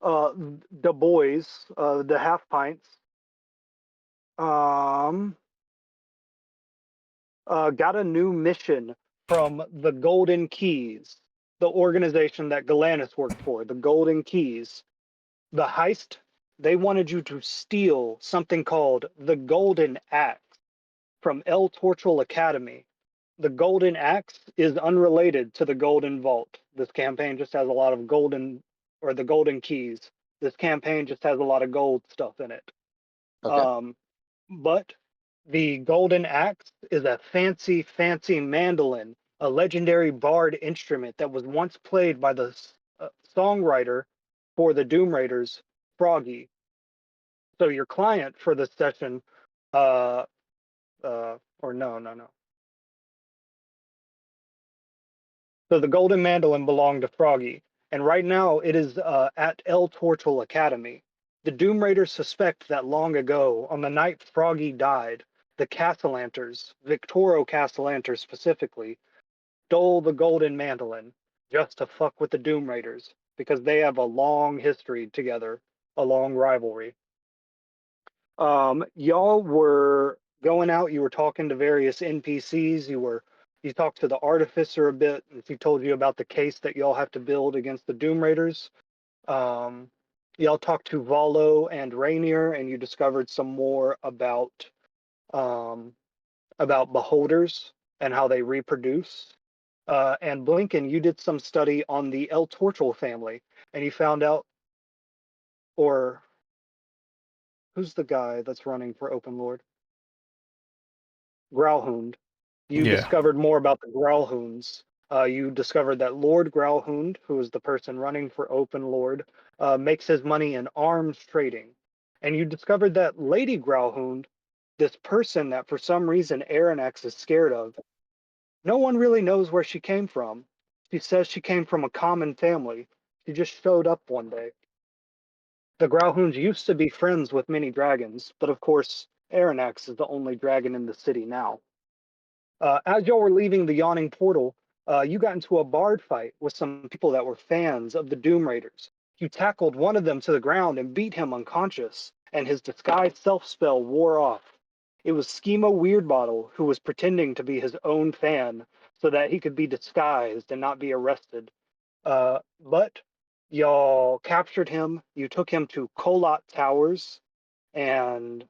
the boys, the half pints, um, got a new mission from the Golden Keys, the organization that Galantis worked for, the Golden Keys. The heist, they wanted you to steal something called the Golden Axe from El Torchel Academy. The Golden Axe is unrelated to the Golden Vault. This campaign just has a lot of golden, or the Golden Keys. This campaign just has a lot of gold stuff in it. Okay. Um, but the Golden Axe is a fancy, fancy mandolin, a legendary bard instrument that was once played by the songwriter for the Doom Raiders, Froggy. So your client for this session, uh, or no. So the golden mandolin belonged to Froggy, and right now it is at El Torchel Academy. The Doom Raiders suspect that long ago, on the night Froggy died, the Castellanters, Victoro Castellanters specifically, stole the golden mandolin just to fuck with the Doom Raiders because they have a long history together, a long rivalry. Y'all were going out, you were talking to various NPCs, you talked to the artificer a bit, and he told you about the case that y'all have to build against the Doom Raiders. Um, y'all talked to Valo and Rainier, and you discovered some more um, about beholders and how they reproduce. And Blinken, you did some study on the El Torchel family, and you found out, or who's the guy that's running for Open Lord? Growlhound. You Yeah. discovered more about the Growlhounds. You discovered that Lord Growlhound, who is the person running for Open Lord, makes his money in arms trading. And you discovered that Lady Growlhound, this person that for some reason Aranex is scared of, no one really knows where she came from. She says she came from a common family. She just showed up one day. The Growlhounds used to be friends with many dragons, but of course, Aranex is the only dragon in the city now. As y'all were leaving the yawning portal, you got into a bard fight with some people that were fans of the Doom Raiders. You tackled one of them to the ground and beat him unconscious, and his disguised self spell wore off. It was Schemo Weirdbottle who was pretending to be his own fan so that he could be disguised and not be arrested. But y'all captured him. You took him to Kolot Towers, and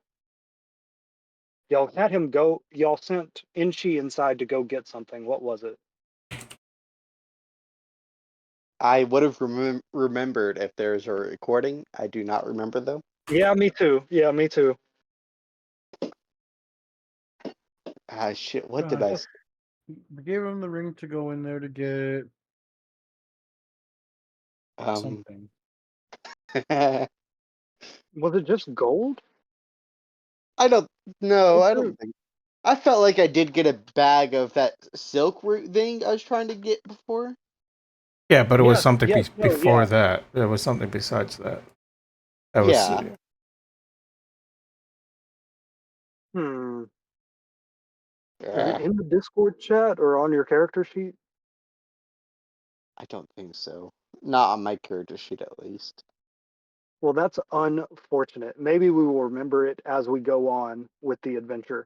y'all had him go. Y'all sent Inchi inside to go get something. What was it? I would have remembered if there's a recording. I do not remember though. Yeah, me too. Yeah, me too. Ah, shit. What did Uh, I? we gave him the ring to go in there to get Um. something. I Was it just gold? don't know. Gold I fruit. don't think. I felt like I did get a bag of that silk root thing I was trying to get before. Yeah, but it was Yes, something yes, no, before yeah. that. There was something besides that. That was Yeah. Hmm. Is it Yeah. in the Discord chat or on your character sheet? I don't think so. Not on my character sheet, at least. Well, that's unfortunate. Maybe we will remember it as we go on with the adventure.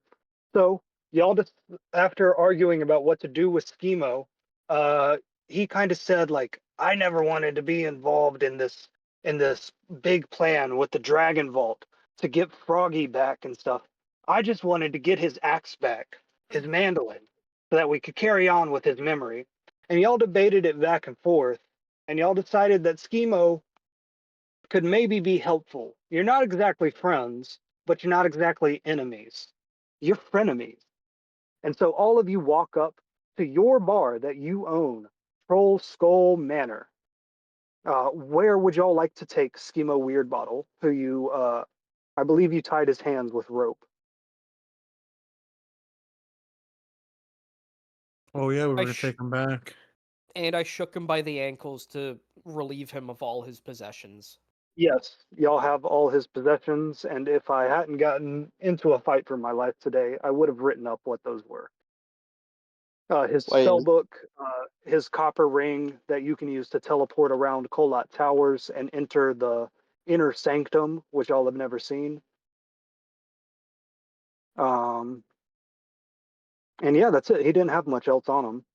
So, y'all just, after arguing about what to do with Schemo, uh, he kind of said, like, I never wanted to be involved in this big plan with the Dragon Vault to get Froggy back and stuff. I just wanted to get his axe back, his mandolin, so that we could carry on with his memory. And y'all debated it back and forth, and y'all decided that Schemo could maybe be helpful. You're not exactly friends, but you're not exactly enemies. You're frenemies. And so all of you walk up to your bar that you own, Troll Skull Manor. Where would y'all like to take Schemo Weirdbottle, who I believe you tied his hands with rope? Oh yeah, we were I gonna take him back. and I shook him by the ankles to relieve him of all his possessions. Yes, y'all have all his possessions, and if I hadn't gotten into a fight for my life today, I would have written up what those were. His Wait, spell book, his copper ring that you can use to teleport around Kolat Towers and enter the inner sanctum, which y'all have never seen. Um, and yeah, that's it. He didn't have much else on him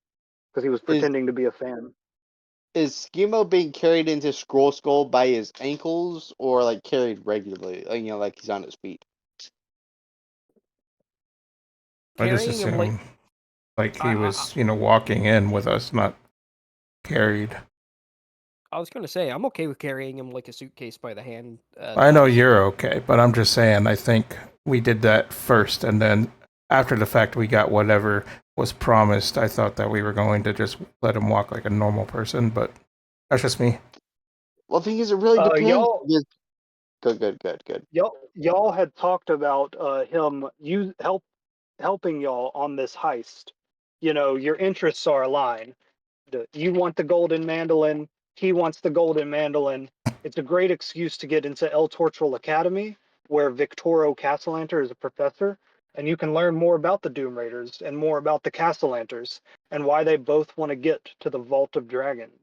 because he was is pretending to be a fan. is Schemo being carried into Scroll Skull by his ankles or like carried regularly? Like, like he's on his feet. I just Carrying him like assume like I, he I, was, walking in with us, not carried. I was gonna say I'm okay with carrying him like a suitcase by the hand. I know That's you're okay, but I'm just saying I think we did that first, and then after the fact we got whatever was promised. I thought that we were going to just let him walk like a normal person, but that's just me. Well, the thing is, it really depends. Y'all, Because... Good. y'all had talked about him helping y'all on this heist. You know, your interests are aligned. You want the golden mandolin, he wants the golden mandolin. It's a great excuse to get into El Tortural Academy, where Victoro Castellanter is a professor, and you can learn more about the Doom Raiders and more about the Castellanters and why they both want to get to the Vault of Dragons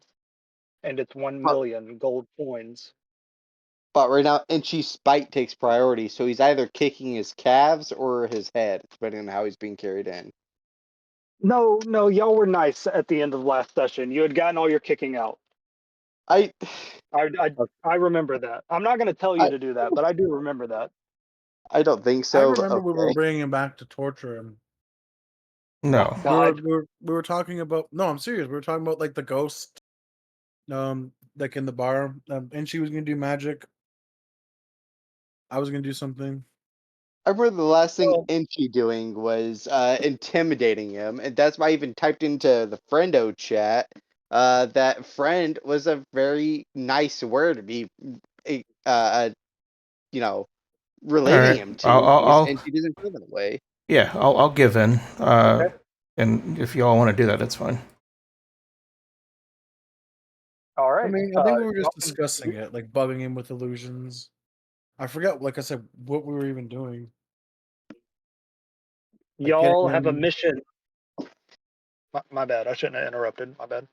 and its 1 But million gold coins. but right now, Enchi's spite takes priority, so he's either kicking his calves or his head, depending on how he's being carried in. No, y'all were nice at the end of last session. You had gotten all your kicking out. I, I, I, I remember that. I'm not going to tell you I, to do that, but I do remember that. I don't think I so. But remember we were okay. bringing him back to torture him. Oh No, God. We were talking about. No, I'm serious. We were talking about like the ghost, like in the bar, and she was gonna do magic. I was gonna do something. I remember the last thing Well, Enchi doing was intimidating him, and that's why I even typed into the friendo chat. That friend was a very nice word to be, uh, you know, all relating right. him to, because I'll Enchi doesn't feel that way. yeah, I'll give in. okay. And if you all want to do that, that's fine. All I right. mean, I think we were Y'all just discussing it, like bugging him with illusions. I forgot, like I said, what we were even doing. Like getting y'all have a him. mission. My bad. I shouldn't have interrupted. My bad.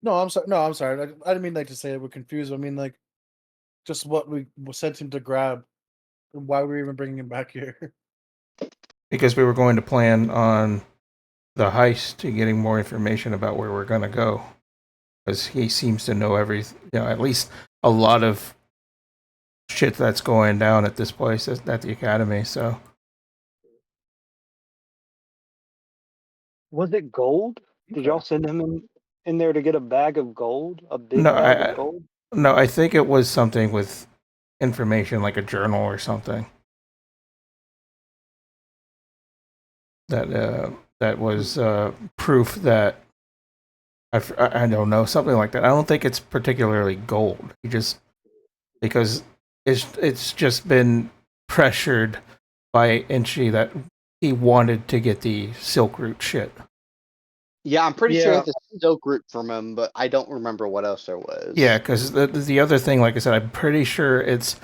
No, I'm sorry. No, I'm sorry. I didn't mean like to say we're confused. I mean like just what we sent him to grab, and why we're even bringing him back here. Because we were going to plan on the heist to getting more information about where we're going to go. Because he seems to know at least a lot of shit that's going down at this place at the academy. So Was it gold? Did Okay. y'all send him in there to get a bag of gold? A no, big bag of I gold? no, I think it was something with information like a journal or something that was proof that I don't know, something like that. I don't think it's particularly gold. He just because it's just been pressured by Inchi that he wanted to get the Silk Root shit. Yeah, I'm pretty sure Yeah. it's a silk root from him, but I don't remember what else there Yeah, was. because the other thing, like I said, I'm pretty sure it's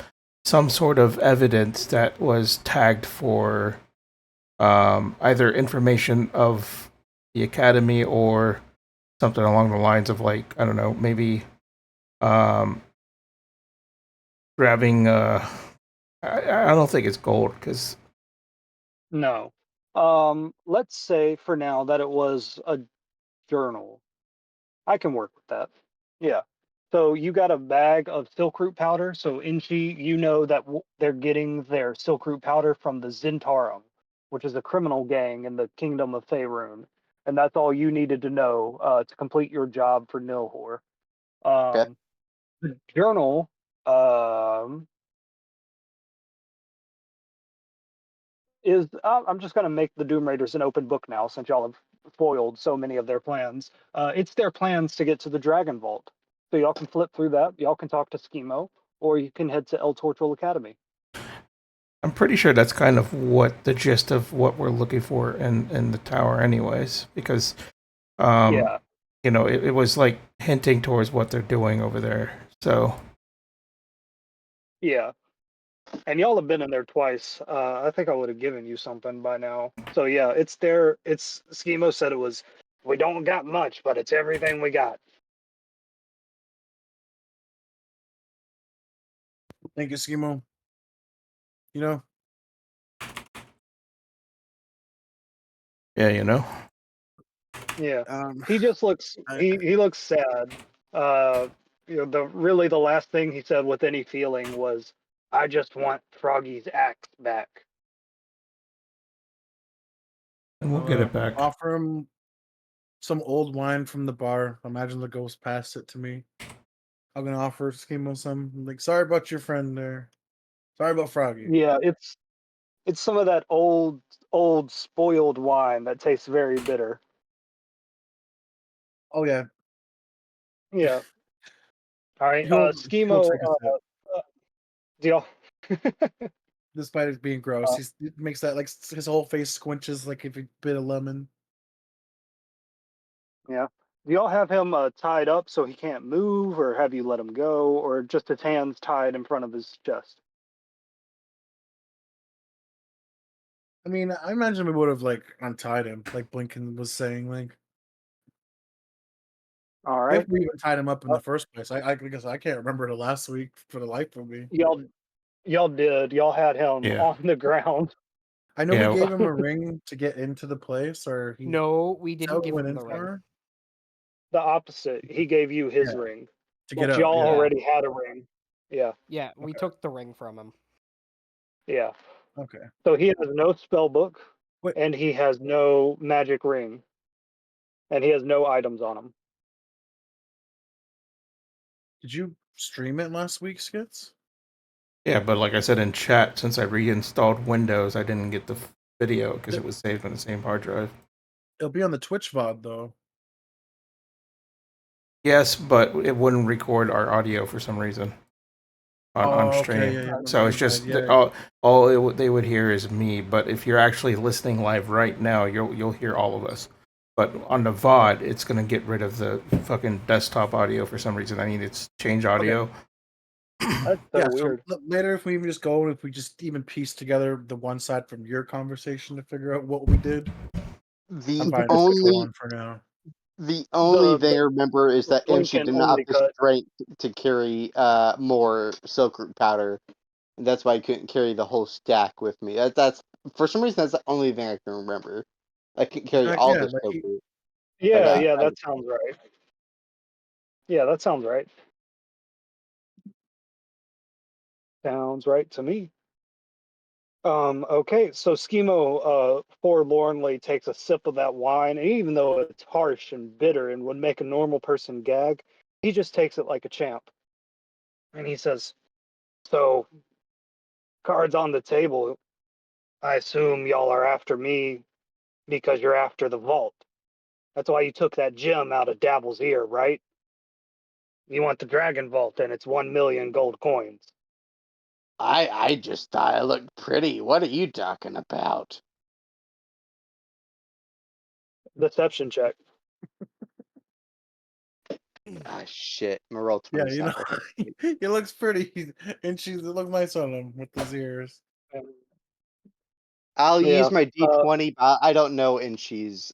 some sort of evidence that was tagged for either information of the academy or something along the lines of like I don't know, maybe um, grabbing. I don't think it's gold because No. Let's say for now that it was a journal. I can work with that. Yeah. So you got a bag of silk root powder. So Inchi, you know that they're getting their silk root powder from the Zentarum, which is a criminal gang in the kingdom of Faerun. And that's all you needed to know to complete your job for Nilhor. Okay. The journal um, is I'm just going to make the Doom Raiders an open book now since y'all have foiled so many of their plans. It's their plans to get to the Dragon Vault. So y'all can flip through that. Y'all can talk to Schemo, or you can head to El Tortural Academy. I'm pretty sure that's kind of what the gist of what we're looking for in the tower, anyways. Because um, Yeah, it was like hinting towards what they're doing over there. So yeah. And y'all have been in there twice. I think I would have given you something by now. So yeah, it's there. It's Schemo said it was We don't got much, but it's everything we got. Thank you, Skimo. You know, Yeah, you know. Yeah. um, He just looks I, he looks sad. The last thing he said with any feeling was, "I just want Froggy's axe back." And we'll I'll get it back. offer him some old wine from the bar. Imagine the ghost passed it to me. I'm gonna offer Skimo some. Like, sorry about your friend there. Sorry about Froggy. Yeah, it's some of that old spoiled wine that tastes very bitter. Oh yeah, Yeah. All right. he'll Schemo. take a sip. Deal. Despite it being gross, it makes that like his whole face squinches like if he bit a lemon. Yeah. Do y'all have him tied up so he can't move, or have you let him go, or just his hands tied in front of his chest? I mean, I imagine we would have like untied him, like Blinken was saying, like All if right. we even tied him up in Uh, the first place. I because I can't remember the last week for the life of me. y'all did. Y'all had him Yeah. on the ground. I know we Yeah. gave him a ring to get into the place, or he No, we that's how didn't we give went him in the ring. for. The opposite. He gave you his Yeah, ring, to get but out. y'all Yeah. Yeah. already had a ring. Yeah. Yeah, we Okay. took the ring from him. Yeah. Okay. So he has no spell book, Wait, and he has no magic ring, and he has no items on him. did you stream it last week, Skits? Yeah, but like I said in chat, since I reinstalled Windows, I didn't get the video because it was saved on the same hard drive. It'll be on the Twitch VOD though. Yes, but it wouldn't record our audio for some reason on Oh, okay, stream. yeah, yeah. So My it's bad. just Yeah. they would hear is me. But if you're actually listening live right now, you'll hear all of us. But on the VOD, it's gonna get rid of the fucking desktop audio for some reason. I need to change Okay. audio. That's so Yeah, so weird. later if we even just go, if we just even piece together the one side from your conversation to figure out what we did, I'm The fine. Just go only on for now. the only thing I The remember is that MC Blinken did not only have the cut. strength to carry more silk root powder. And that's why I couldn't carry the whole stack with me. That's for some reason that's the only thing I can remember. I couldn't In carry fact, all yeah, the like silk root. But Yeah, yeah, that sounds right. Yeah, that sounds right. Sounds right to me. Okay, so Schemo forlornly takes a sip of that wine, and even though it's harsh and bitter and would make a normal person gag, he just takes it like a champ. And he says, "So, cards on the table. I assume y'all are after me because you're after the vault. That's why you took that gem out of Dabble's ear, right? You want the Dragon Vault, and it's 1,000,000 gold coins." I just thought I looked pretty. What are you talking about? Deception check. Ah, shit. I'm gonna roll yeah, you know, 27. he looks pretty, and she's look nice on him with his ears. I'll Yeah. use my D20, but I don't know Inchi's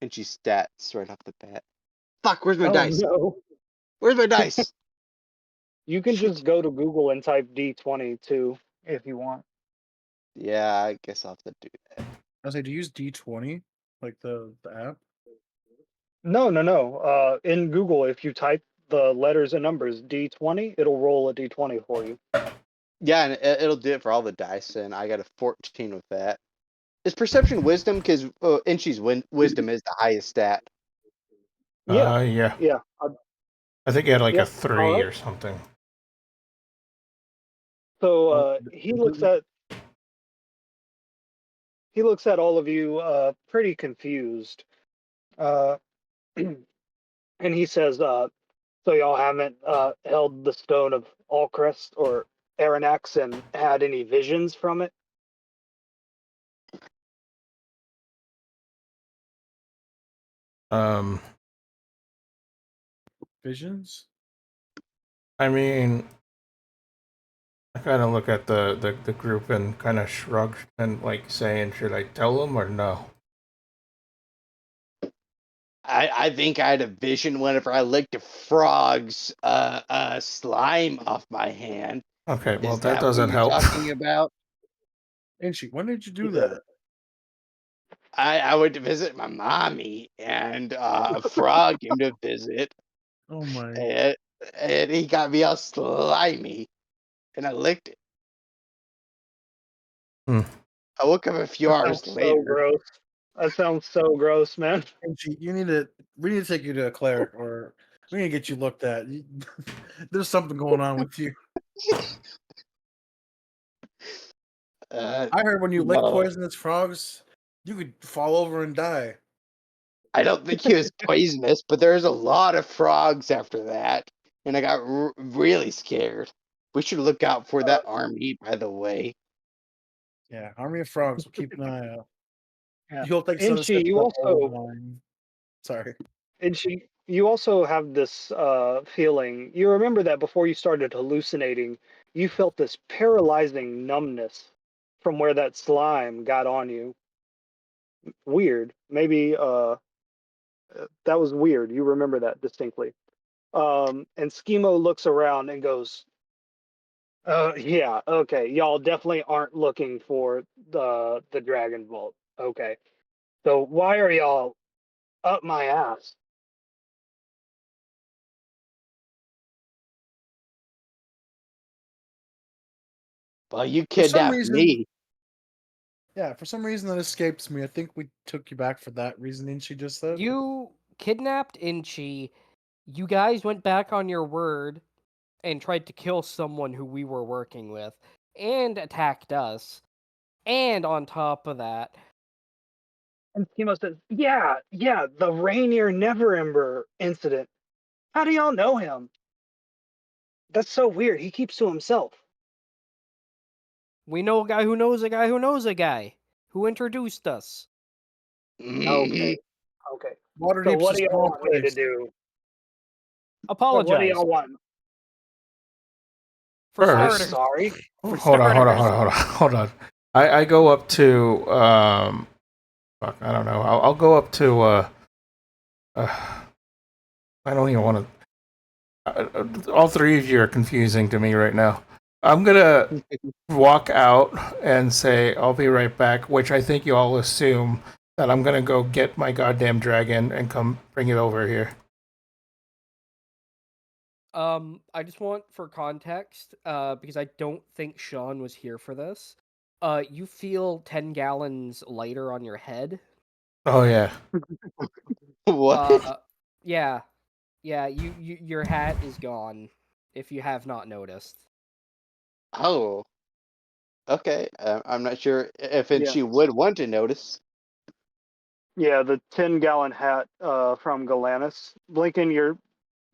stats right off the bat. Fuck, where's my Oh dice? no. Where's my dice? You can just go to Google and type D20 too if you want. Yeah, I guess I'll have to do that. I was like, do you use D20 like the app? No, no, no. In Google, if you type the letters and numbers D20, it'll roll a D20 for you. Yeah, and it'll do it for all the dice, and I got a 14 with that. Is perception wisdom? Because Inchi's wisdom is the highest stat. Yeah, Yeah. yeah, I think he had like a yep. All 3 right. or something. So Oh, completely. he looks at all of you pretty confused, uh, and he says, "So y'all haven't held the stone of Alcrest or Aranax and had any visions from it?" Um, Visions. I mean, I kind of look at the group and kind of shrug and like saying, should I tell them or no? I think I had a vision whenever I licked a frog's slime off my hand. Okay, well Is that that what doesn't you're help. talking about? Inchi, when did you do Yeah. that? I went to visit my mommy, and a frog came to visit, Oh my. and, and he got me all slimy, and I licked it. Hmm. I woke up a few That hours sounds so later. gross. That sounds so gross, man. Inchi, we need to take you to a cleric, or we need to get you looked at. There's something going on with you. I heard when you lick No, poisonous frogs, you could fall over and die. I don't think he was poisonous, but there's a lot of frogs after that, and I got really scared. We should look out for Uh, that army, by the way. Yeah, army of frogs. We'll keep an eye out. yeah. You'll take some Inchi, sip of you that old also wine. Sorry. you also have this feeling. You remember that before you started hallucinating, you felt this paralyzing numbness from where that slime got on you. Weird. Maybe that was weird. You remember that distinctly. And Schemo looks around and goes, yeah, okay. Y'all definitely aren't looking for the Dragon Vault. Okay. So why are y'all up my ass? Well, you For some kidnapped reason, me. for some reason that escapes me. I think we took you back for that reasoning she just said. You kidnapped Inchi. You guys went back on your word and tried to kill someone who we were working with and attacked us. And on top of that, And Schemo says, yeah, the Rainier Neverember incident. How do y'all know him? That's so weird. He keeps to himself. we know a guy who knows a guy who knows a guy who introduced us. Mhm. Okay. Okay. So Waterdeep's what a do y'all small want me to place. do? What do Apologize. y'all want? For I'm First, starters. sorry. For hold on, hold on, starters. hold on, hold on, hold on. I go up to fuck, I don't know. I'll go up to uh I don't even want to. All three of you are confusing to me right now. I'm gonna walk out and say I'll be right back, which I think you all assume that I'm gonna go get my goddamn dragon and come bring it over here. I just want for context, because I don't think Sean was here for this. You feel 10 gallons lighter on your head. Oh yeah. What? Yeah. Yeah, your hat is gone, if you have not noticed. Oh, okay. I'm not sure if Yeah. she would want to notice. Yeah, the 10-gallon hat from Galanus. Blinken,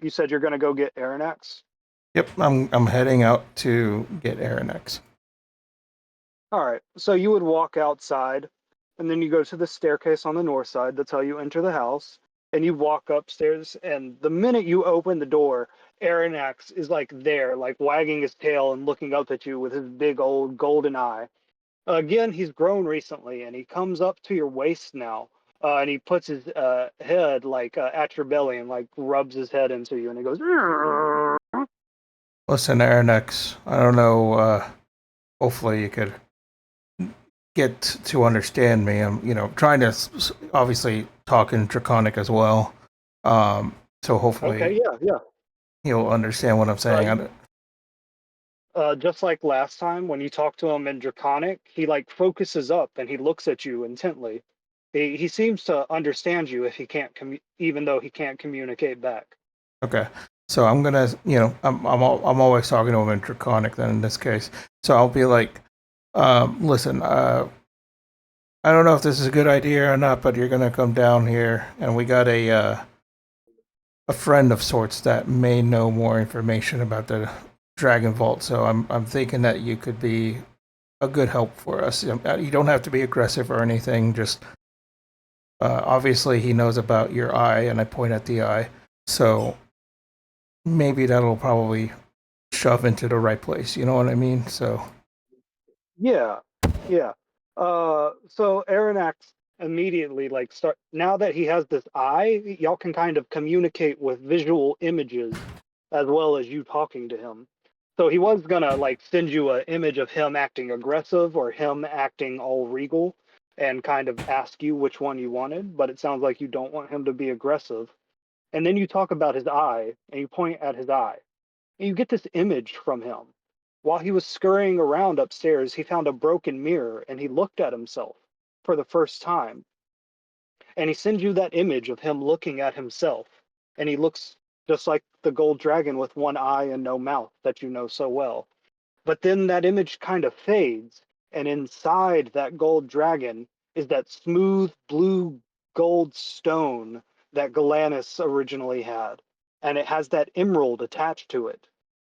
you said you're gonna go get Aranax? Yep. I'm heading out to get Aranex. All right. So you would walk outside, and then you go to the staircase on the north side. That's how you enter the house. And you walk upstairs, and the minute you open the door, Aranax is like there, like wagging his tail and looking up at you with his big old golden eye. Again, he's grown recently, and he comes up to your waist now, and he puts his head like at your belly and like rubs his head into you, and he goes. Listen, Aranex. I don't know. Hopefully, you could get to understand me. I'm, trying to obviously talk in Draconic as well. So Okay, hopefully yeah. he'll understand what I'm saying. Just like last time when you talk to him in Draconic, he like focuses up and he looks at you intently. He seems to understand you if he can't even though he can't communicate back. Okay. So I'm gonna, I'm always talking to him in Draconic. Then in this case, so I'll be like, listen, I don't know if this is a good idea or not, but you're gonna come down here, and we got a friend of sorts that may know more information about the Dragon Vault. So I'm thinking that you could be a good help for us. You don't have to be aggressive or anything. Just obviously he knows about your eye, and I point at the eye. So maybe that'll probably shove into the right place. You know what I mean? So Yeah, yeah. So Aranax immediately like start now that he has this eye, y'all can kind of communicate with visual images as well as you talking to him. So he was gonna like send you an image of him acting aggressive or him acting all regal and kind of ask you which one you wanted, but it sounds like you don't want him to be aggressive. And then you talk about his eye and you point at his eye. And you get this image from him. While he was scurrying around upstairs, he found a broken mirror and he looked at himself for the first time. And he sends you that image of him looking at himself. And he looks just like the gold dragon with one eye and no mouth that you know so well. But then that image kind of fades, and inside that gold dragon is that smooth blue gold stone that Galanus originally had. And it has that emerald attached to it.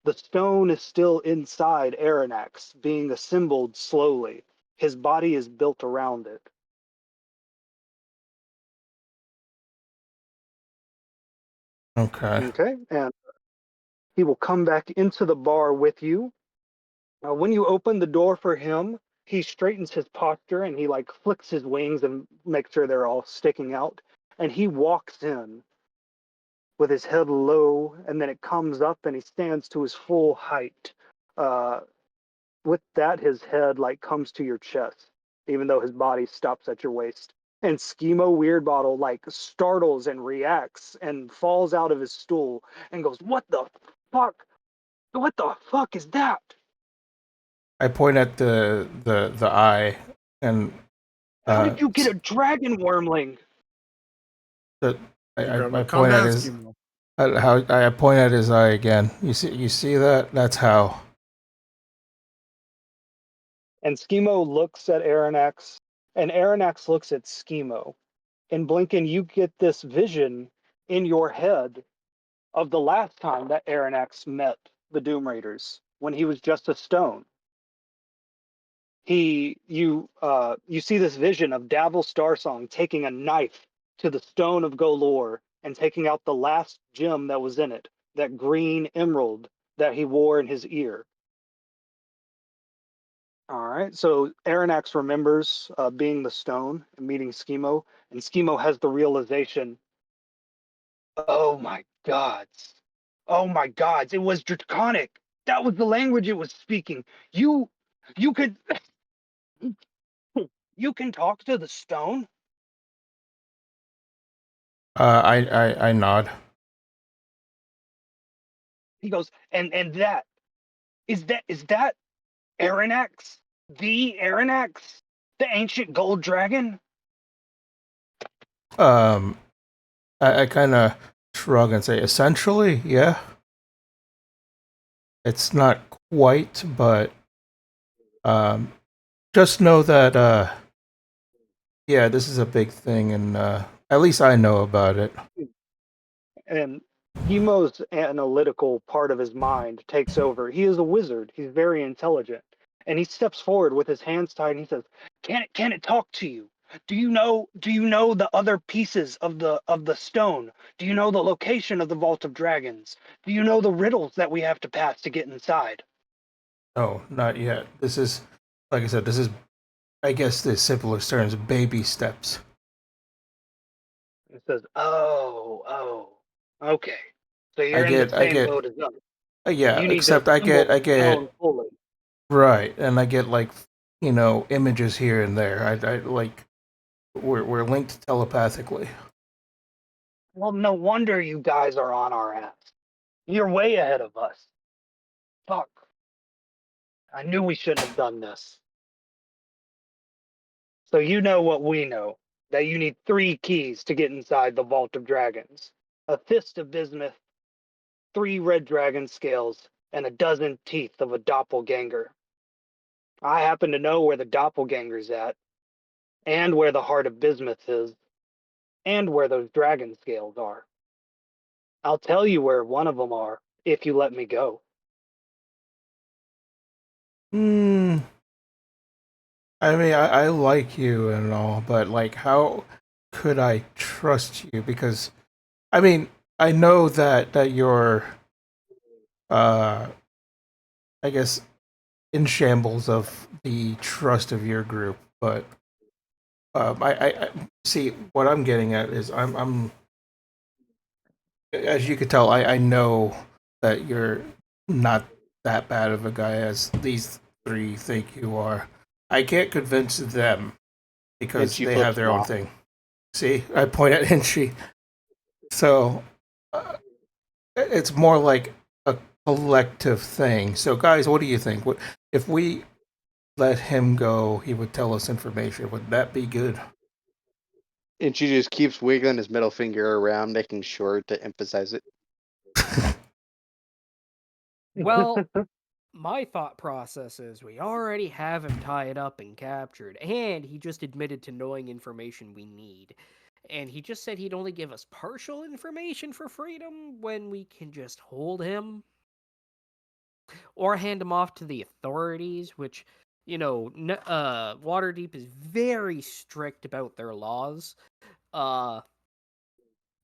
The stone is still inside Aranax, being assembled slowly. His body is built around it. Okay. Okay, and he will come back into the bar with you. When you open the door for him, he straightens his posture and he like flicks his wings and makes sure they're all sticking out. And he walks in with his head low, and then it comes up and he stands to his full height. Uh, with that, his head like comes to your chest, even though his body stops at your waist. And Schemo Weirdbottle like startles and reacts and falls out of his stool and goes, "What the fuck? What the fuck is that?" I point at the eye, and How uh, did you get a dragon wormling? the, I Calm point at down, his Schemo. how I point at his eye again. You see that? That's how. And Schemo looks at Aranax, and Aranax looks at Schemo. And Blinken, you get this vision in your head of the last time that Aranax met the Doom Raiders when he was just a stone. You see this vision of Davil Starsong taking a knife to the stone of Golor and taking out the last gem that was in it, that green emerald that he wore in his ear. All right, so Aranax remembers being the stone and meeting Schemo, and Schemo has the realization, oh my gods, oh my gods, it was Draconic. That was the language it was speaking. You, you could, you can talk to the stone. I nod. He goes, and that Aranax, the Aranax, the ancient gold dragon? Um, I kind of shrug and say, essentially, yeah. It's not quite, but um, just know that yeah, this is a big thing, and at least I know about it. And Emo's analytical part of his mind takes over. He is a wizard. He's very intelligent. And he steps forward with his hands tied and he says, Can it talk to you? Do you know the other pieces of the stone? Do you know the location of the Vault of Dragons? Do you know the riddles that we have to pass to get inside? No, not yet. This is, like I said, this is, I guess, the simplest terms, baby steps. He says, oh, okay. So you're in the I same get, boat as us. yeah. You need to Except assemble I the get stone fully. right, and I get like, images here and there. I like, we're linked telepathically. Well, no wonder you guys are on our ass. You're way ahead of us. Fuck. I knew we shouldn't have done this. So you know what we know, that you need 3 keys to get inside the Vault of Dragons. A fist of bismuth, 3 red dragon scales, and a dozen teeth of a doppelganger. I happen to know where the doppelganger's at, and where the heart of bismuth is, and where those dragon scales are. I'll tell you where one of them are, if you let me go. Hmm. I mean, I like you and all, but like, how could I trust you? Because I mean, I know that you're, uh, I guess, in shambles of the trust of your group, but I see what I'm getting at is I'm as you could tell, I know that you're not that bad of a guy as these three think you are. I can't convince them And because she they have flips their him own off. thing. See, I point at Inchi. So it's more like a collective thing. So, guys, what do you think? What if we let him go? He would tell us information. Would that be good? And she just keeps wiggling his middle finger around, making sure to emphasize it. Well, my thought process is we already have him tied up and captured, and he just admitted to knowing information we need. And he just said he'd only give us partial information for freedom when we can just hold him or hand him off to the authorities, which, Waterdeep is very strict about their laws,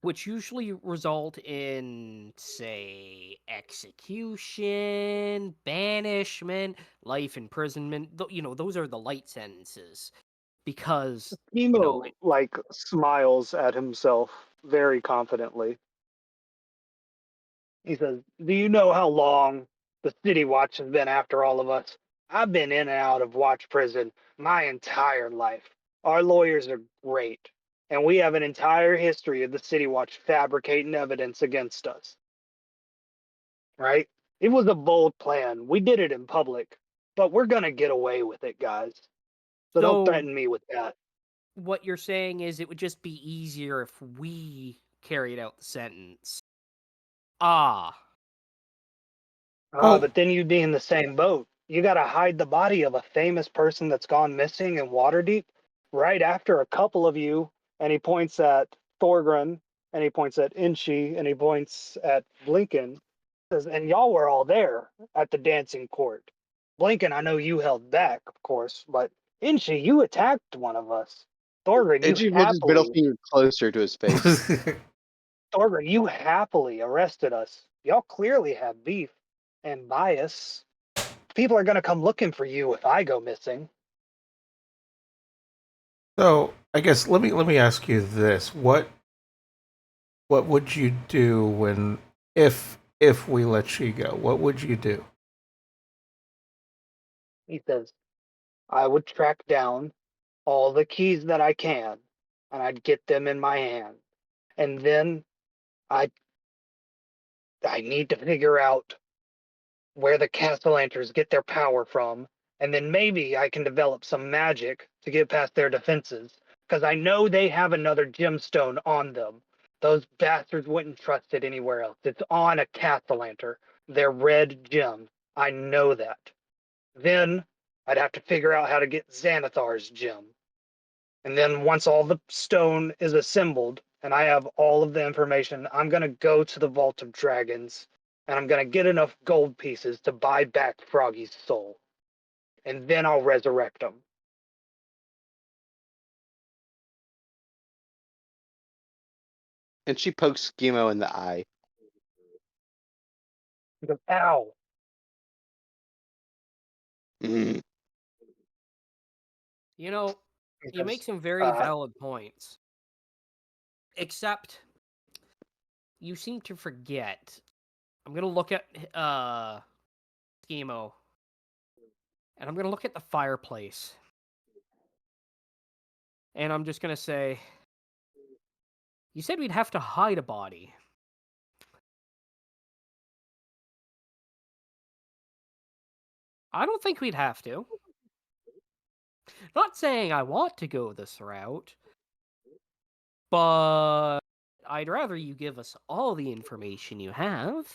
which usually result in, say, execution, banishment, life imprisonment. Those are the light sentences because, Emo like smiles at himself very confidently. He says, "Do you know how long the City Watch has been after all of us? I've been in and out of Watch Prison my entire life. Our lawyers are great, and we have an entire history of the City Watch fabricating evidence against us. Right? It was a bold plan. We did it in public, but we're gonna get away with it, guys. So don't so threaten me with that." what you're saying is it would just be easier if we carried out the sentence. Ah, Ah, Well, but then you'd be in the same boat. You gotta hide the body of a famous person that's gone missing in Waterdeep right after a couple of you, and he points at Thorgren, and he points at Inchi, and he points at Blinken. Says, and y'all were all there at the dancing court. Blinken, I know you held back, of course, but Inchi, you attacked one of us. Thorgren, And you she holds his middle happily finger closer to his face. Thorgren, you happily arrested us. Y'all clearly have beef and bias. People are going to come looking for you if I go missing. so I guess let me ask you this: what would you do when if we let you go? What would you do? He says, I would track down all the keys that I can, and I'd get them in my hand. And then I I need to figure out where the Castellanters get their power from, and then maybe I can develop some magic to get past their defenses, because I know they have another gemstone on them. Those bastards wouldn't trust it anywhere else. It's on a Castellanter, their red gem. I know that. Then I'd have to figure out how to get Xanathar's gem. And then once all the stone is assembled and I have all of the information, I'm going to go to the Vault of Dragons and I'm going to get enough gold pieces to buy back Froggy's soul. And then I'll resurrect him. And she pokes Schemo in the eye. He goes, ow. Mm. He you make says, some very valid points. Except, you seem to forget. I'm gonna look at Schemo, and I'm gonna look at the fireplace, and I'm just gonna say, you said we'd have to hide a body. I don't think we'd have to. Not saying I want to go this route, but I'd rather you give us all the information you have.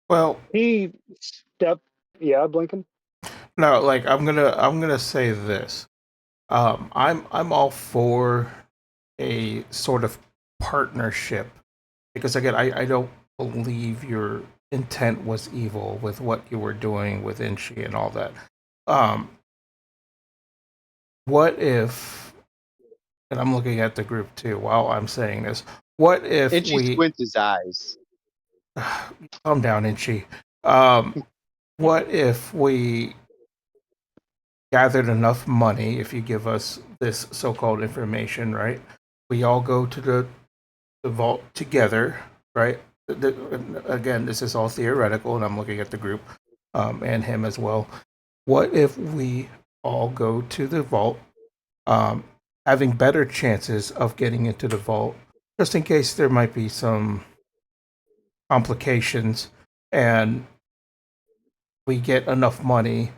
Well, he stepped, yeah, Blinken. no, like I'm gonna say this. I'm all for a sort of partnership because again, I don't believe your intent was evil with what you were doing with Inchi and all that. Um, what if? And I'm looking at the group too while I'm saying this. What if And she we squints his eyes. calm down, Inchi? Um, what if we gathered enough money, if you give us this so-called information, right? We all go to the vault together, right? Again, this is all theoretical, and I'm looking at the group and him as well. What if we all go to the vault, um, having better chances of getting into the vault, just in case there might be some complications, and we get enough money,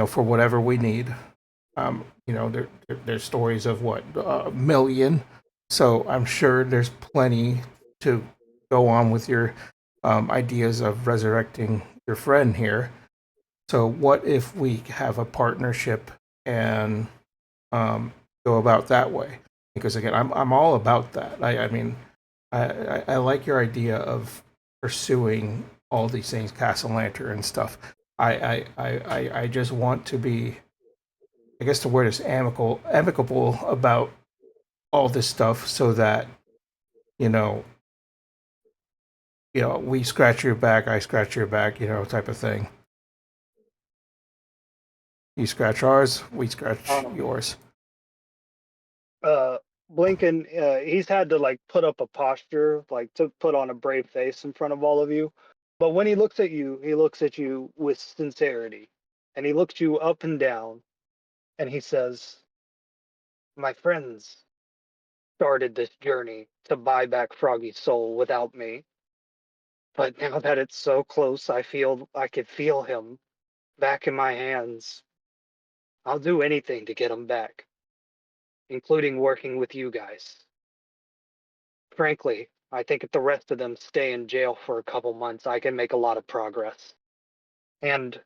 for whatever we need. There's stories of what, a million. So I'm sure there's plenty to go on with your ideas of resurrecting your friend here. So what if we have a partnership and go about that way? Because again, I'm all about that. I mean, I like your idea of pursuing all these things, Castle Lantern and stuff. I just want to be, I guess the word is amicable about all this stuff, so that you know we scratch your back, I scratch your back, type of thing. You scratch ours, we scratch yours. Blinken, he's had to like put up a posture, like to put on a brave face in front of all of you. But when he looks at you, he looks at you with sincerity, and he looks you up and down, and he says, "My friends started this journey to buy back Froggy's soul without me. But now that it's so close, I feel I could feel him back in my hands. I'll do anything to get him back, including working with you guys. Frankly, I think if the rest of them stay in jail for a couple months, I can make a lot of progress. And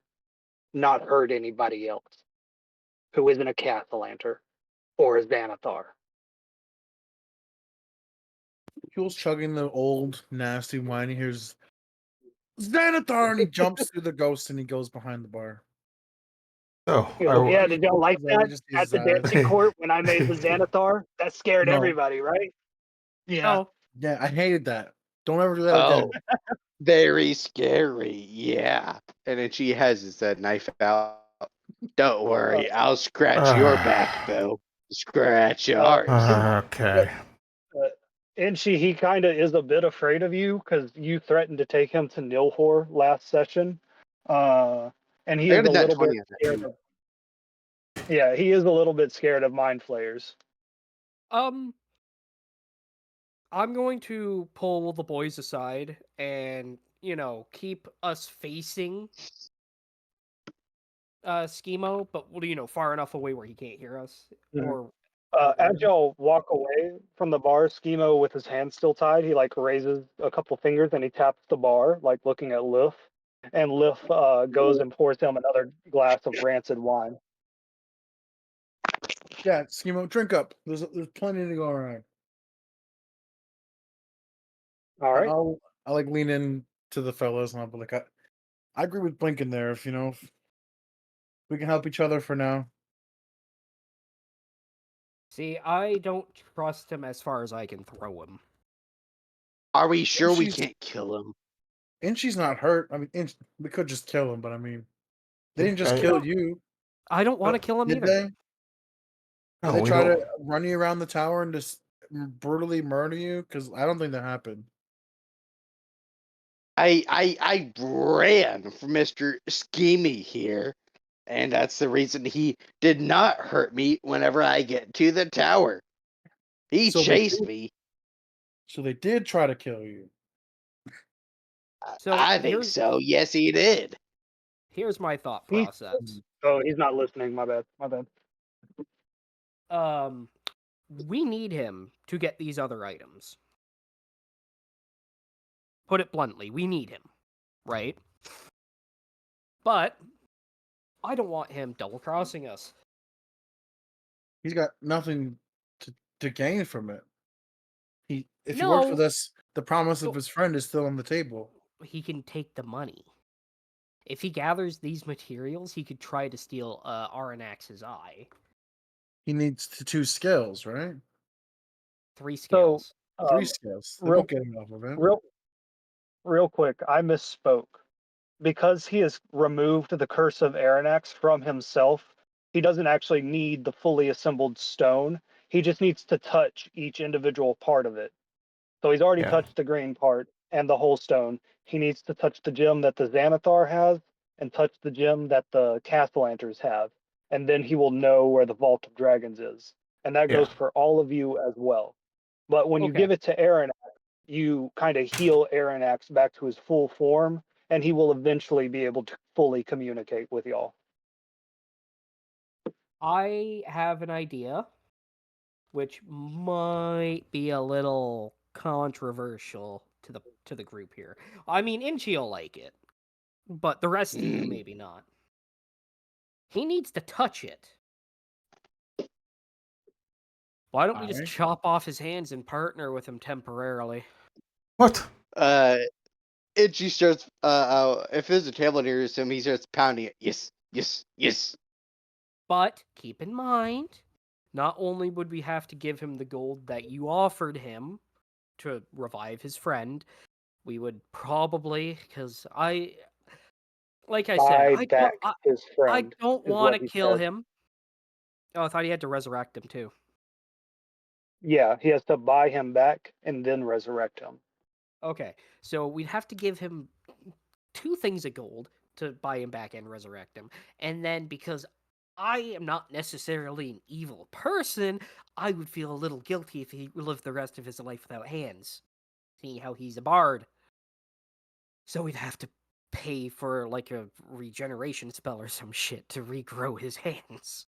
not hurt anybody else who isn't a Cathalanter or a Xanathar." Jules chugging the old, nasty wine. He hears Xanathar, and he jumps through the ghost and he goes behind the bar. So, He goes, "Yeah, did y'all like He that just sees at his the eyes. dancing court when I made the Xanathar? That scared No. everybody, right?" Yeah. Oh, Yeah, I hated that. Don't ever do that Oh, again. very scary. Yeah. And then she has that knife out. Don't worry, I'll scratch your back, Bill. Scratch ours. okay. Uh, and he kind of is a bit afraid of you because you threatened to take him to Nilhor last session. And he I is got a a nat little bit 20 on that. scared of, yeah, he is a little bit scared of mind flayers. I'm going to pull the boys aside and, keep us facing Schemo, but far enough away where he can't hear us Mhm. or As outrun us. y'all walk away from the bar, Schemo with his hands still tied, he like raises a couple fingers and he taps the bar, like looking at Lif. And Lif goes and pours him another glass of rancid wine. Yeah, Schemo, drink up. There's plenty to go around. All right. I'll like lean in to the fellas and I'll be like, I agree with Blinken there. If we can help each other for now. See, I don't trust him as far as I can throw him. Are we sure we She's- can't kill him? And she's not hurt. I mean, we could just kill him, but I mean, they didn't just Okay. kill you, I don't want to kill him did either. they? No, Did they we try don't. to run you around the tower and just brutally murder you? Because I don't think that happened. I ran from Mr. Schemy here, and that's the reason he did not hurt me whenever I get to the tower. He So chased me. So they did try to kill you. So I think so. Yes, he did. Here's my thought He- process. Oh, he's not listening. My bad. My bad. We need him to get these other items. Put it bluntly, we need him, right? But I don't want him double crossing us. He's got nothing to gain from it. If he works with No. us, the promise of No. his friend is still on the table. He can take the money. If he gathers these materials, he could try to steal Aranax's eye. He needs two skills, right? 3 So, skills. 3 skills. They real- won't get enough of him. real quick, I misspoke. Because he has removed the curse of Aranax from himself, He doesn't actually need the fully assembled stone. He just needs to touch each individual part of it. So he's already Yeah. touched the green part and the whole stone. He needs to touch the gem that the Xanathar has and touch the gem that the Castellanters have. And then he will know where the Vault of Dragons is. And that Yeah. goes for all of you as well. But when you Okay. give it to Aranax, you kind of heal Aranax back to his full form, and he will eventually be able to fully communicate with y'all. I have an idea, which might be a little controversial to the group here. I mean, Inchi'll like it, but the rest of you maybe not. He needs to touch it. Why don't we just Alright. chop off his hands and partner with him temporarily? What? Itchy starts. If there's a table near him, he starts pounding it. Yes, yes, yes. But keep in mind, not only would we have to give him the gold that you offered him to revive his friend, we would probably, because like I said, Buy back his I friend, don't is want what to he kill said. him. Oh, I thought he had to resurrect him too. Yeah, he has to buy him back and then resurrect him. Okay, so we'd have to give him 2 things of gold to buy him back and resurrect him. And then because I am not necessarily an evil person, I would feel a little guilty if he lived the rest of his life without hands, seeing how he's a bard. So we'd have to pay for like a regeneration spell or some shit to regrow his hands.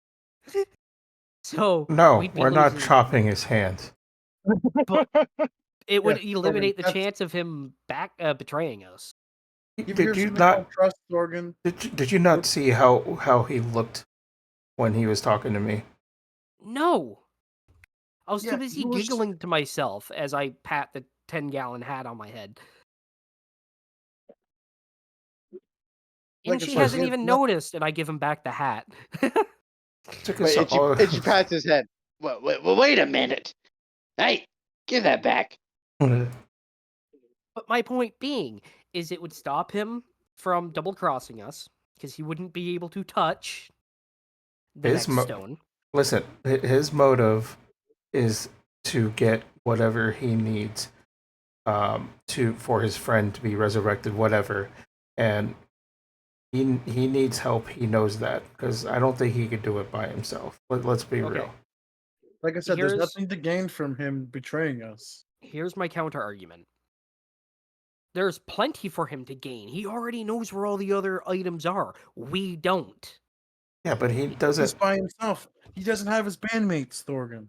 So No, we'd be we're not losing, chopping his hands. but it would Yeah, eliminate the that's chance of him back betraying us. you ever Did hear you something not? called trust, Organ? Did you not see how he looked when he was talking to me? No, I was too Yeah, busy you were giggling to myself as I pat the 10-gallon hat on my head. like And I she said, he hasn't has even nothing. noticed, and I give him back the hat. Took us Wait, all. Itchy pats his head. Wait a minute. Hey, give that back. But my point being is it would stop him from double crossing us because he wouldn't be able to touch the his next mo- stone. Listen, his motive is to get whatever he needs to for his friend to be resurrected, whatever, and he needs help. He knows that because I don't think he could do it by himself. Let's be Okay, real. Like I said, there's here's nothing to gain from him betraying us. here's my counter argument. There's plenty for him to gain. He already knows where all the other items are. We don't. Yeah, but he He's doesn't. by himself. He doesn't have his bandmates, Thorgan.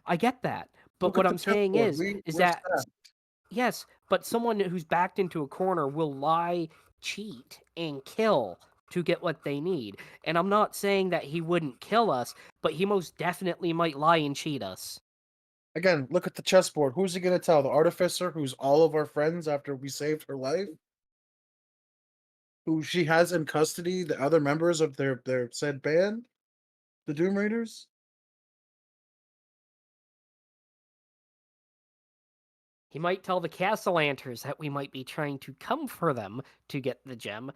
I get that. But Look what at the I'm saying chessboard. is We're that stacked. yes, but someone who's backed into a corner will lie, cheat, and kill to get what they need. And I'm not saying that he wouldn't kill us, but he most definitely might lie and cheat us. Again, look at the chessboard. Who's he gonna tell? The artificer, who's all of our friends after we saved her life, who she has in custody, the other members of their said band, the Doom Raiders. He might tell the Castellanters that we might be trying to come for them to get the gem.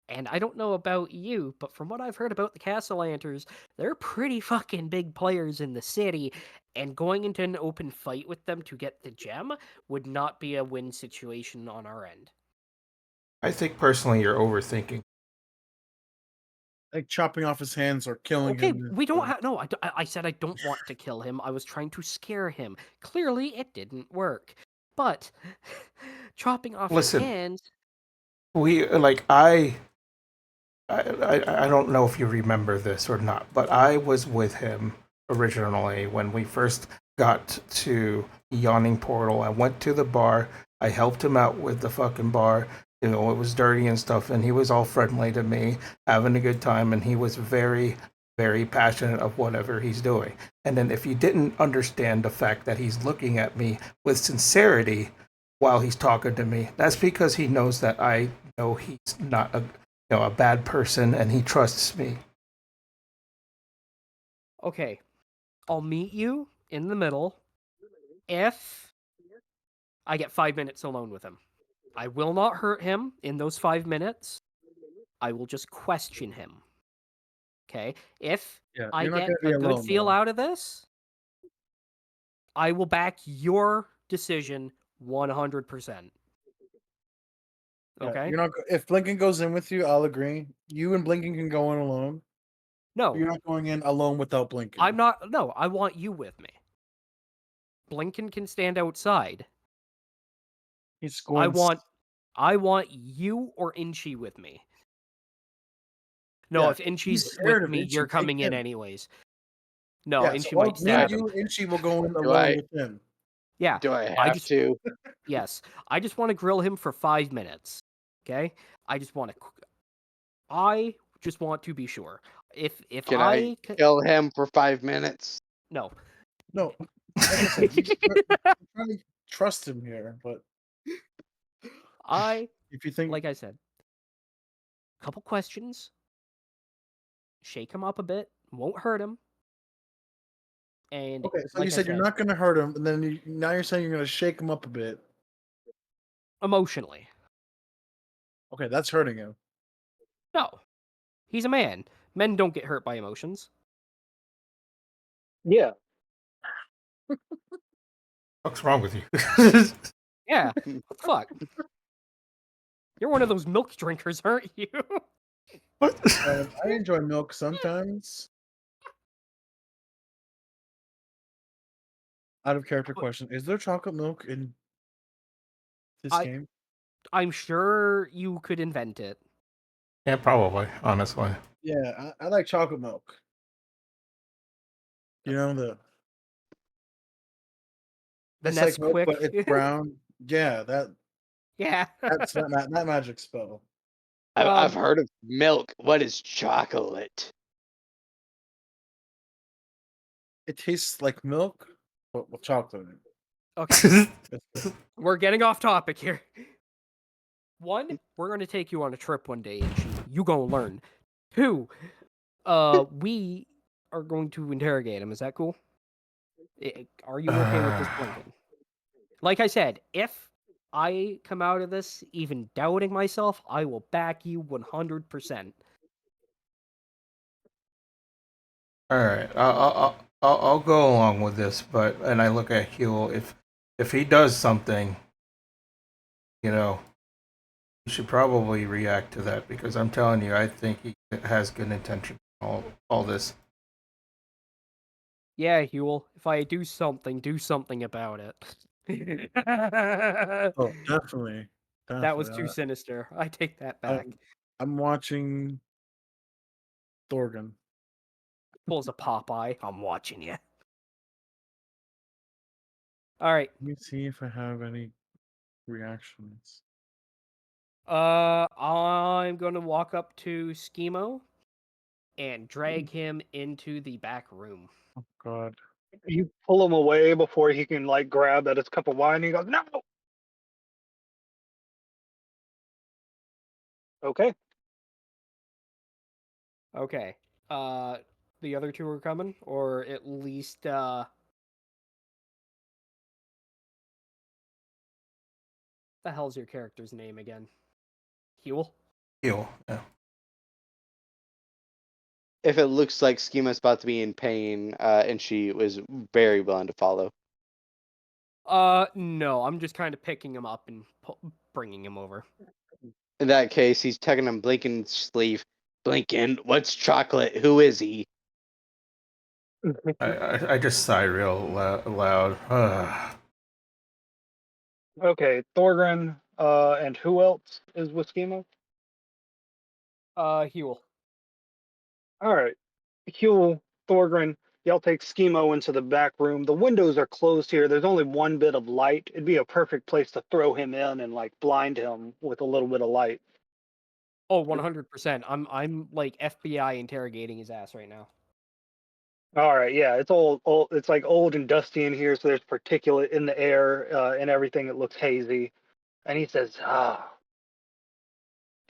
And I don't know about you, but from what I've heard about the Castellanters, they're pretty fucking big players in the city, and going into an open fight with them to get the gem would not be a win situation on our end. I think personally, you're overthinking. Like chopping off his hands or killing Okay, him. we don't have. No, I said I don't want to kill him. I was trying to scare him. Clearly, it didn't work. But chopping off his Listen, hands. we I don't know if you remember this or not, but I was with him originally when we first got to Yawning Portal. I went to the bar. I helped him out with the fucking bar. You know, it was dirty and stuff, and he was all friendly to me, having a good time, and he was very, very passionate of whatever he's doing. And then if you didn't understand the fact that he's looking at me with sincerity while he's talking to me, that's because he knows that I know he's not a bad person and he trusts me. Okay, I'll meet you in the middle if I get 5 minutes alone with him. I will not hurt him in those 5 minutes. I will just question him. Okay, if Yeah, I you're not get gonna be a good alone feel though. out of this, I will back your decision 100%. Yeah, Okay? you're not. If Blinken goes in with you, I'll agree. You and Blinken can go in alone. But you're No, not going in alone without Blinken. I'm not. No, I want you with me. Blinken can stand outside. He's I going. want you or Inchi with me. No, Yeah, if he's Inchi's scared with of me, Inchi. you're Take coming in him. anyways. No, Yeah, so Inchi might me and stab him. you, Inchi will go in Do alone I with him. Yeah, do I I have just to? yes, I just want to grill him for 5 minutes. Okay, I just want to. I just want to be sure. If Can I I kill him for 5 minutes? no, No, like I said, you're trying to trust him here, but I if you think like I said, couple questions, shake him up a bit, won't hurt him, and okay, so you like I said you're said, not going to hurt him, and then now you're saying you're going to shake him up a bit. emotionally. Okay, that's hurting him. No, he's a man. Men don't get hurt by emotions. Yeah. What's wrong with you? Yeah, what the fuck? You're one of those milk drinkers, aren't you? What? I enjoy milk sometimes. Out of character question: is there chocolate milk in this I game? I'm sure you could invent it. Yeah, probably. Honestly, Yeah, I like chocolate milk. You know The it's like milk, Nesquik. but it's brown. Yeah, Yeah. that's that magic spell. I've heard of milk. What is chocolate? It tastes like milk, but with chocolate in it. Okay, It's good. we're getting off topic here. One, we're gonna take you on a trip one day, and you gonna learn. Two, we are going to interrogate him. Is that cool? Are you okay with this blinking? Like I said, if I come out of this even doubting myself, I will back you 100%. all right. I'll go along with this, but and I look at Huel. If he does something, you know, you should probably react to that because I'm telling you, I think he has good intention. All this. Yeah, Huel, if I do something about it. Oh, definitely, That was definitely. too sinister. I take that back. I'm watching Thorgan. Pulls a Popeye. I'm watching you. All right. Let me see if I have any reactions. I'm gonna walk up to Schemo and drag him into the back room. Oh God. You pull him away before he can like grab at his cup of wine. And he goes, "No." Okay. Okay. The other two are coming, or at least the hell's your character's name again? Huel. Huel. Yeah. If it looks like Schema's about to be in pain, and she was very willing to follow. No. I'm just kind of picking him up and bringing him over. In that case, he's tugging on Blinken's sleeve. Blinken, what's chocolate? Who is he? I just sigh real loud. Okay. Thorgren, and who else is with Schemo? Huel. All right. Huel, Thorgren, y'all take Schemo into the back room. The windows are closed here. There's only one bit of light. It'd be a perfect place to throw him in and like blind him with a little bit of light. Oh, 100%. I'm like FBI interrogating his ass right now. All right, yeah, it's old. It's like old and dusty in here, so there's particulate in the air and everything. It looks hazy. And he says, "Ah,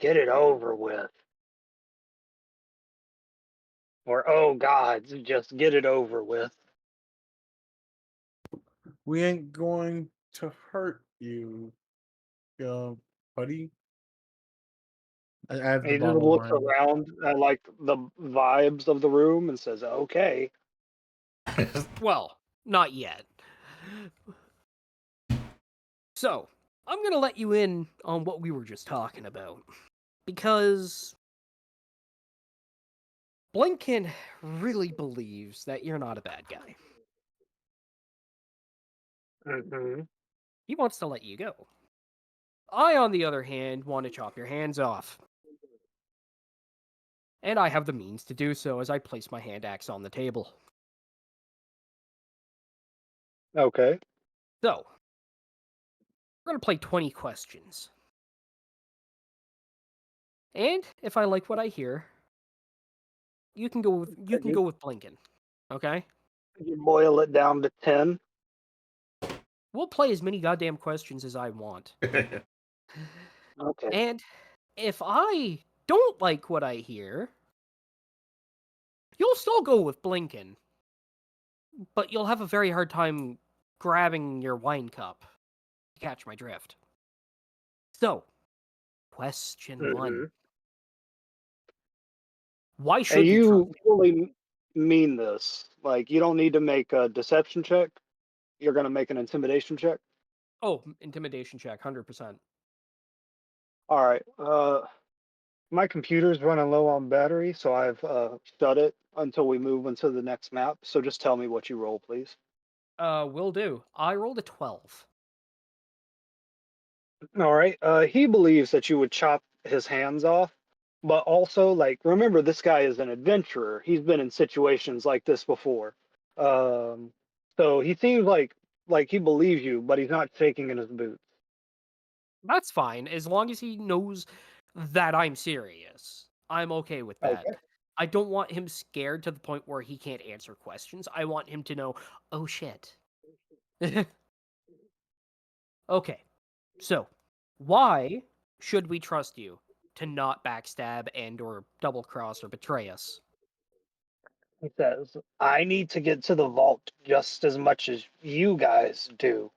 get it over with," or "Oh God, just get it over with." We ain't going to hurt you, buddy. I have the He just bottle of looks wine. around at like the vibes of the room and says, "Okay." Well, not yet. So, I'm gonna let you in on what we were just talking about. Because Blinken really believes that you're not a bad guy. Hmm. He wants to let you go. I, on the other hand, want to chop your hands off. And I have the means to do so as I place my hand axe on the table. Okay. So, we're going to play 20 questions. And if I like what I hear, you can go with Blinken. Okay? You boil it down to 10. We'll play as many goddamn questions as I want. Okay. And if I don't like what I hear, you'll still go with Blinken. But you'll have a very hard time grabbing your wine cup to catch my drift. So, question Hmm. 1. Why And should we trust you fully mean this. Like, you don't need to make a deception check. You're going to make an intimidation check. Oh, intimidation check, 100%. All right. My computer's running low on battery, so I've shut it until we move into the next map. So just tell me what you roll, please. Will do. I rolled a 12. All right. He believes that you would chop his hands off, but also, like, remember, this guy is an adventurer. He's been in situations like this before. Um, so he seems like he believes you, but he's not shaking in his boots. That's fine, as long as he knows that I'm serious. I'm okay with that. Okay. I don't want him scared to the point where he can't answer questions. I want him to know, oh shit. Okay, so why should we trust you to not backstab and or double cross or betray us? He says, I need to get to the vault just as much as you guys do,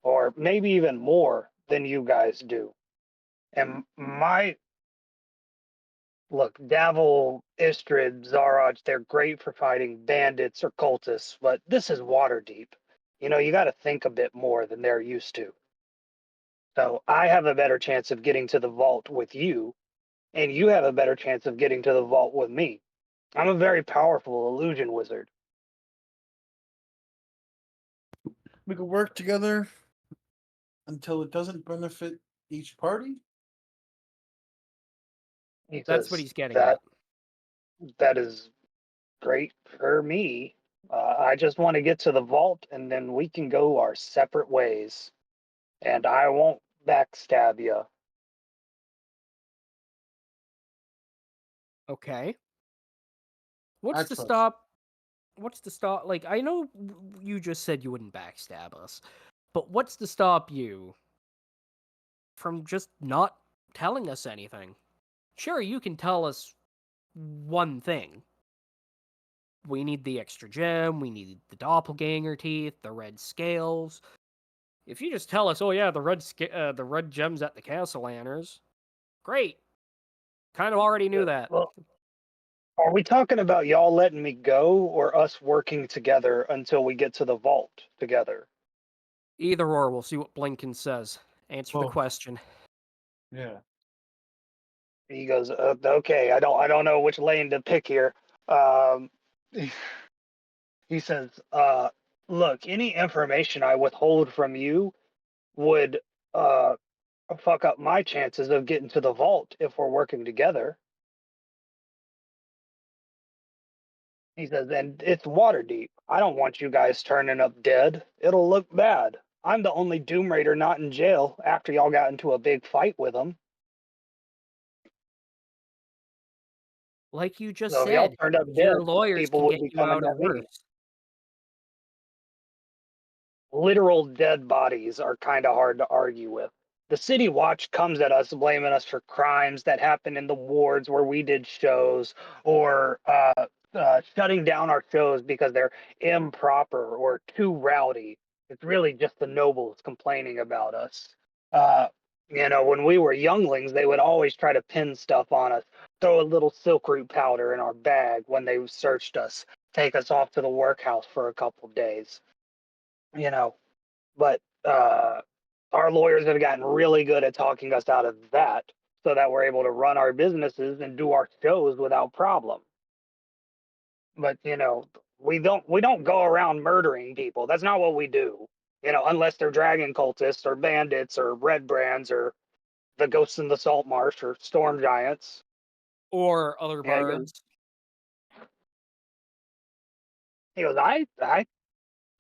or maybe even more than you guys do. And my look, Davil, Istrid, Zaraj, they're great for fighting bandits or cultists, but this is water deep. You know, you got to think a bit more than they're used to. So I have a better chance of getting to the vault with you, and you have a better chance of getting to the vault with me. I'm a very powerful illusion wizard. We could work together until it doesn't benefit each party. He That's what says, he's getting that at. that is great for me. I just want to get to the vault, and then we can go our separate ways. And I won't backstab you. Okay. I What's to trust. stop? What's to stop? Like, I know you just said you wouldn't backstab us, but what's to stop you from just not telling us anything? Sure, you can tell us one thing. We need the extra gem, we need the doppelganger teeth, the red scales. If you just tell us, oh yeah, the red gems at the castle lanners, great. Kind of already knew that. Well, are we talking about y'all letting me go or us working together until we get to the vault together? Either or, we'll see what Blinken says. Answer the Both. question. Yeah. He goes, okay, I don't know which lane to pick here. Um, he says, look, any information I withhold from you would uh, fuck up my chances of getting to the vault if we're working together. He says, and it's water deep. I don't want you guys turning up dead. It'll look bad. I'm the only Doom Raider not in jail after y'all got into a big fight with him. Like you just So if y'all said, turned up your dead, lawyers people can would get be you coming out or at me. worse. Literal dead bodies are kind of hard to argue with. The City Watch comes at us blaming us for crimes that happened in the wards where we did shows, or shutting down our shows because they're improper or too rowdy. It's really just the nobles complaining about us. Uh, You know, when we were younglings, they would always try to pin stuff on us, throw a little silk root powder in our bag when they searched us, take us off to the workhouse for a couple days. You know, but our lawyers have gotten really good at talking us out of that, so that we're able to run our businesses and do our shows without problem. But you know, we don't go around murdering people. That's not what we do. You know, unless they're dragon cultists or bandits or red brands or the ghosts in the salt marsh or storm giants. Or other Yeah, he goes. bards. He goes.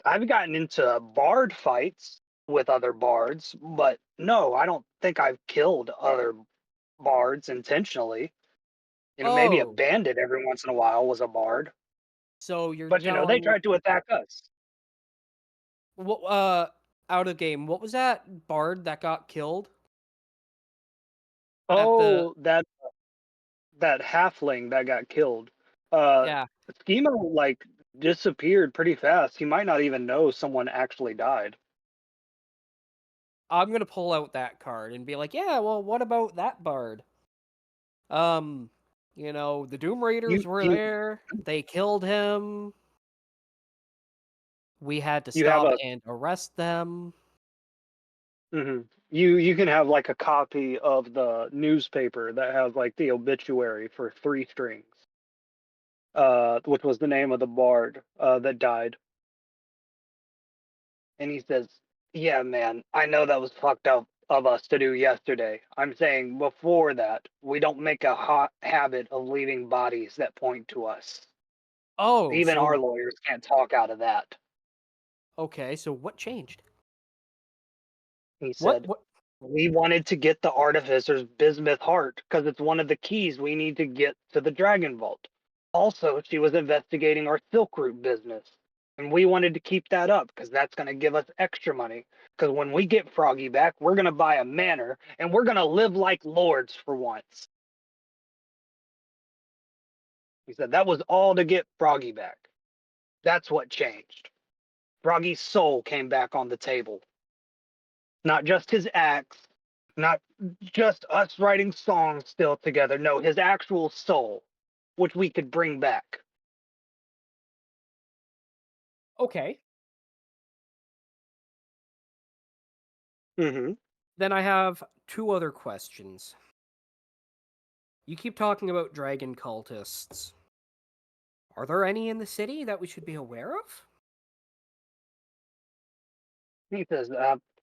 I've gotten into bard fights with other bards, but no, I don't think I've killed other bards intentionally. You know, maybe a Oh, bandit every once in a while was a bard, so you're but you know, they telling tried to attack us. what out of game, what was that bard that got killed at the Oh, that halfling that got killed. Uh, yeah, Schemo like disappeared pretty fast. He might not even know someone actually died. I'm gonna pull out that card and be like, yeah, well, what about that bard? Um, the Doom Raiders You were you there. They killed him. We had to you have stop a and arrest them. you can have like a copy of the newspaper that has like the obituary for Three Strings, which was the name of the bard that died. And he says, "Yeah, man, I know that was fucked up of us to do yesterday. I'm saying before that, we don't make a hot habit of leaving bodies that point to us. Oh, Even our so lawyers can't talk out of that." okay, so what changed? He What said, what "We wanted to get the artificer's bismuth heart because it's one of the keys we need to get to the Dragon Vault. Also, she was investigating our silk root business, and we wanted to keep that up because that's going to give us extra money. Because when we get Froggy back, we're going to buy a manor and we're going to live like lords for once." He said that was all to get Froggy back. That's what changed. Froggy's soul came back on the table. Not just his acts, not just us writing songs still together. No, his actual soul, which we could bring back. okay. Mm-hmm. Then I have two other questions. You keep talking about dragon cultists. Are there any in the city that we should be aware of? He says,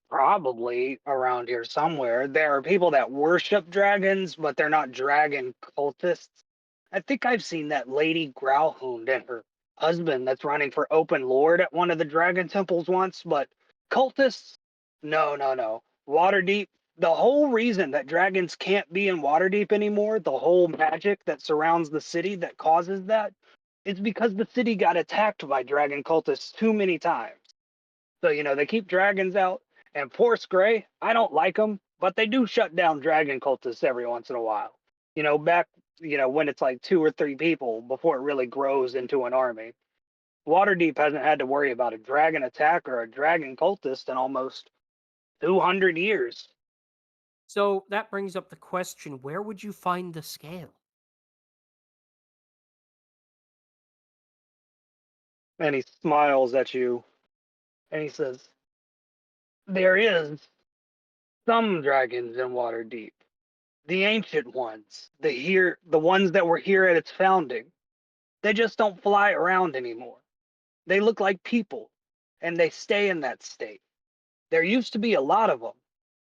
probably around here somewhere. There are people that worship dragons, but they're not dragon cultists. I think I've seen that Lady Growlhound and her husband that's running for open lord at one of the dragon temples once, but cultists? No, no, no. Waterdeep, the whole reason that dragons can't be in Waterdeep anymore, the whole magic that surrounds the city that causes that, is because the city got attacked by dragon cultists too many times. So, you know, they keep dragons out. And Force Grey, I don't like them, but they do shut down dragon cultists every once in a while. You know, back, you know, when it's like two or three people before it really grows into an army. Waterdeep hasn't had to worry about a dragon attack or a dragon cultist in almost 200 years. So that brings up the question, where would you find the scale? And he smiles at you and he says, "There is some dragons in Waterdeep. The ancient ones, the ones that were here at its founding. They just don't fly around anymore. They look like people, and they stay in that state. There used to be a lot of them,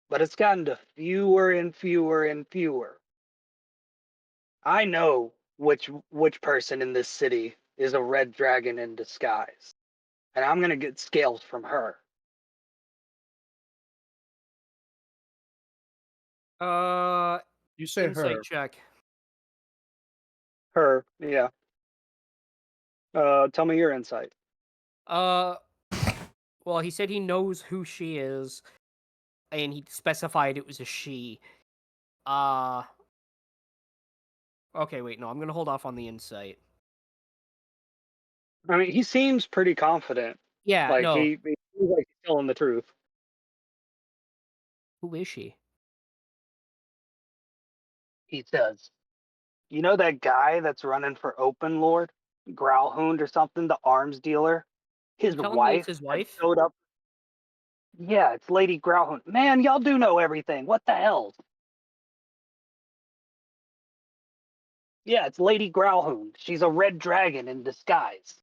but it's gotten to fewer and fewer and fewer. I know which person in this city is a red dragon in disguise, and I'm gonna get scales from her." Uh, You say insight her. check. Her, yeah. Tell me your insight. Uh, well, he said he knows who she is, and he specified it was a she. Uh, okay, wait, no, I'm gonna hold off on the insight. I mean, he seems pretty confident. Yeah, Like no, he seems like he's telling the truth. who is she? He says, "You know that guy that's running for Open Lord, Growlhound or something, the arms dealer? You His telling me it's wife his had wife? showed up. Yeah, it's Lady Growlhound. Man, y'all do know everything. What the hell? Yeah, it's Lady Growlhound. She's a red dragon in disguise."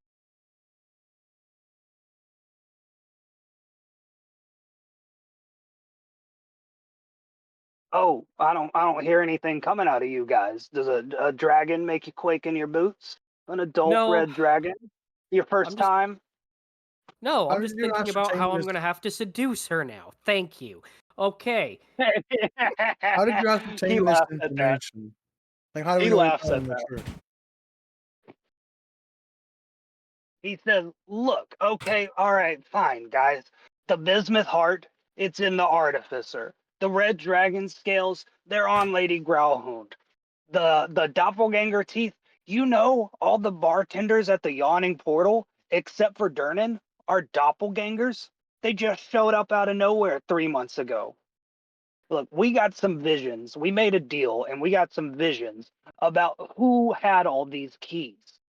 Oh, I don't hear anything coming out of you guys. Does a dragon make you quake in your boots? An adult No, red dragon? Your I'm first just time? no, How I'm did just you thinking about ascertain how I'm this? gonna have to seduce her now. Thank you. Okay. How did you He ascertain this laughs at that. information? Like, how do we He know you're laughs at telling the that. truth? He says, "Look, okay, all right, fine, guys. The bismuth heart, it's in the artificer. The red dragon scales, they're on Lady Growlhound. The doppelganger teeth, you know, all the bartenders at the yawning portal, except for Durnan, are doppelgangers. They just showed up out of nowhere 3 months ago. Look, we got some visions. We made a deal, and we got some visions about who had all these keys."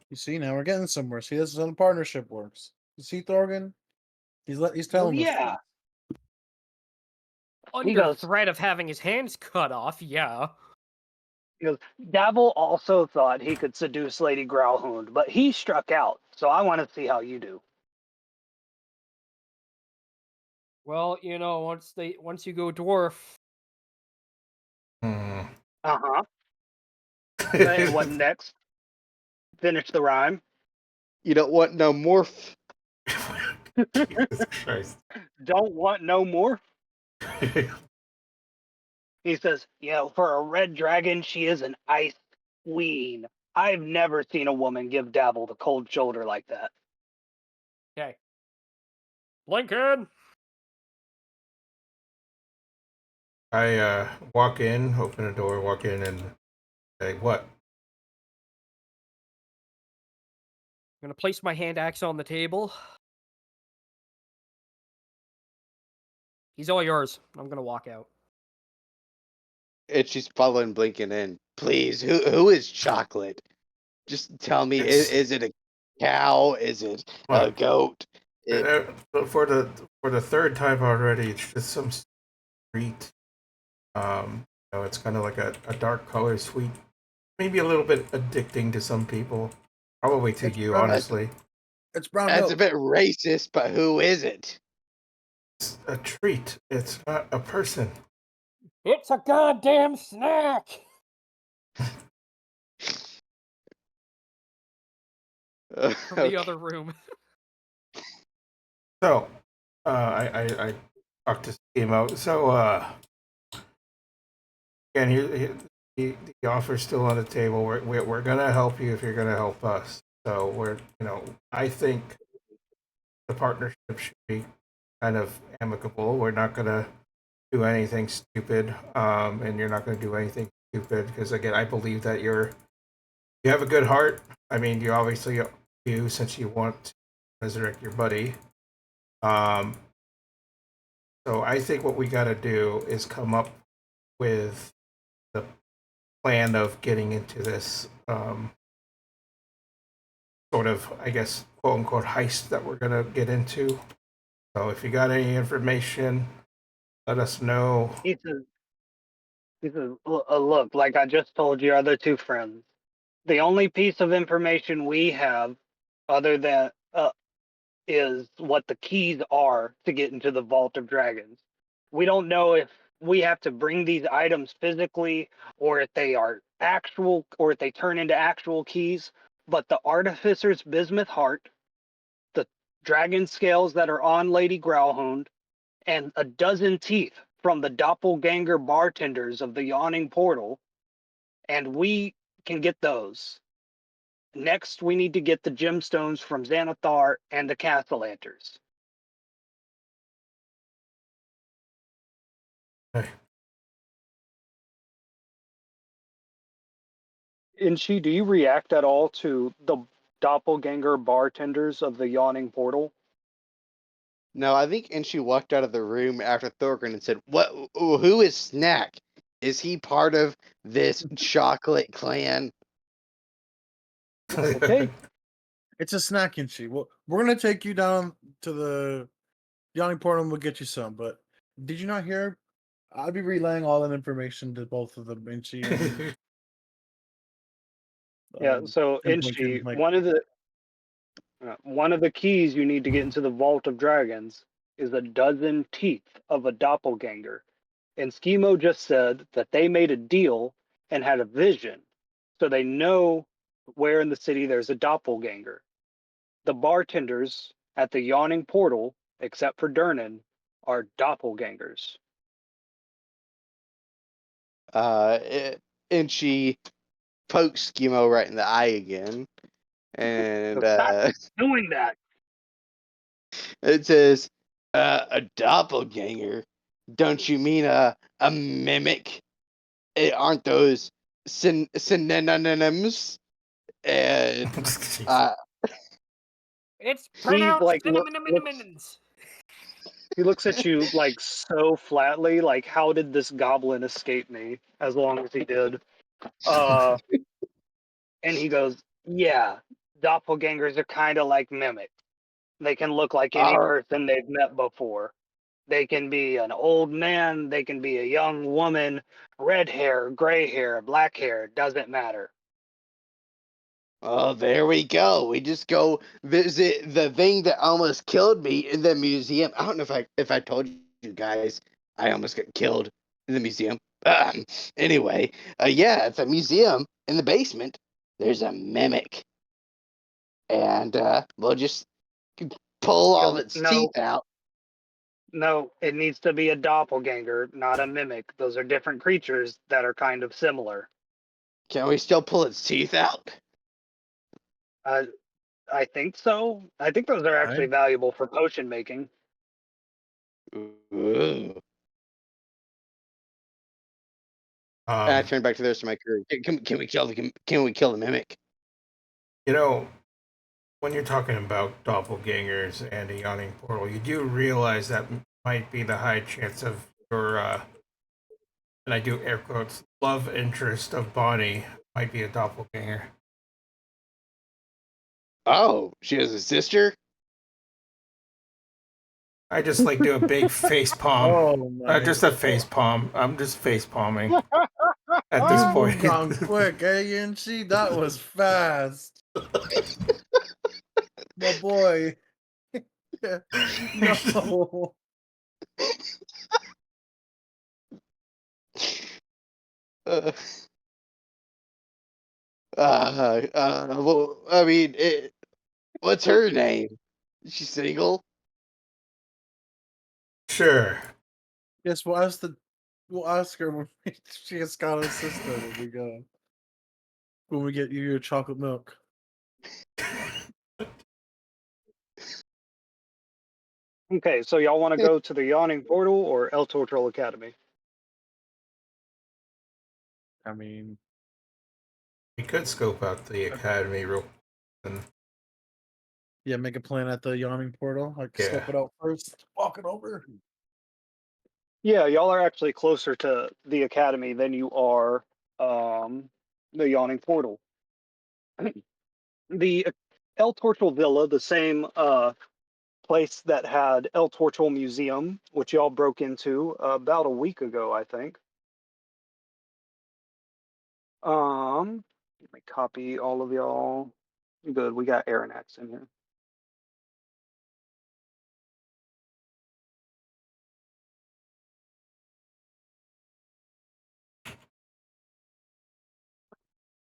You see, now we're getting somewhere. See, this is how the partnership works. You see, Thorgan? He's Well, telling us. yeah. He Under goes, threat of having his hands cut off, yeah. He goes, "Dabble also thought he could seduce Lady Growlhound, but he struck out, so I want to see how you do." Well, once you go dwarf, Hmm. Uh-huh. And what next? Finish the rhyme. You don't want no morph. Jesus Christ. Don't want no more. He says, "For a red dragon, she is an ice queen. I've never seen a woman give Dabble the cold shoulder like that." okay. Lincoln! I walk in, open the door, walk in, and say, "What?" I'm gonna place my hand axe on the table. He's all yours. I'm gonna walk out. And she's following Blinking in. Please, who is Chocolate? Just tell me, It's is it a cow? Is it a what goat? It, for the third time already. It's just some sweet. It's kind of like a dark color, sweet, maybe a little bit addicting to some people. Probably to It's you, brown. honestly. It's brown that's a milk. bit racist, but who is it? It's a treat. It's not a person. It's a goddamn snack! From the Okay. other room. So, I talked to Schemo. So, again, the offer's still on the table. We're gonna help you if you're gonna help us. So I think the partnership should be kind of amicable. We're not gonna do anything stupid, and you're not gonna do anything stupid because again, I believe that you have a good heart. I mean, you obviously do since you want to resurrect your buddy. Um, so I think what we got to do is come up with the plan of getting into this sort of, I guess, quote unquote heist that we're gonna get into. So if you got any information, let us know. He says, "Look, like I just told your other two friends, the only piece of information we have other than is what the keys are to get into the Vault of Dragons. We don't know if we have to bring these items physically or if they are actual or if they turn into actual keys, but the Artificer's Bismuth Heart, the dragon scales that are on Lady Growlhound, and a dozen teeth from the doppelganger bartenders of the Yawning Portal, and we can get those. Next, we need to get the gemstones from Xanathar and the Castellanters." Okay. Inchi, do you react at all to the doppelganger bartenders of the Yawning Portal? No, I think and she walked out of the room after Thorgren and said, "What? Who is Snack?" Is he part of this chocolate clan? Okay. It's a snacking sheet. Well, we're gonna take you down to the yawning portal and we'll get you some. But did you not hear? I'll be relaying all that information to both of them, Inchi and Yeah. So Pinpoint can Inchi, like. one of the keys you need to get into the Vault of Dragons is a dozen teeth of a doppelganger. And Schemo just said that they made a deal and had a vision, so they know where in the city there's a doppelganger. The bartenders at the yawning portal, except for Durnan, are doppelgangers. And she pokes Schemo right in the eye again, and So stop doing that. it says, "A doppelganger? Don't you mean a mimic? Aren't those synonyms?" And uh, It's He pronounced looks. He looks at you like so flatly, like how did this goblin escape me? As long as he did, uh, and he goes, "Yeah, doppelgangers are kind of like mimics. They can look like any oh, person they've met before. They can be an old man, they can be a young woman, red hair, gray hair, black hair, doesn't matter." oh, there we go. We just go visit the thing that almost killed me in the museum. I don't know if I told you guys I almost got killed in the museum. Anyway, yeah, it's a museum in the basement. There's a mimic, and we'll just pull He all of goes, its "No, teeth out. no, it needs to be a doppelganger, not a mimic. Those are different creatures that are kind of similar." Can we still pull its teeth out? Uh, I think so. I think those are actually Right? valuable for potion making. Ooh. And I Um, turn back to the rest of my crew. Can we kill can we kill the mimic? you know, when you're talking about doppelgangers and a yawning portal, you do realize that might be the high chance of your, and I do air quotes, love interest of Bonnie might be a doppelganger. Oh, she has a sister? I just like do a big face palm. Oh my! Just a face palm. I'm just face palming at this You Ah, point. moved on quick, eh, Inchi? That was fast, my boy. No. Uh, well, I mean, what's her name? Is she single? Sure. Yes, we'll ask her when she has got a sister when we go. When we get you your chocolate milk. okay, so y'all want to go to the Yawning Portal or El Tortrol Academy? I mean, We could scope out the academy real quick. yeah, make a plan at the yawning portal. Like Yeah. scope it out first. Walk it over. Yeah, y'all are actually closer to the academy than you are the Yawning Portal. The El Tortrol Villa, the same place that had El Tortrol Museum, which y'all broke into about a week ago, I think. Let me copy all of y'all. Good, we got Aaron X in here.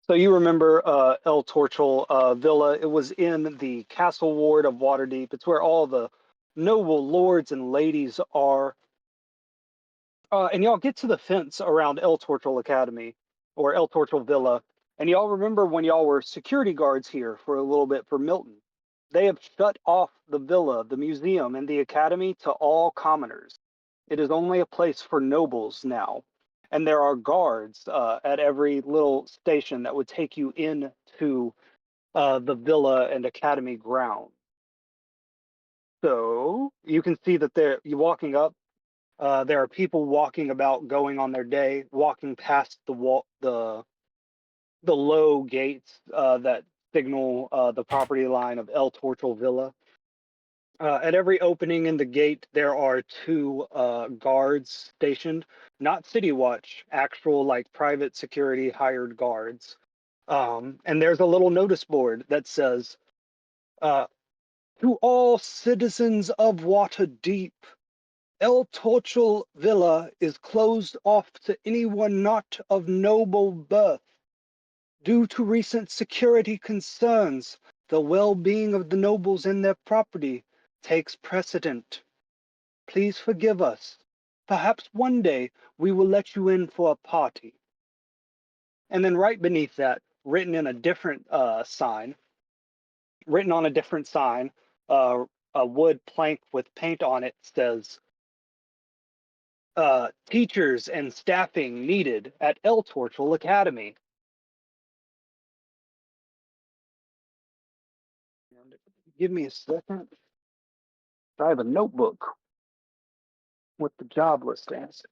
So you remember El Torchel Villa? It was in the Castle Ward of Waterdeep. It's where all the noble lords and ladies are. And y'all get to the fence around El Torchel Academy or El Torchel Villa, and y'all remember when y'all were security guards here for a little bit for Milton. They have shut off the villa, the museum, and the academy to all commoners. It is only a place for nobles now, and there are guards at every little station that would take you into the villa and academy ground. So you can see that there. You walking up. There are people walking about, going on their day, walking past the low gates that signal the property line of El Torchel Villa. At every opening in the gate, there are two guards stationed, not City Watch, actual like private security hired guards. And there's a little notice board that says, uh, "To all citizens of Waterdeep, El Torchel Villa is closed off to anyone not of noble birth. Due to recent security concerns, the well-being of the nobles and their property takes precedent. Please forgive us. Perhaps one day we will let you in for a party." And then right beneath that, written in a different sign, written on a different sign, a wood plank with paint on it says, "Teachers and staffing needed at El Torchel Academy." Give me a second. I have a notebook with the job listings.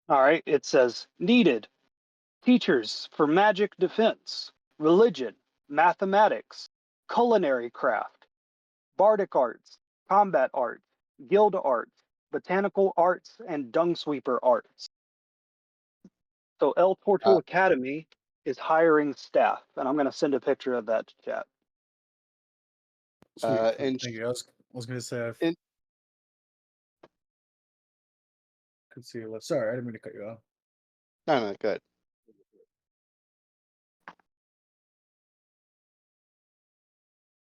All right, it says needed teachers for magic defense, religion, mathematics, culinary craft, bardic arts, combat arts, guild arts, botanical arts, and dung sweeper arts. So El Portal Uh, Academy is hiring staff, and I'm going to send a picture of that to chat. Sweet. and Thank you. I was gonna say I and could see your list. Sorry, I didn't mean to cut you off. no, good.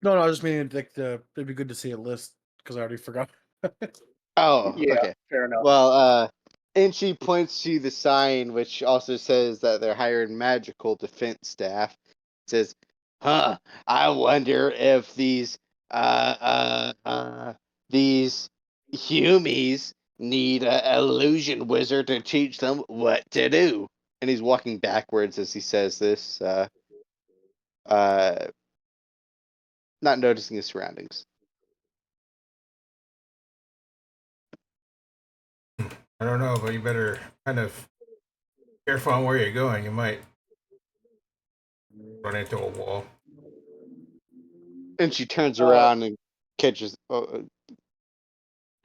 No, I was just meaning like it'd be good to see a list because I already forgot. Oh, Yeah, okay. fair enough. Well, and she points to the sign, which also says that they're hiring magical defense staff. It says, "Huh? I wonder if these humies need an illusion wizard to teach them what to do." And he's walking backwards as he says this, uh, not noticing his surroundings. I don't know, but you better kind of careful on where you're going. You might run into a wall. And she turns Uh, around and catches.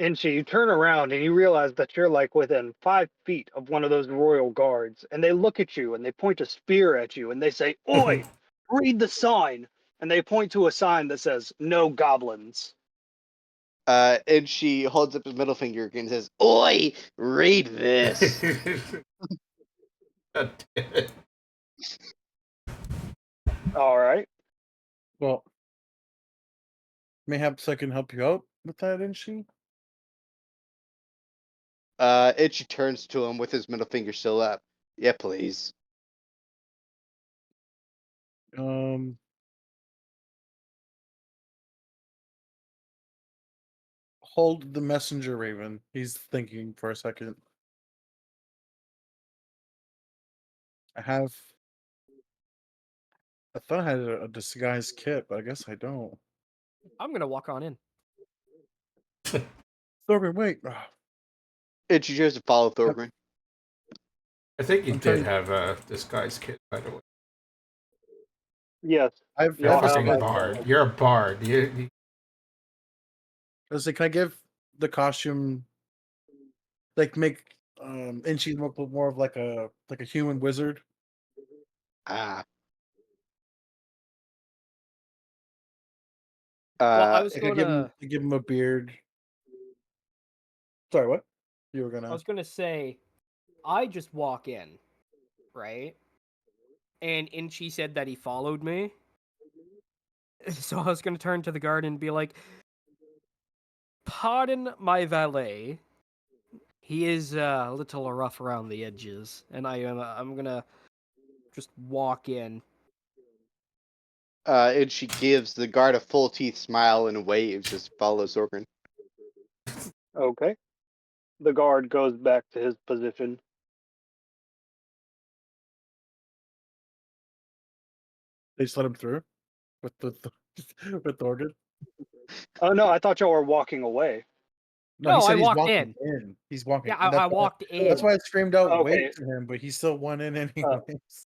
And so you turn around and you realize that you're like within 5 feet of one of those royal guards, and they look at you and they point a spear at you and they say, "Oi, read the sign." And they point to a sign that says, "No goblins." And she holds up his middle finger and says, "Oi, read this." God damn it. All right. Well, mayhaps I can help you out with that, isn't she? And she turns to him with his middle finger still up. "Yeah, please." Um, hold the messenger, Raven. He's thinking for a second. I have. I thought I had a disguise kit, but I guess I don't. I'm gonna walk on in. Thorgrim, wait. And she tries to follow Thorgrim. I think you I'm did telling you, have a disguise kit, by the way. Yes. I've You're a Y'all have fucking like bard. You're a bard. I was like, can I give the costume like make and she's more of like a human wizard? Ah. Well, I was Like I give him a beard. Sorry, what? You were gonna say, I just walk in, right? And Inchi said that he followed me. So I was gonna turn to the guard and be like, "Pardon my valet. He is a little rough around the edges, and I'm gonna just walk in." And she gives the guard a full teeth smile and waves as follows Thorgren. Okay. The guard goes back to his position. They just let him through with with Thorgan. Oh no, I thought y'all were walking away. No, he No, said I he's walked walking in. He's walking. Yeah, I walked That's in. why I screamed out, Okay. "Wait for him!" But he still went in anyways.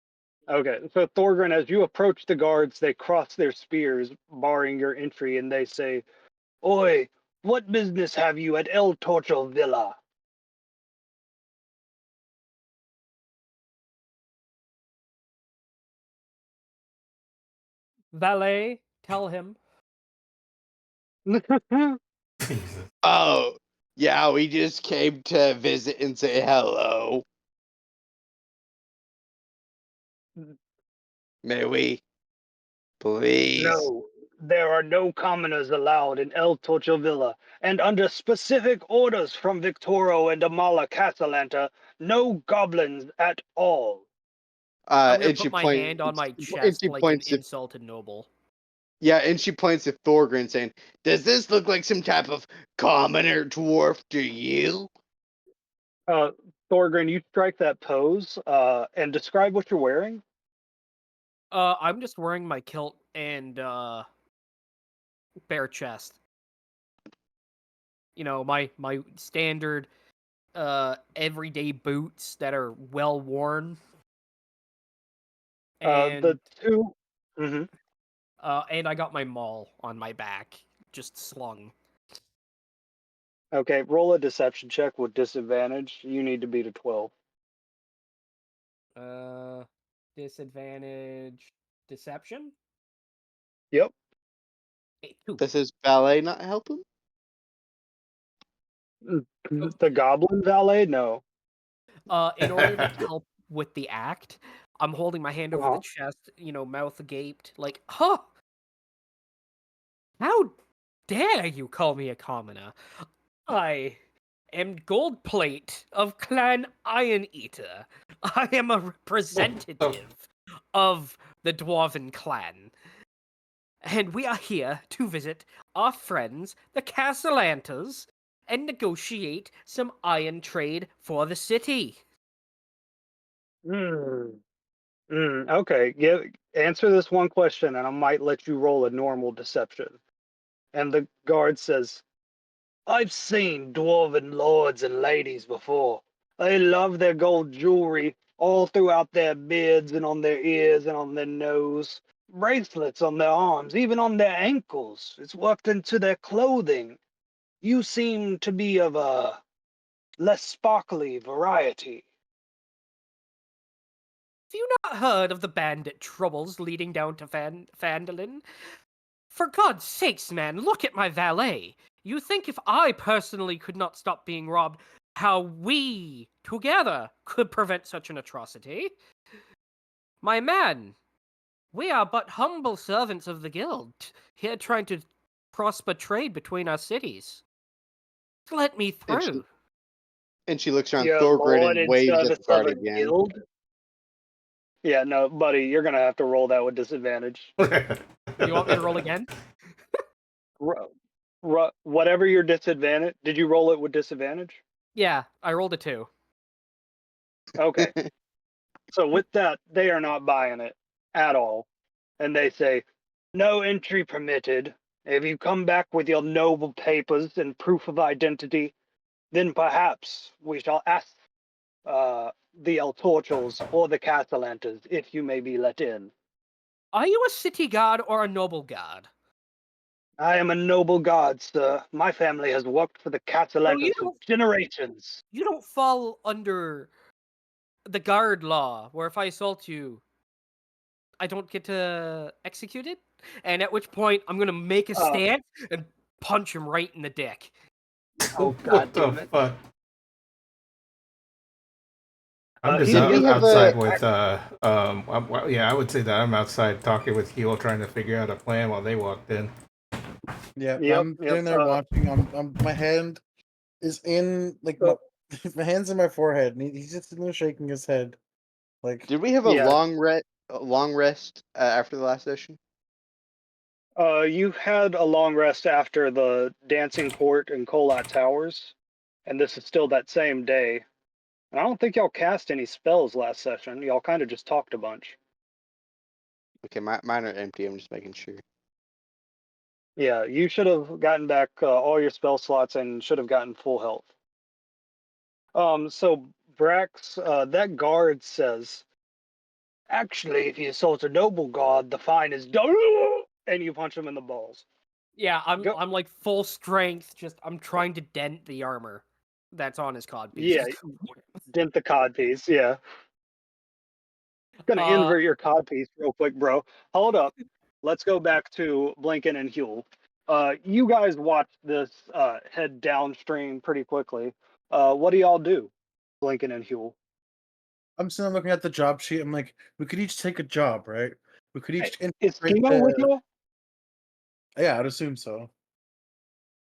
Okay, so Thorgren, as you approach the guards, they cross their spears, barring your entry, and they say, "Oi, what business have you at El Torcho Villa?" Valet, tell him. Jesus. Oh, yeah, we just came to visit and say hello. May we? Please. No, there are no commoners allowed in El Torcho Villa, and under specific orders from Victoro and Amala Casalanta, no goblins at all. I'm gonna And she put my hand on my and chest she like an points to insulted noble. yeah, and she points to Thorgren, saying, "Does this look like some type of commoner dwarf to you?" Thorgren, you strike that pose and describe what you're wearing. I'm just wearing my kilt and bare chest. You know, my standard everyday boots that are well worn. And The 2 Mhm. and I got my maul on my back, just slung. Okay, roll a deception check with disadvantage. You need to beat a 12. Disadvantage deception? Yep. 2. Does his valet not help him? The goblin valet? No. In order to help with the act, I'm holding my hand over the Uh-huh. chest, mouth agaped, like, huh! How dare you call me a commoner? I am Goldplate of Clan Iron Eater. I am a representative of the Dwarven clan. And we are here to visit our friends, the Castellantas, and negotiate some iron trade for the city. Okay. Answer this one question, and I might let you roll a normal deception. And the guard says, I've seen dwarven lords and ladies before. They love their gold jewelry all throughout their beards and on their ears and on their nose. Bracelets on their arms, even on their ankles. It's worked into their clothing. You seem to be of a less sparkly variety. Have you not heard of the bandit troubles leading down to Fandolin? For God's sakes, man, look at my valet. You think if I personally could not stop being robbed, how we, together, could prevent such an atrocity? My man, we are but humble servants of the guild, here trying to prosper trade between our cities. Let me And through. she looks around Your Thorgren lord and in waves at service the of guard a again. guild? Yeah, no, buddy, you're gonna have to roll that with disadvantage. You want me to roll again? Whatever your disadvantage, did you roll it with disadvantage? Yeah, I rolled a 2. Okay. So with that, they are not buying it at all. And they say, no entry permitted. If you come back with your noble papers and proof of identity, then perhaps we shall ask the El Torchels or the Castellantas if you may be let in. Are you a city guard or a noble guard? I am a noble guard, sir. My family has worked for the So Castellantas for generations. you don't fall under the guard law, where if I assault you, I don't get to execute it? And at which point, I'm gonna make a Uh, stance and punch him right in the dick. oh, What God the damn it. fuck? I'm just He's Did we gonna have outside a? with yeah, I would say that I'm outside talking with Huel trying to figure out a plan while they walked in. Yeah, Yep, I'm yep. sitting there watching. My hand is in So, my hand's in my forehead, and he's just sitting there shaking his head. Like, Did we have a yeah, long rest after the last session? You had a long rest after the dancing court and Kolat Towers, and this is still that same day. And I don't think y'all cast any spells last session. Y'all kind of just talked a bunch. Okay, mine are empty. I'm just making sure. Yeah, you should have gotten back all your spell slots and should have gotten full health. So Brax, that guard says, actually, if you assault a noble god, the fine is done. And you punch him in the balls. Yeah, Go. I'm like full strength. Just I'm trying to dent the armor that's on his cod piece. Yeah, dent the cod piece. Yeah. Gonna Uh, invert your cod piece real quick, bro. Hold up. Let's go back to Blinken and Huel. You guys watched this head downstream pretty quickly. What do y'all do, Blinken and Huel? I'm still looking at the job sheet. I'm like, we could each take a job, right? We could Hey, each is infiltrate Schemo with the. y'all? Yeah, I'd assume so.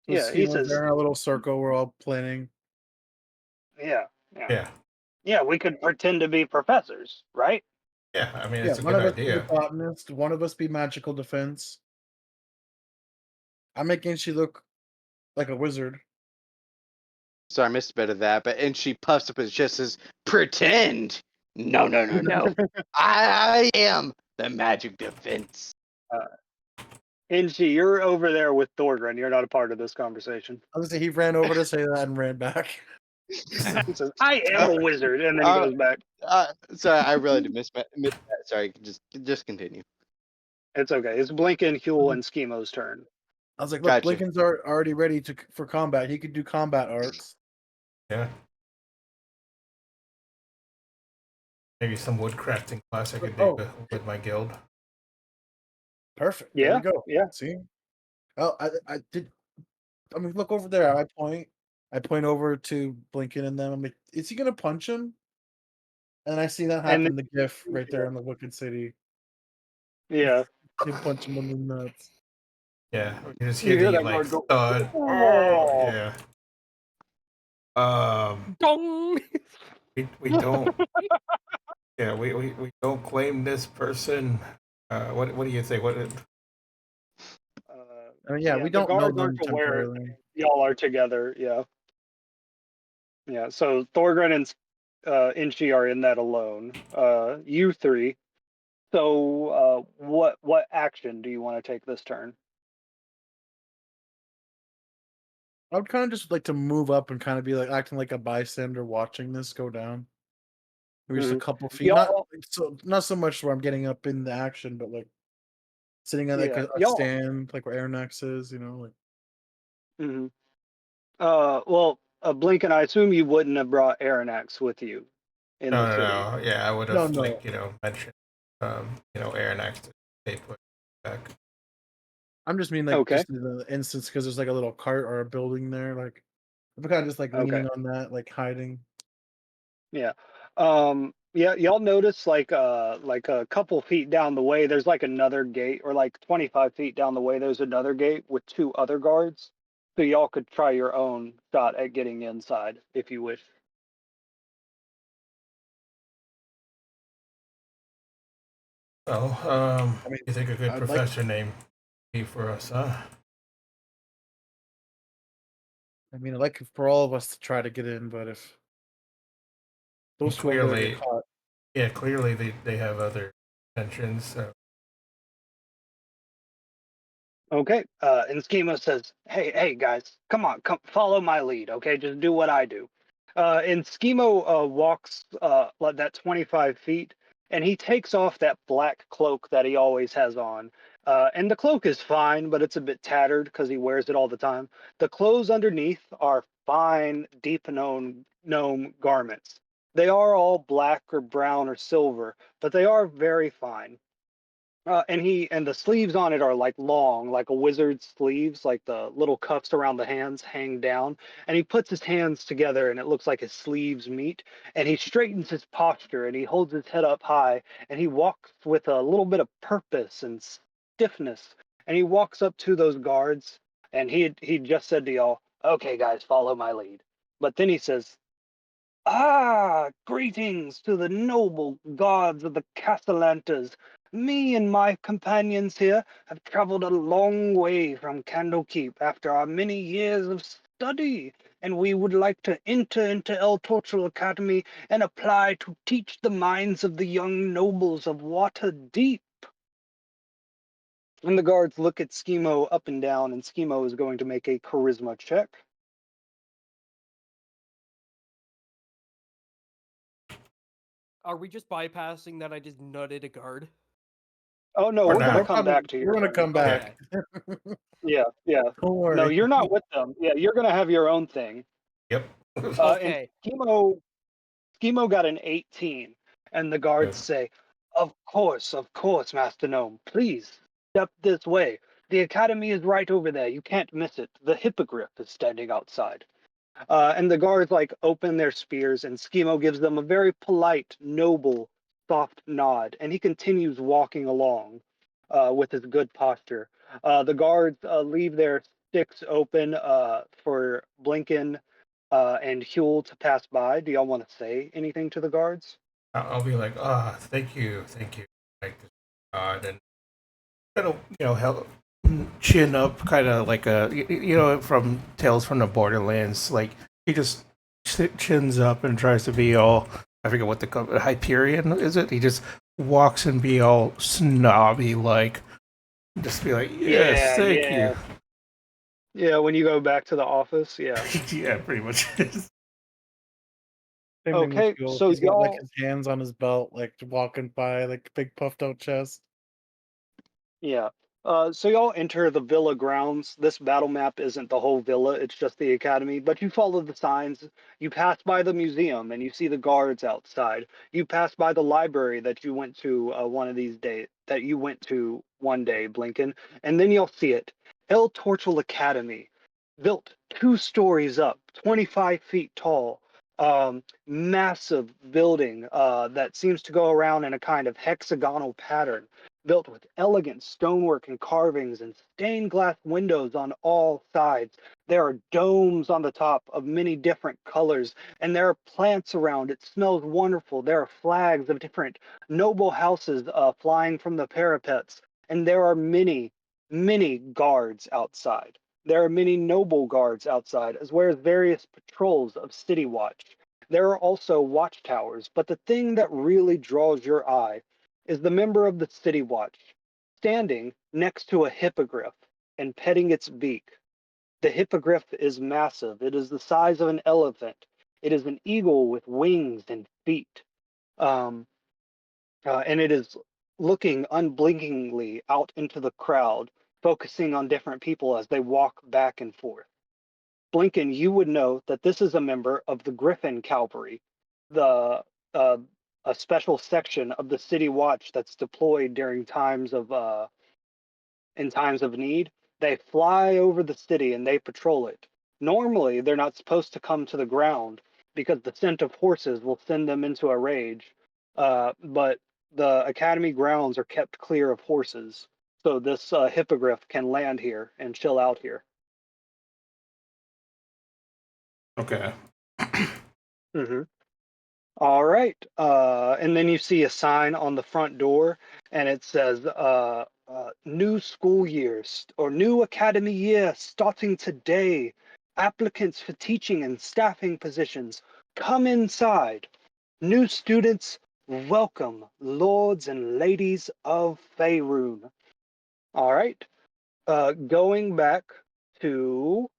So Yeah, he Schemo's says, there in a little circle. We're all planning. yeah, yeah. Yeah. Yeah, we could pretend to be professors, right? Yeah. I mean, Yeah, it's a one good of us be the idea. botanist, one of us be magical defense. I'm making she look like a wizard. So I missed a bit of that, but and she puffs up his chest and says, "Pretend? No, no, no, no. I am the magic defense." Inchi, you're over there with Thorgren. You're not a part of this conversation. I was gonna say he ran over to say that and ran back. He says, I am a wizard, and then he Uh, goes back. Sorry, I really did miss that. Sorry, just continue. It's okay. It's Blinken, Huel, and Schemo's turn. I was like, look, Gotcha. Blinken's already ready for combat. He could do combat arts. Yeah. Maybe some woodcrafting class I could do Oh. with my guild. Perfect. There Yeah, we go. yeah. See? Oh, I did. I mean, look over there. I point over to Blinken and them. I'm like, is he gonna punch him? And I see that And happen. The GIF right there in the Wicked City. yeah, Him punching him in the nuts. Yeah. You just you hear hear the that like guard go, thud. oh. Yeah. dong. We don't. Yeah. We don't claim this person. What do you think? What? I mean, yeah, we The don't know guards aren't them aware temporarily. y'all are together. Yeah, yeah. So Thorgren and Inchi are in that alone. You three. So, what action do you want to take this turn? I would kind of just like to move up and kind of be like acting like a bystander watching this go down. Maybe just a Mhm. couple feet, Y'all, not so much where I'm getting up in the action, but like sitting on like yeah, a y'all. stand, like where Airnex is, like. Mhm. Well, Blinken, I assume you wouldn't have brought Aranax with you in No, the no, city. no. Yeah, I would No, have no. mentioned Aaron next to stay put back. I'm just mean like Okay, just in the instance because there's like a little cart or a building there. Like I'm kind of just like okay, leaning on that, like hiding. yeah. Yeah, y'all notice like a couple feet down the way, there's like another gate, or like 25 feet down the way, there's another gate with two other guards. So y'all could try your own shot at getting inside if you wish. Well, I mean, you think a good I'd like. professor name be for us, huh? I mean, I'd like for all of us to try to get in, but if those two over there get Clearly, caught, yeah, clearly they have other intentions. So. Okay. And Schema says, hey guys, come on, come follow my lead. Okay, just do what I do. And Schemo walks like that 25 feet, and he takes off that black cloak that he always has on. And the cloak is fine, but it's a bit tattered because he wears it all the time. The clothes underneath are fine, deep gnome garments. They are all black or brown or silver, but they are very fine. And the sleeves on it are like long, like a wizard's sleeves, like the little cuffs around the hands hang down. And he puts his hands together, and it looks like his sleeves meet. And he straightens his posture, and he holds his head up high, and he walks with a little bit of purpose and stiffness. And he walks up to those guards, and he just said to y'all, "Okay, guys, follow my lead." But then he says, "Ah, greetings to the noble gods of the Castellantas. Me and my companions here have traveled a long way from Candlekeep after our many years of study, and we would like to enter into El Torture Academy and apply to teach the minds of the young nobles of Waterdeep. And the guards look at Schemo up and down, and Schemo is going to make a charisma check. Are we just bypassing that I just nutted a guard? Oh no, For we're going to now. come back to your We're gonna turn. come back. Okay. Yeah, yeah. Don't worry. No, you're not with them. Yeah, you're going to have your own thing. Yep. And Okay. Schemo got an 18, and the guards say, of course, Master Gnome. Please, step this way. The academy is right over there. You can't miss it. The hippogriff is standing outside. And the guards open their spears, and Schemo gives them a very polite, noble, soft nod, and he continues walking along with his good posture. The guards leave their sticks open for Blinken and Huel to pass by. Do y'all want to say anything to the guards? I'll be like, thank you, like this God, and kind of, help chin up, kind of like from Tales from the Borderlands. Like he just chins up and tries to be all, I forget what the Hyperion is it? He just walks and be all snobby, like just be like, yes, thank you. Yeah, when you go back to the office, yeah. Yeah, pretty much. Same thing with Okay, Fuel. so He's got like y'all, his hands on his belt, like walking by, like big puffed out chest. yeah. So y'all enter the villa grounds. This battle map isn't the whole villa, it's just the academy, but you follow the signs. You pass by the museum and you see the guards outside. You pass by the library that you went to one of these days, that you went to one day, Blinken, and then you'll see it. El Torchel Academy, built 2 stories up, 25 feet tall. Massive building that seems to go around in a kind of hexagonal pattern, built with elegant stonework and carvings and stained glass windows on all sides. There are domes on the top of many different colors, and there are plants around. It smells wonderful. There are flags of different noble houses flying from the parapets, and there are many, many guards outside. There are many noble guards outside, as well as various patrols of City Watch. There are also watchtowers, but the thing that really draws your eye is the member of the City Watch standing next to a hippogriff and petting its beak. The hippogriff is massive. It is the size of an elephant. It is an eagle with wings and feet. Um, and it is looking unblinkingly out into the crowd, focusing on different people as they walk back and forth. Blinken, you would know that this is a member of the Griffin Cavalry, the uh, a special section of the City Watch that's deployed during times of in times of need. They fly over the city and they patrol it. Normally, they're not supposed to come to the ground because the scent of horses will send them into a rage. But the academy grounds are kept clear of horses, so this hippogriff can land here and chill out here. Okay. Mm-hmm. All right. And then you see a sign on the front door, and it says, new school years or new academy year starting today. Applicants for teaching and staffing positions, come inside. New students, welcome, lords and ladies of Faerun. All right. Going back to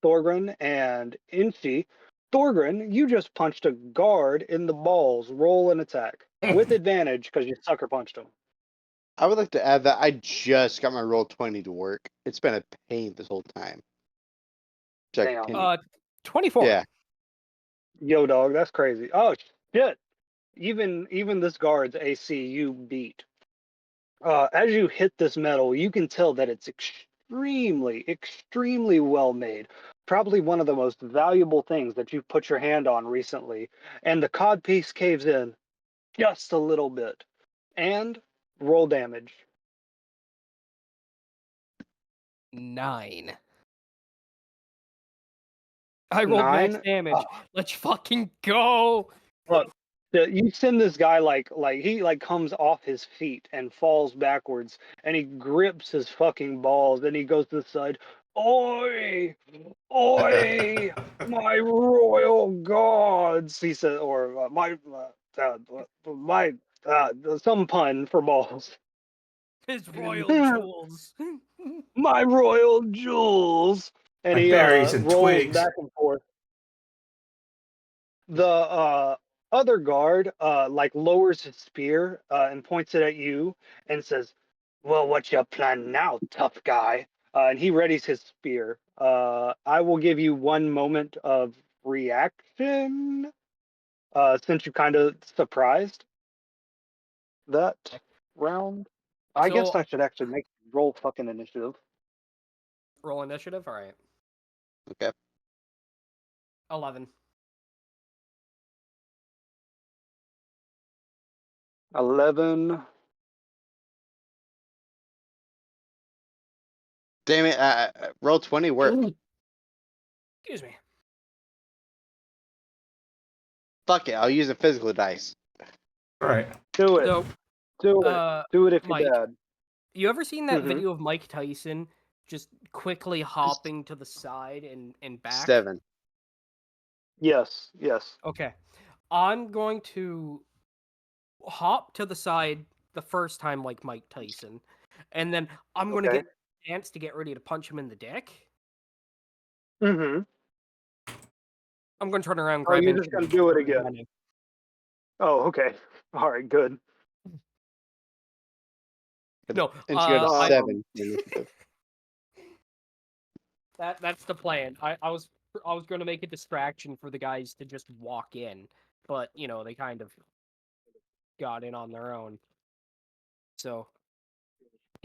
Thorgren and Inchi. Thorgren, you just punched a guard in the balls. Roll an attack with advantage because you sucker punched him. I would like to add that I just got my roll 20 to work. It's been a pain this whole time. Check. Damn. 24. Yeah. Yo, dog, that's crazy. Oh shit! Even this guard's AC you beat. As you hit this metal, you can tell that it's extremely, extremely well made. Probably one of the most valuable things that you've put your hand on recently. And the codpiece caves in just a little bit. And roll damage. 9. I rolled max 9. damage. Let's fucking go. Look, You send this guy like he like comes off his feet and falls backwards, and he grips his fucking balls, and he goes to the side. Oi, oi, my royal gods, he said, or my some pun for balls. His royal jewels. My royal jewels, and Like he berries and rolls twigs. back and forth. The other guard like lowers his spear and points it at you and says, "Well, what's your plan now, tough guy?" And he readies his spear. I will give you 1 moment of reaction since you kind of surprised that round. I guess So I should actually make roll fucking initiative. roll initiative. All right. Okay. 11. 11. Damn it! Roll 20 work. Excuse me. Fuck it. I'll use a physical dice. All right. Do it. So, Do it. Do it if you're Mike, bad. you ever seen that Mhm. video of Mike Tyson just quickly hopping to the side and back? 7. Yes. Yes. Okay. I'm going to hop to the side the first time like Mike Tyson, and then I'm going to Okay. get a chance to get ready to punch him in the dick. Mm-hmm. I'm going to turn around, Oh, grab you're Inch, just gonna and do it start again. running. Oh, okay. All right. Good. No, And she got a I 7 initiative. that's the plan. I was going to make a distraction for the guys to just walk in, but you know they kind of got in on their own. So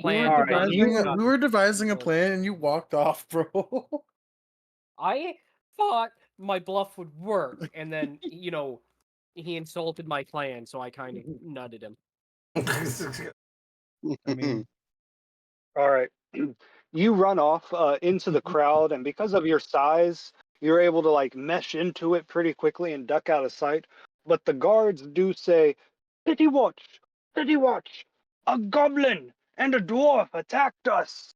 We were plan All right, devising we were devising a plan and you walked off, bro. I thought my bluff would work, and then you know he insulted my plan, so I kind of nutted him. I mean, All right. You run off into the crowd, and because of your size, you're able to like mesh into it pretty quickly and duck out of sight. But the guards do say, "City watch! City watch! A goblin and a dwarf attacked us."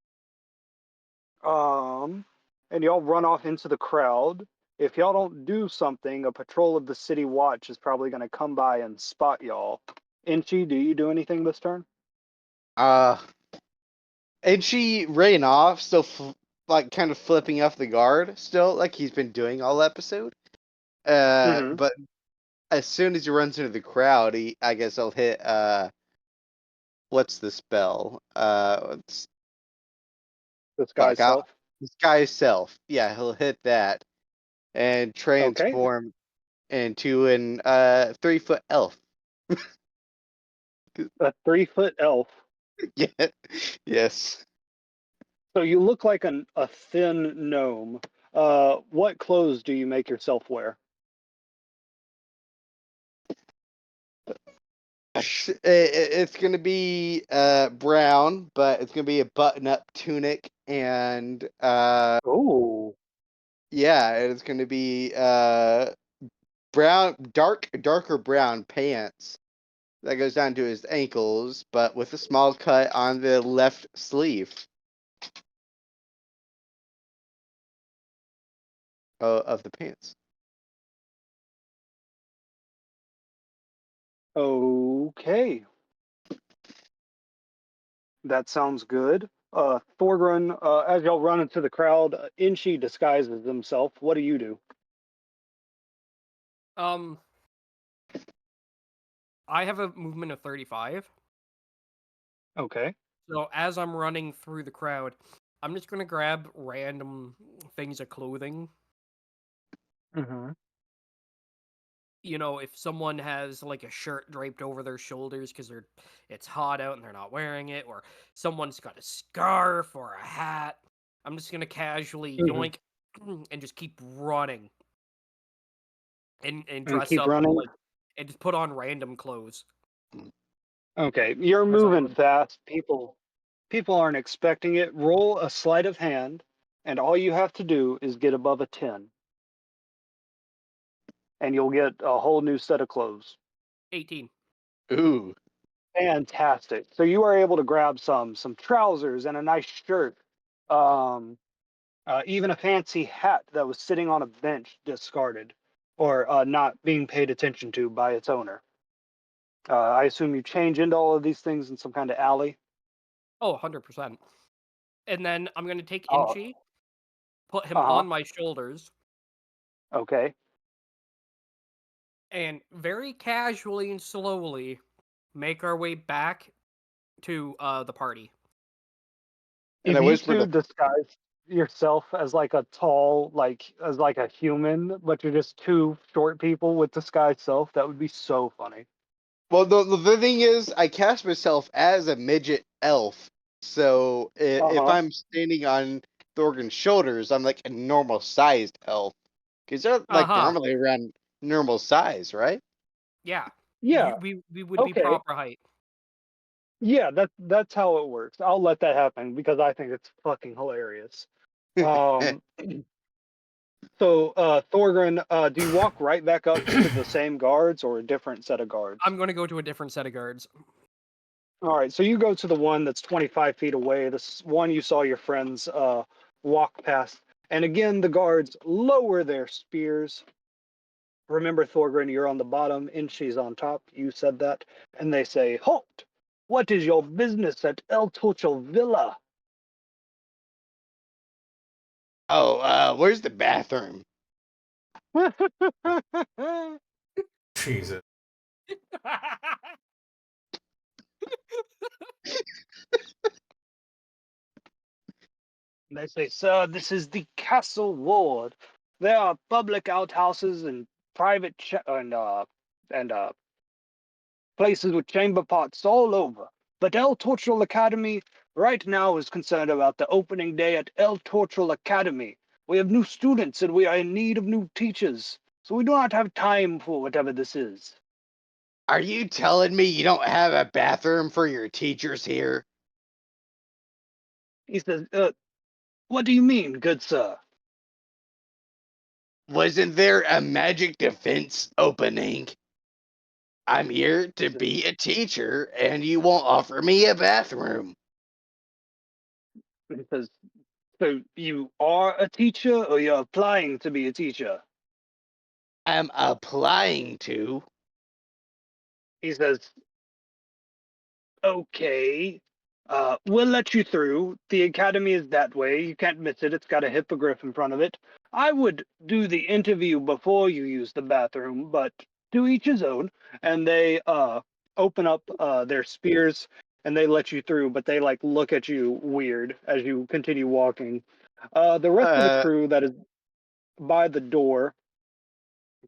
And y'all run off into the crowd. If y'all don't do something, a patrol of the city watch is probably going to come by and spot y'all. Inchi, do you do anything this turn? uh, and she ran off, still like kind of flipping off the guard, still like he's been doing all episode. Mm-hmm. But as soon as he runs into the crowd, I guess he'll hit what's the spell? It's, This fuck, guy's self. this guy's self. Yeah, he'll hit that and Okay. transform into an 3-foot elf. A 3 foot elf. Yeah, yes. So you look like a thin gnome. What clothes do you make yourself wear? It's gonna be brown, but it's gonna be a button-up tunic, and Oh. yeah, it's gonna be darker brown pants that goes down to his ankles, but with a small cut on the left sleeve of the pants. Okay. That sounds good. Thorgren, as y'all run into the crowd, Inchi disguises himself. What do you do? I have a movement of 35. Okay. So as I'm running through the crowd, I'm just gonna grab random things of clothing. Mm-hmm. You know, if someone has like a shirt draped over their shoulders because it's hot out and they're not wearing it, or someone's got a scarf or a hat, I'm just gonna casually Mm-hmm. yoink and just keep running and And dress keep up and running. like and just put on random clothes Okay. You're as I moving run. fast. People aren't expecting it. Roll a sleight of hand, and all you have to do is get above a 10, and you'll get a whole new set of clothes. 18. Ooh. Fantastic. So you are able to grab some trousers and a nice shirt, even a fancy hat that was sitting on a bench discarded or not being paid attention to by its owner. I assume you change into all of these things in some kind of alley. Oh, 100%. And then I'm going to take Oh, Inchi, put him uh-huh. on my shoulders, Okay. and very casually and slowly make our way back to the party. And If I you whisper two to disguise yourself as like a tall, as like a human, but you're just two short people with disguised self, that would be so funny. well, the thing is, I cast myself as a midget elf, so if Uh-huh. I'm standing on Thorgan's shoulders, I'm like a normal sized elf. Because they're Uh like huh. normally around normal size, right? Yeah. Yeah. We would be Okay. proper height. Yeah, that's how it works. I'll let that happen because I think it's fucking hilarious. Um, so Thorgren, do you walk right back up to the same guards or a different set of guards? I'm going to go to a different set of guards. All right, so you go to the one that's 25 feet away, this one you saw your friends walk past. And again, the guards lower their spears. Remember, Thorgren, you're on the bottom and she's on top. You said that. And they say, Halt! What is your business at El Tocho Villa? Oh, where's the bathroom? Jesus. They say, Sir, this is the castle ward. There are public outhouses and private and places with chamber pots all over. But El Tortural Academy right now is concerned about the opening day at El Tortural Academy. We have new students and we are in need of new teachers. So we do not have time for whatever this is. Are you telling me you don't have a bathroom for your teachers here? He says, What do you mean, good sir? Wasn't there a magic defense opening? I'm here He to says, be a teacher, and you won't offer me a bathroom. he says, So you are a teacher or you're applying to be a teacher? I'm applying to. He says, Okay. We'll let you through. The academy is that way. You can't miss it. It's got a hippogriff in front of it. I would do the interview before you use the bathroom, but to each his own. And they open up their spears and they let you through, but they like look at you weird as you continue walking. The rest of the Uh, crew that is by the door,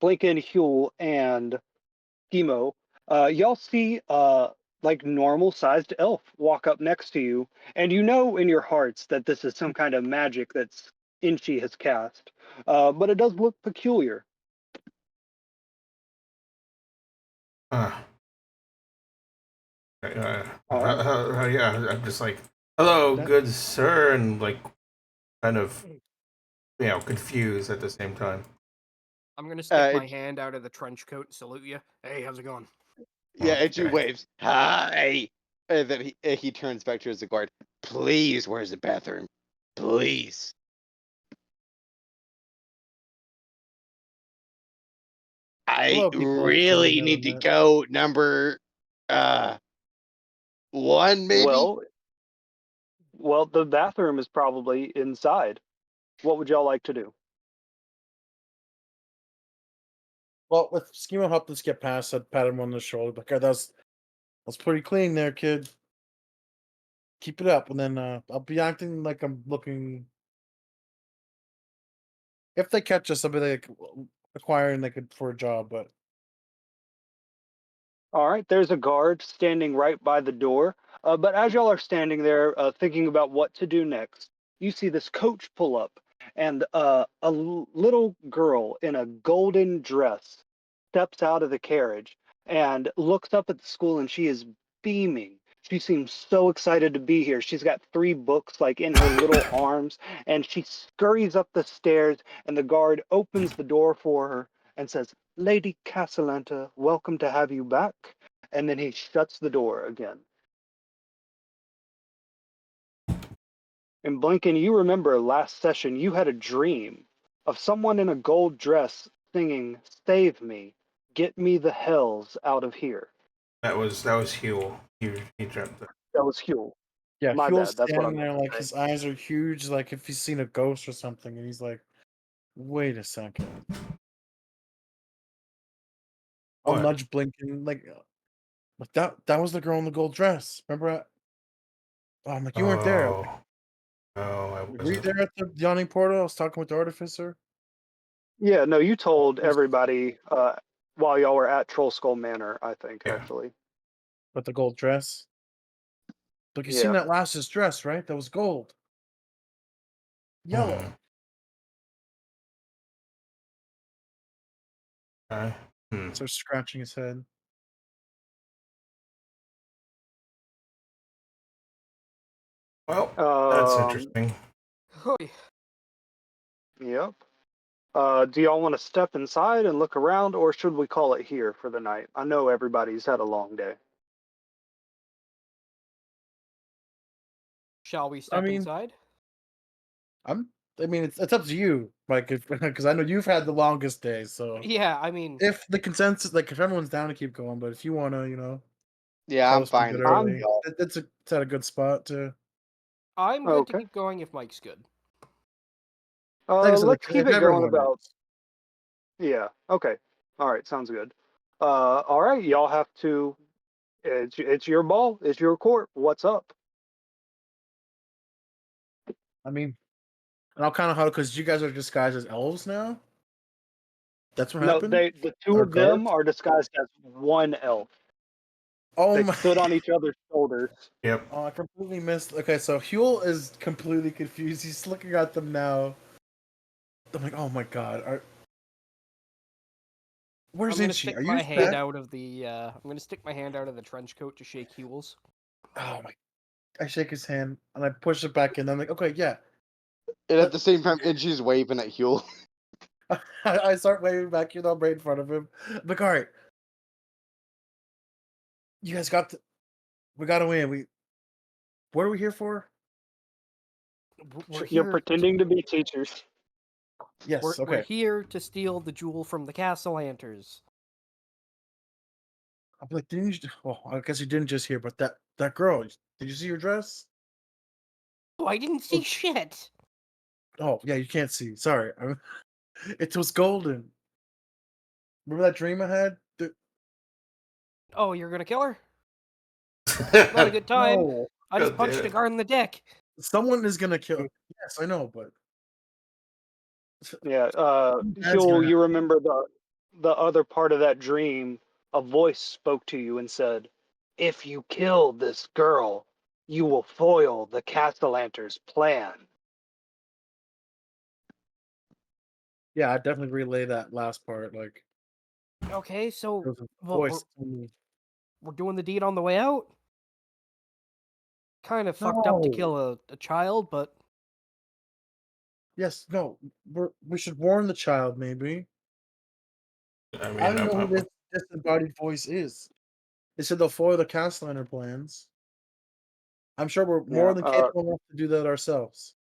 Blinken, Huel, and Chemo, y'all see like normal sized elf walk up next to you, and you know in your hearts that this is some kind of magic that's Inchi has cast. But it does look peculiar. Uh, All right. yeah, I'm just like, hello, That, good sir, and like kind of, confused at the same time. I'm going to stick my it- hand out of the trench coat and salute you. Hey, how's it going? yeah, and she Okay. waves. Hi. And then he turns back to his guard. Please, where's the bathroom? Please. I Hello, people. Can we really have a need to minute? go number uh one, maybe? well, the bathroom is probably inside. What would y'all like to do? Well, with schema help us get past, I'd pat him on the shoulder. Like, that's pretty clean there, kid. Keep it up, and then I'll be acting like I'm looking. If they catch us, I'll be like acquiring like for a job. But All right, there's a guard standing right by the door. But as y'all are standing there thinking about what to do next, you see this coach pull up, and little girl in a golden dress steps out of the carriage and looks up at the school, and she is beaming. She seems so excited to be here. She's got three books like in her little arms, and she scurries up the stairs, and the guard opens the door for her, and says, "Lady Castellanta, welcome to have you back." And then he shuts the door again. And Blinken, you remember last session you had a dream of someone in a gold dress singing, "Save me, get me the hells out of here." That was Huel. He dreamt that. That was Huel. Yeah, My Huel's bad. That's what I standing meant there to like say. his eyes are huge, like if he's seen a ghost or something, and he's like, "Wait a second." I'll What? nudge Blinken like that was the girl in the gold dress. Remember? I'm like, you weren't there. Oh, no, I Were you wasn't. there at the yawning portal? I was talking with the artificer. Yeah, no, you told Was- everybody while y'all were at Troll Skull Manor, I think, Yeah. actually. With the gold dress. Look, you seen Yeah. that last's dress, right? That was gold. Yellow. Okay. Starts scratching his head. Well, that's Um, interesting. Hoy. yep. Do y'all want to step inside and look around, or should we call it here for the night? I know everybody's had a long day. Shall we I step mean, inside? I mean, it's up to you, like, because I know you've had the longest day. So Yeah, I mean, if the consensus, like, if everyone's down to keep going, but if you want to, Yeah, tell I'm us a fine. bit I'm early, it's at a good spot to. I'm good to okay. keep going if Mike's good. Like I said, Let's if keep it going everyone about. is. Yeah. Okay. All right. Sounds good. All right. Y'all have to. It's your ball. It's your court. What's up? I mean, and I'll kind of how because you guys are disguised as elves now. That's what No, happened. the two Or of them guards. are disguised as one elf. Oh They my! stood on each other's shoulders. Yep. Oh, I completely missed. Okay, so Huel is completely confused. He's looking at them now. I'm like, oh my god, where's I'm gonna Inchi? stick Are you my hand back? out of the. I'm gonna stick my hand out of the trench coat to shake Huel's. Oh my! I shake his hand and I push it back in. I'm like, okay, yeah. And at the same time, and she's waving at Huel. I start waving back, I'm right in front of him. I'm like, all right, you guys we got to win. What are we here for? We're You're here. pretending to be teachers. Yes, We're okay. here to steal the jewel from the Castellanters. I'm like, didn't you? Well, I guess you didn't just hear, but that girl. Did you see her dress? Oh, I didn't see shit. Oh yeah, you can't see. Sorry, it was golden. Remember that dream I had? Oh, you're gonna kill her? Not a good time. No, I just God punched damn a it. guard in the dick. someone is gonna kill. Yes, I know, but Yeah. that's gonna Huel, you remember the other part of that dream? A voice spoke to you and said, "If you kill this girl, you will foil the Castellanter's plan." Yeah, I definitely relay that last part. Like, Okay, so there was a well, voice. Telling me, we're doing the deed on the way out. Kind of fucked up to no. kill a child, but Yes, no. We should warn the child. Maybe I I mean, don't know who this disembodied voice is. They said they'll foil the Castellanter plans. I'm sure we're more Yeah. than capable enough to do that ourselves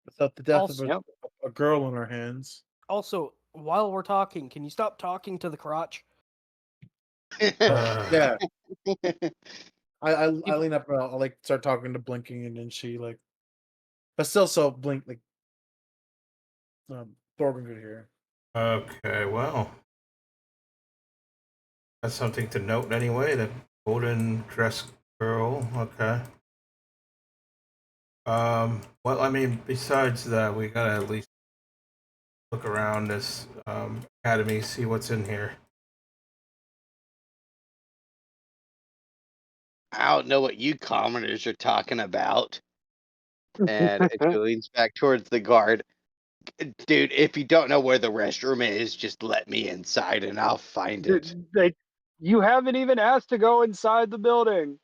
without the death of also, Yep. a girl on our hands. while we're talking, can you stop talking to the crotch? Yeah, I If lean up and I'll like start talking to Blinking, and then she like, but still, so Blink like Thorben could hear. okay, well, that's something to note anyway. The golden dress girl. Okay. Well, I mean, besides that, we gotta at least look around this academy, see what's in here. I don't know what you commoners are talking about. And she leans back towards the guard. Dude, if you don't know where the restroom is, just let me inside and I'll find it. You haven't even asked to go inside the building.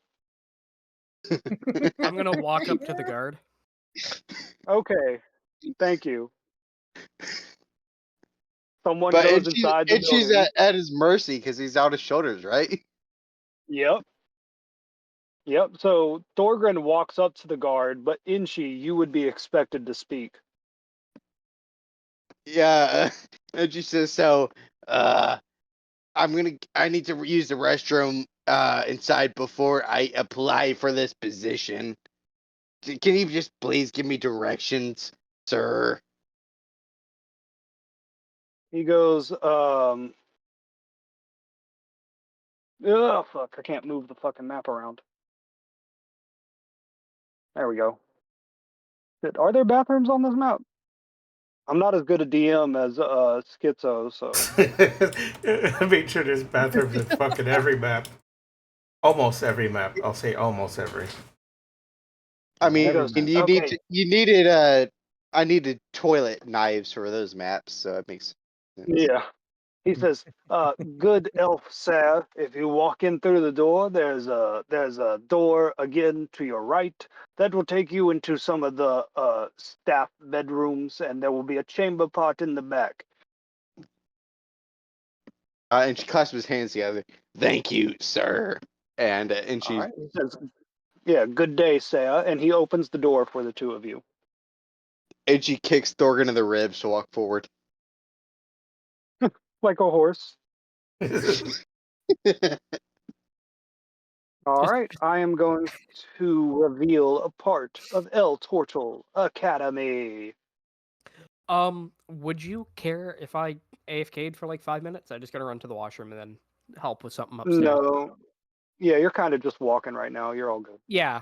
I'm gonna walk up to the guard. Okay. Thank you. Someone But goes inside the Itchy's building. at his mercy because he's out of shoulders, right? Yep. Yep. So Thorgren walks up to the guard, but Inchi, you would be expected to speak. Yeah. Itchy says, so, uh, I need to use the restroom inside before I apply for this position. Can you just please give me directions, sir? He goes, oh fuck, I can't move the fucking map around. There we go. Are there bathrooms on this map? I'm not as good a DM as Schizo, so Make sure there's bathrooms in fucking every map. Almost every map. I'll say almost every. I Not he mean, every goes, man. okay, I needed toilet knives for those maps, so it makes sense. yeah. He says, good elf sir, if you walk in through the door, there's a door again to your right that will take you into some of the staff bedrooms, and there will be a chamber pot in the back. And she clasps his hands together. Thank you, sir. And All she right. He says, yeah, good day, sir, and he opens the door for the two of you. kicks Thorgan in the ribs to walk forward. Like a horse. All Just, right, I am going to reveal a part of El Tortle Academy. would you care if I AFK'd for like 5 minutes? I just gotta run to the washroom and then help with something upstairs. No, yeah, you're kind of just walking right now. You're all good. Yeah.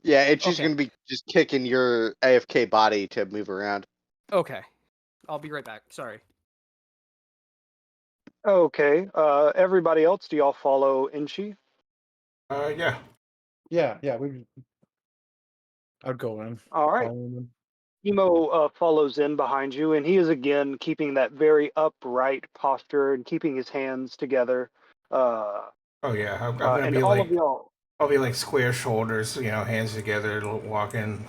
Yeah, and she's Okay. gonna be just kicking your AFK body to move around. Okay. I'll be right back. Sorry. Okay, everybody else, do y'all follow Inchi? Yeah. Yeah, I'd go in. All right. Follow him. Emo follows in behind you, and he is again keeping that very upright posture and keeping his hands together. Uh, Oh yeah. I'm gonna and be all of like, y'all, I'll be like square shoulders, hands together, walking.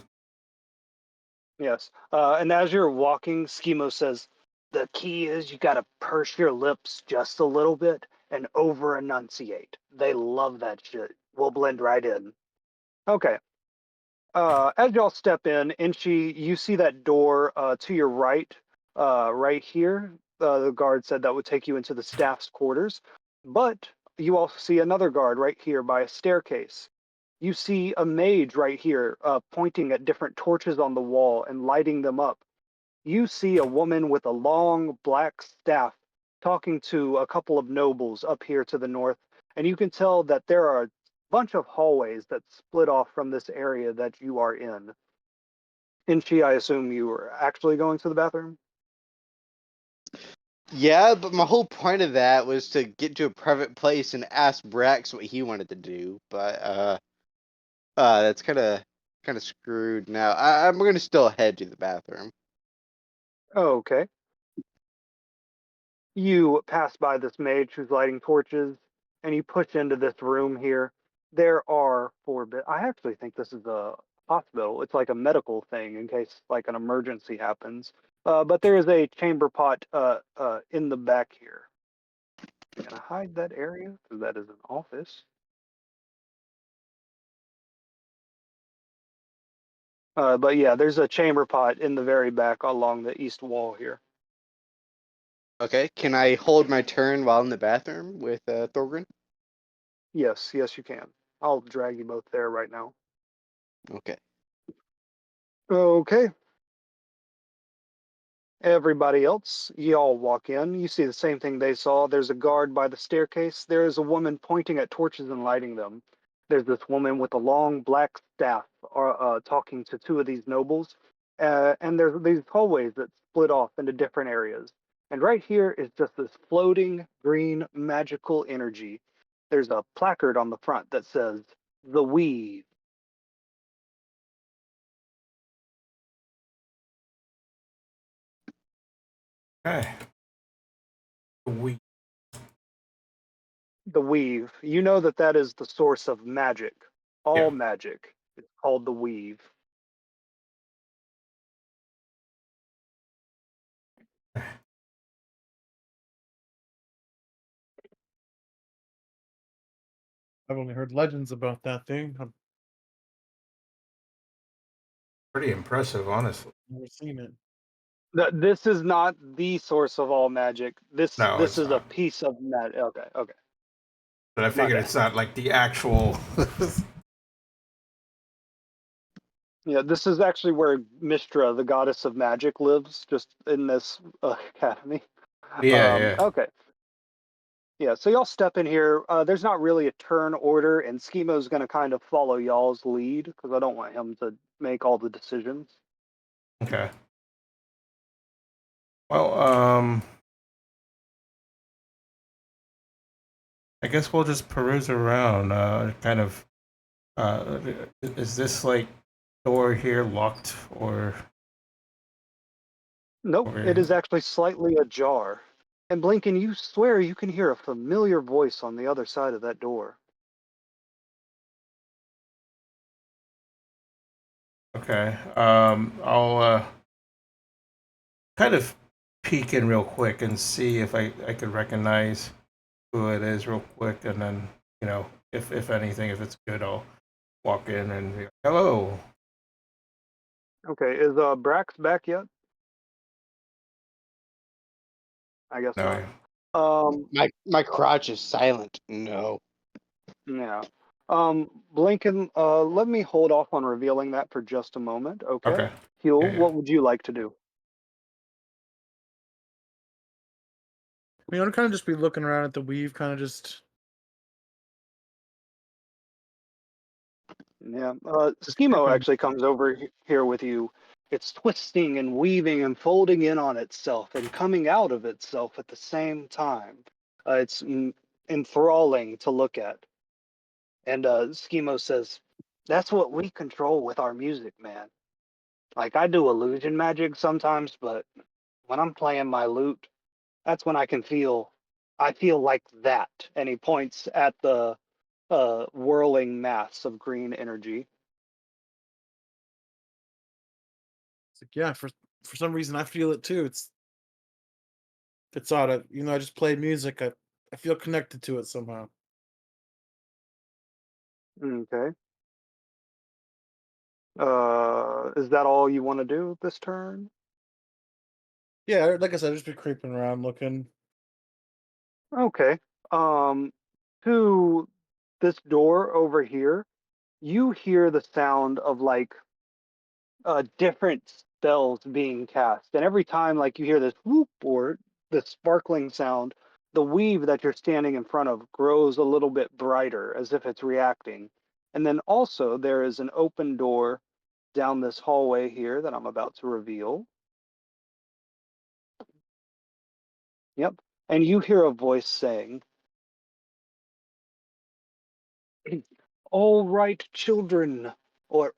yes. And as you're walking, Schemo says, the key is you got to purse your lips just a little bit and over enunciate. They love that shit. We'll blend right in. Okay. As y'all step in, Inchi, you see that door to your right, right here. The guard said that would take you into the staff's quarters, but you also see another guard right here by a staircase. You see a mage right here, pointing at different torches on the wall and lighting them up. You see a woman with a long black staff talking to a couple of nobles up here to the north, and you can tell that there are a bunch of hallways that split off from this area that you are in. Inchi, I assume you were actually going to the bathroom? Yeah, but my whole point of that was to get to a private place and ask Brax what he wanted to do. But that's kind of screwed now. I'm gonna still head to the bathroom. Oh, okay. You pass by this mage who's lighting torches, and you push into this room here. There are four bed. I actually think this is a hospital. It's like a medical thing in case like an emergency happens. But there is a chamber pot in the back here. I'm gonna hide that area because that is an office. But yeah, there's a chamber pot in the very back along the east wall here. Okay, can I hold my turn while in the bathroom with Thorgren? Yes, yes, you can. I'll drag you both there right now. Okay. Okay. Everybody else, y'all walk in. You see the same thing they saw. There's a guard by the staircase. There is a woman pointing at torches and lighting them. There's this woman with a long black staff talking to two of these nobles. And there's these hallways that split off into different areas. And right here is just this floating green magical energy. There's a placard on the front that says, The Weave. Okay. We. The Weave. You know that that is the source of magic. All Yeah. magic. It's called the Weave. I've only heard legends about that thing. I've Pretty impressive, honestly. never seen it. This is not the source of all magic. This No, this it's is a not. piece of magic. Okay, okay, But I my figured bad. it's not like the actual. Yeah, this is actually where Mistra, the goddess of magic, lives, just in this academy. Yeah. Okay. Yeah, so y'all step in here. There's not really a turn order, and Schemo's going to kind of follow y'all's lead because I don't want him to make all the decisions. Okay. Well, I guess we'll just peruse around. Kind of. Is this like door here locked or? Nope, it is actually slightly ajar. And Blinken, you swear you can hear a familiar voice on the other side of that door. Okay. I'll kind of peek in real quick and see if I could recognize who it is real quick, and then if anything, if it's good, I'll walk in and be like, hello. Okay, is Brax back yet? I guess No. not. My crotch is silent. No. Yeah. Blinken, let me hold off on revealing that for just a moment, okay? Okay. Huel, Yeah. what would you like to do? I mean, I'd kind of just be looking around at the weave, kind of just Yeah. Schemo creeping. actually comes over here with you. It's twisting and weaving and folding in on itself and coming out of itself at the same time. It's enthralling to look at. And Schemo says, "That's what we control with our music, man. Like I do illusion magic sometimes, but when I'm playing my lute, that's when I feel like that." And he points at the whirling mass of green energy. It's like, yeah, for some reason I feel it too. It's odd. I just played music. I feel connected to it somehow. Okay. Is that all you want to do this turn? Yeah, like I said, I'd just be creeping around looking. Okay. Um, to this door over here, you hear the sound of like different spells being cast, and every time like you hear this whoop or the sparkling sound, the weave that you're standing in front of grows a little bit brighter, as if it's reacting. And then also there is an open door down this hallway here that I'm about to reveal. Yep. And you hear a voice saying, "All right, children," or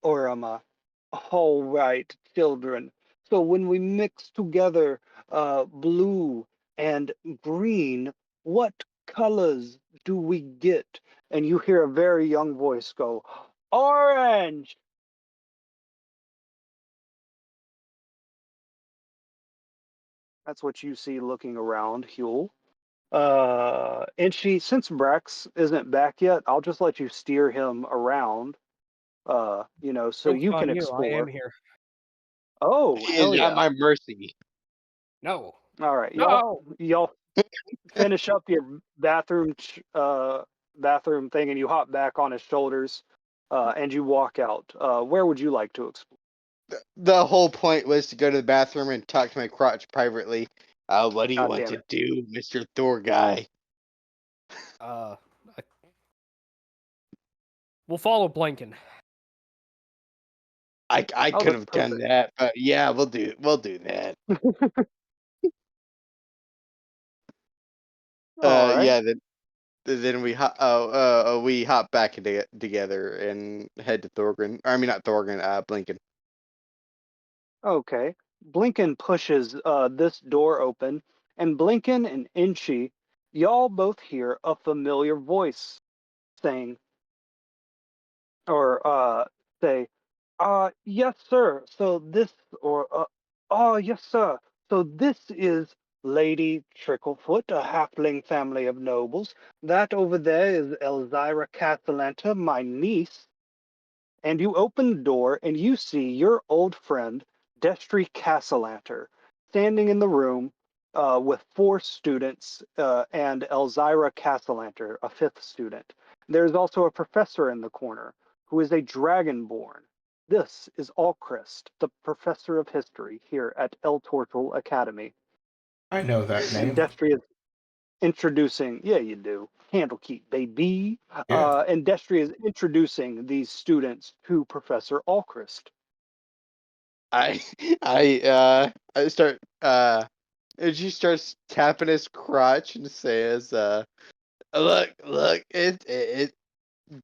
"All right, children. So when we mix together blue and green, what colors do we get?" And you hear a very young voice go, "Orange." That's what you see looking around, Huel. And since Brax isn't back yet, I'll just let you steer him around, so Joke's you can on you. I am explore. here. Oh, He is hell at yeah. my mercy. No. All right, No. y'all finish up your bathroom thing, and you hop back on his shoulders, and you walk out. Where would you like to explore? The whole point was to go to the bathroom and talk to my crotch privately. What do you God want damn to it. do, Mr. Thor guy? Uh, I- we'll follow Blinken. I Oh, could that's have done perfect. that, but yeah, we'll do that. All right. Yeah, then we hop back together and head to Thorgren. I mean, not Thorgren, Blinken. Okay. Blinken pushes this door open, and Blinken and Inchi, y'all both hear a familiar voice saying, or say, "Yes, sir. So this, or yes, sir. So this is Lady Tricklefoot, a halfling family of nobles. That over there is Elzira Castellanta, my niece. And you open the door and you see your old friend, Destry Castellanter, standing in the room with four students and Elzira Castellanter, a fifth student. There's also a professor in the corner who is a dragonborn. This is Alchrist, the professor of history here at El Tortle Academy. I know that And name. Destry is introducing, yeah, you do, Candlekeep, baby. Yeah. And Destry is introducing these students to Professor Alchrist. I I start and she starts tapping his crotch and says, look,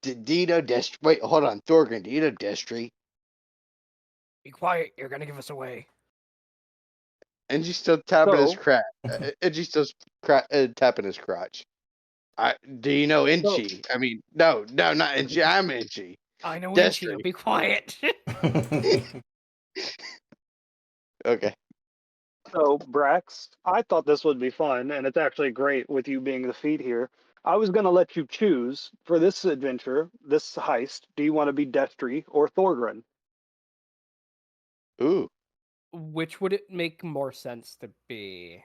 do you know Destry? Wait, hold on, Thorgren, do you know Destry? Be quiet, you're gonna give us away. And she's still tapping his So, crotch. And she's still tapping his crotch. Do you know so, Inchi? I mean, no, not Inchi. I'm Inchi. I know Inchi, now Destry. be quiet. Okay. so, Brax, I thought this would be fun, and it's actually great with you being the feed here. I was going to let you choose for this adventure, this heist. Do you want to be Destry or Thorgren? Ooh. Which would it make more sense to be?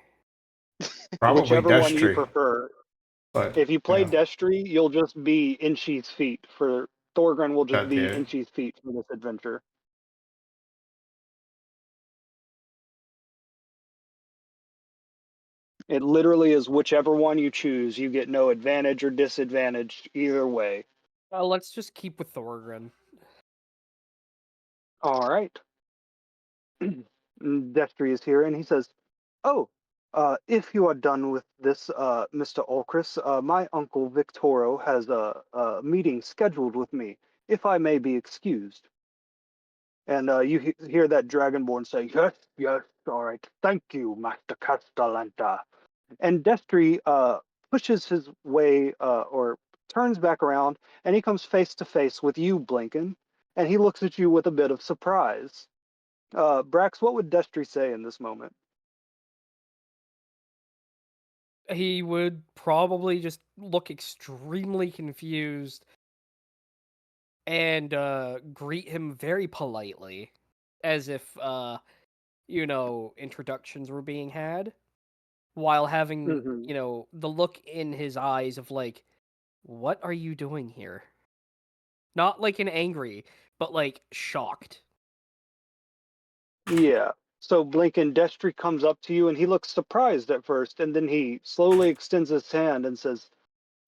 Probably Whichever one you Destry, prefer. but If you play Destry, you'll just be Inchi's feet. For Thorgren, will just that's be it. Inchi's feet for this adventure. It literally is whichever one you choose. You get no advantage or disadvantage either way. Let's just keep with Thorgren. All right. Destry is here, and he says, "Oh, if you are done with this, Mr. Ulcris, my uncle Victoro has a meeting scheduled with me. If I may be excused." And you hear that Dragonborn say, "Yes, yes, all right. Thank you, Master Castellanta." And Destry pushes his way or turns back around, and he comes face to face with you, Blinken, and he looks at you with a bit of surprise. Brax, what would Destry say in this moment? He would probably just look extremely confused and greet him very politely, as if introductions were being had, while having Hmm. the look in his eyes of like, what are you doing here? Not like an angry, but like shocked. Yeah. So Blinken, Destry comes up to you, and he looks surprised at first, and then he slowly extends his hand and says,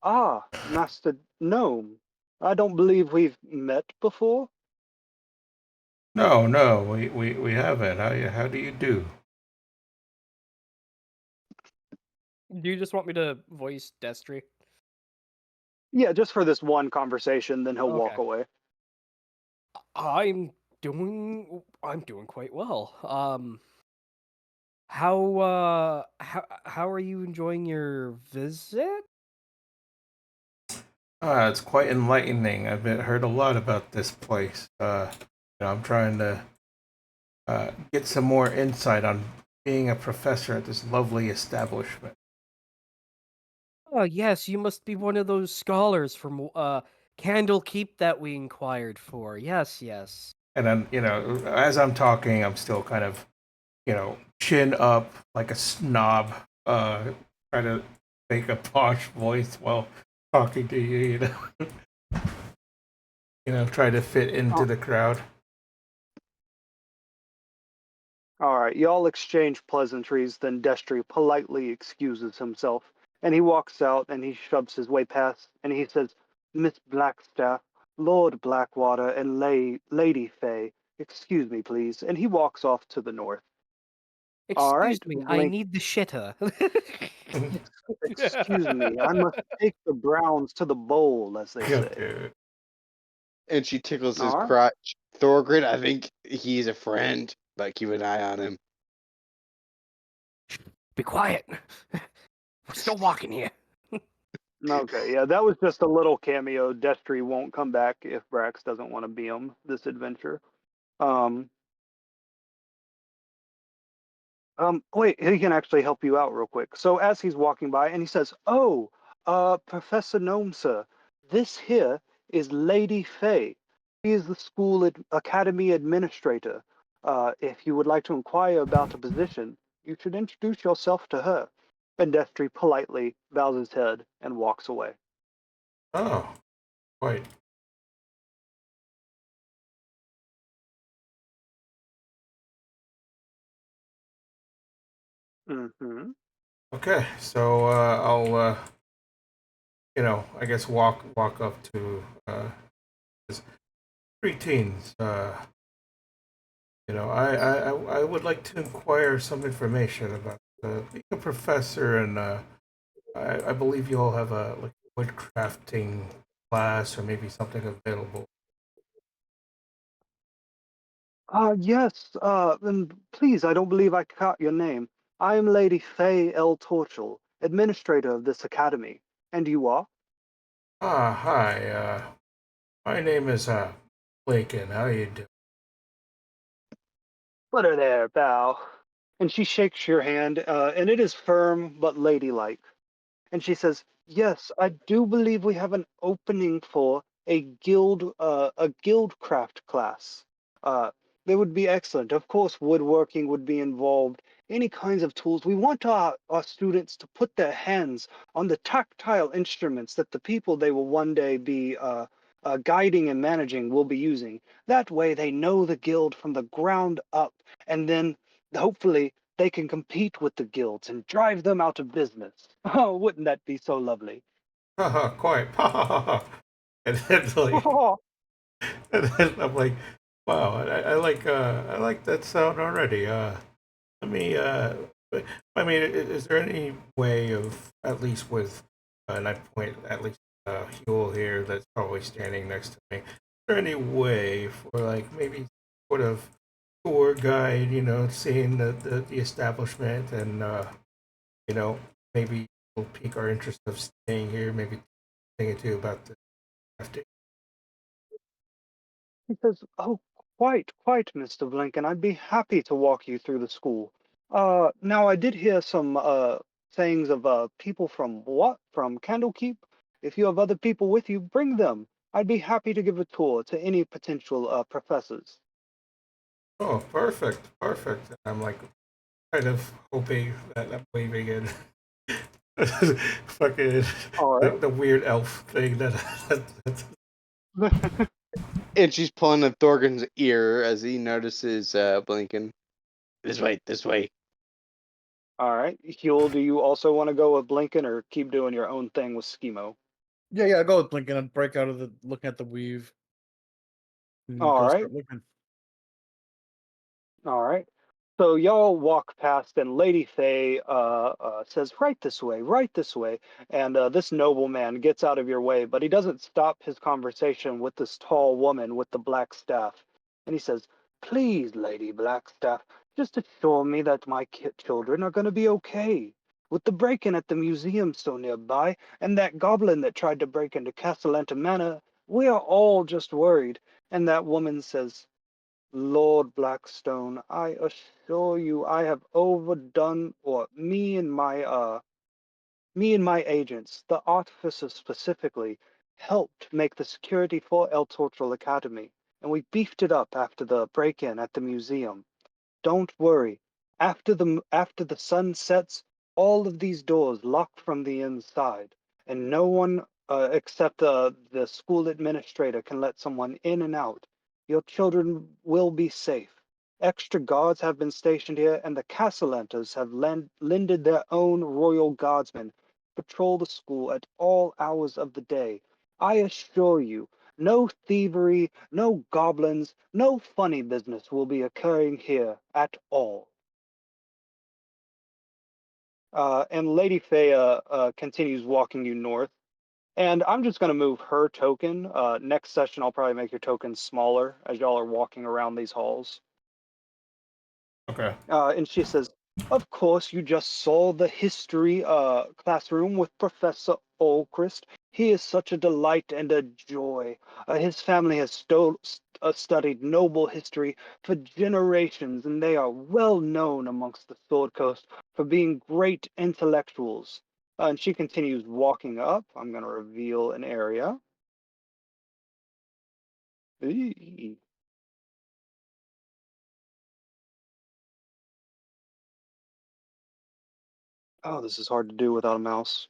"Ah, Master Gnome, I don't believe we've met before." No, we haven't. How do you do? Do you just want me to voice Destry? Yeah, just for this one conversation, then he'll walk Okay. away. I'm doing quite well. How are you enjoying your visit? It's quite enlightening. Heard a lot about this place. I'm trying to get some more insight on being a professor at this lovely establishment. Oh, yes, you must be one of those scholars from Candlekeep that we inquired for. Yes, yes. And then, as I'm talking, I'm still kind of, chin up like a snob, try to make a posh voice while talking to you, try to fit into Oh, the crowd. all right, y'all exchange pleasantries, then Destry politely excuses himself, and he walks out and he shoves his way past, and he says, "Miss Blackstaff, Lord Blackwater, and Lady Fay, excuse me, please," and he walks off to the north. All right, Excuse me, I Blink. need the shitter. Excuse me, I must take the Browns to the bowl, as they say. Okay. And she tickles his All right. crotch. Thorgren, I think he's a friend, but keep an eye on him. Be quiet. We're still walking here. Okay, yeah, that was just a little cameo. Destry won't come back if Brax doesn't want to be him this adventure. Um, Wait, he can actually help you out real quick. So as he's walking by, and he says, "Oh, Professor Gnome, sir, this here is Lady Faye. She is the academy administrator. If you would like to inquire about a position, you should introduce yourself to her." And Destry politely bows his head and walks away. Oh, quite. Mm-hmm. Okay, so I'll I guess walk up to his preteens. I would like to inquire some information about being a professor, and I believe you all have a like wood crafting class or maybe something available. Yes, and please, I don't believe I caught your name. I am Lady Faye L. Torchel, administrator of this academy. And you are? Hi. My name is Lincoln. How you doing? Put her there, bow. And she shakes your hand, and it is firm but ladylike. And she says, "Yes, I do believe we have an opening for a guildcraft class. Uh, they would be excellent. Of course, woodworking would be involved. Any kinds of tools. We want our students to put their hands on the tactile instruments that the people they will one day be guiding and managing will be using. That way, they know the guild from the ground up, and then hopefully they can compete with the guilds and drive them out of business. Oh, wouldn't that be so lovely?" Haha, quite. And then like, and then I'm like, wow, I like that sound already. Let me I mean, is there any way of at least with and I point at least Huel here that's probably standing next to me. Is there any way for like maybe sort of tour guide, seeing the establishment and you know, maybe will pique our interest of staying here, maybe thinking too about the crafting. He says, "Oh, quite, Mr. Blinken. I'd be happy to walk you through the school. Now I did hear some sayings of people from what? From Candlekeep. If you have other people with you, bring them. I'd be happy to give a tour to any potential professors." Oh, perfect, perfect. I'm like kind of hoping that I'm leaving in fucking All the weird elf thing that right. And she's pulling at Thorgan's ear as he notices Blinken. This way, this way. All right. Huel, do you also want to go with Blinken or keep doing your own thing with Schemo? Yeah, go with Blinken and break out of the looking at the weave and All go right. start looking. All right. So y'all walk past, and Lady Faye says, right this way. And this nobleman gets out of your way, but he doesn't stop his conversation with this tall woman with the black staff. And he says, "Please, Lady Blackstaff, just assure me that my children are going to be okay. With the break-in at the museum so nearby, and that goblin that tried to break into Castellanta Manor, we are all just worried." And that woman says, "Lord Blackstone, I assure you I have overdone, or me and my agents, the artificers specifically, helped make the security for El Tortural Academy, and we beefed it up after the break-in at the museum. Don't worry. After the sun sets, all of these doors lock from the inside, and no one except the school administrator can let someone in and out. Your children will be safe. Extra guards have been stationed here, and the Castellantas have lended their own royal guardsmen to patrol the school at all hours of the day. I assure you, no thievery, no goblins, no funny business will be occurring here at all." And Lady Faye continues walking you north. And I'm just going to move her token. Next session, I'll probably make your token smaller as y'all are walking around these halls. okay. And she says, "Of course, you just saw the history classroom with Professor Olchrist. He is such a delight and a joy. His family has studied noble history for generations, and they are well known amongst the Sword Coast for being great intellectuals. And she continues walking up. I'm going to reveal an area. Eee. Oh, this is hard to do without a mouse.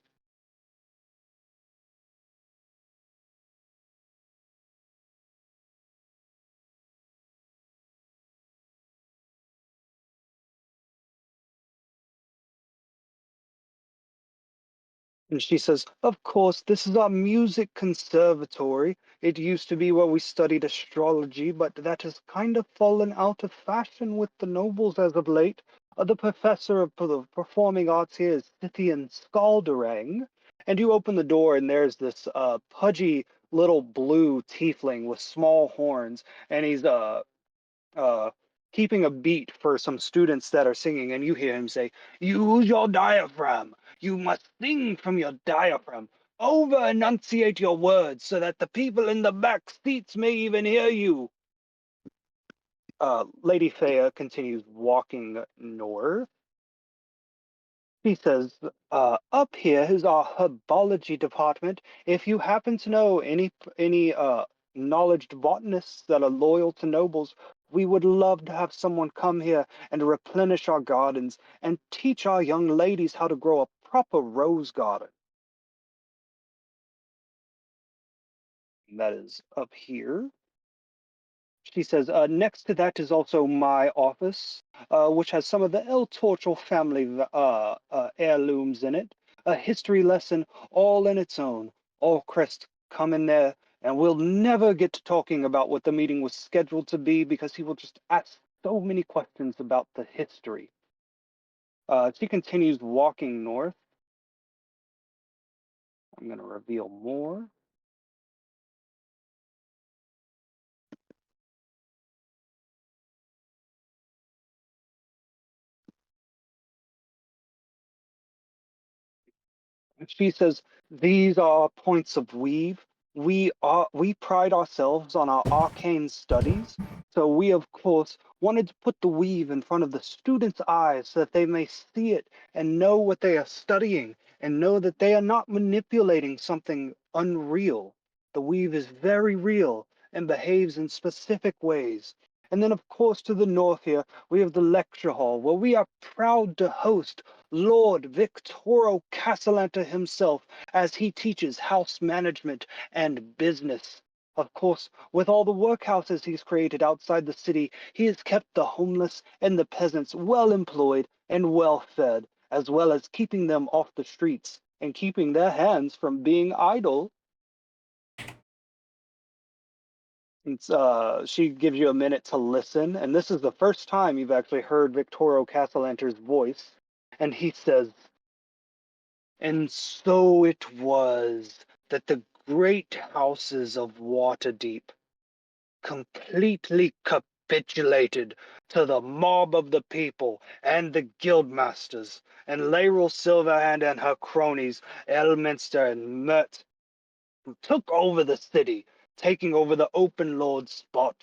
And she says, "Of course, this is our music conservatory. It used to be where we studied astrology, but that has kind of fallen out of fashion with the nobles as of late. The professor of the performing arts here is Scythian Skaldarang." And you open the door, and there's this pudgy little blue tiefling with small horns, and he's uh, keeping a beat for some students that are singing, and you hear him say, "Use your diaphragm. You must sing from your diaphragm. Over enunciate your words so that the people in the back seats may even hear you." Lady Thea continues walking north. He says, "Up here is our herbology department. If you happen to know any knowledge botanists that are loyal to nobles, we would love to have someone come here and replenish our gardens and teach our young ladies how to grow a proper rose garden." And that is up here. She says, "Next to that is also my office, which has some of the El Torcho family heirlooms in it. A history lesson all in its own. All Crest come in there, and we'll never get to talking about what the meeting was scheduled to be because he will just ask so many questions about the history." She continues walking north. I'm going to reveal more. She says, "These are points of weave. We pride ourselves on our arcane studies. So we of course wanted to put the weave in front of the students' eyes so that they may see it and know what they are studying and know that they are not manipulating something unreal. The weave is very real and behaves in specific ways." And then, of course, to the north here, we have the lecture hall, where we are proud to host Lord Victoro Castellanta himself as he teaches house management and business. Of course, with all the workhouses he's created outside the city, he has kept the homeless and the peasants well employed and well fed, as well as keeping them off the streets and keeping their hands from being idle. She gives you a minute to listen, and this is the first time you've actually heard Victoro Castellanter's voice, and he says, "And so it was that the great houses of Waterdeep completely capitulated to the mob of the people and the guildmasters, and Laeral Silverhand and her cronies, Elminster and Mert, took over the city, taking over the open lord spot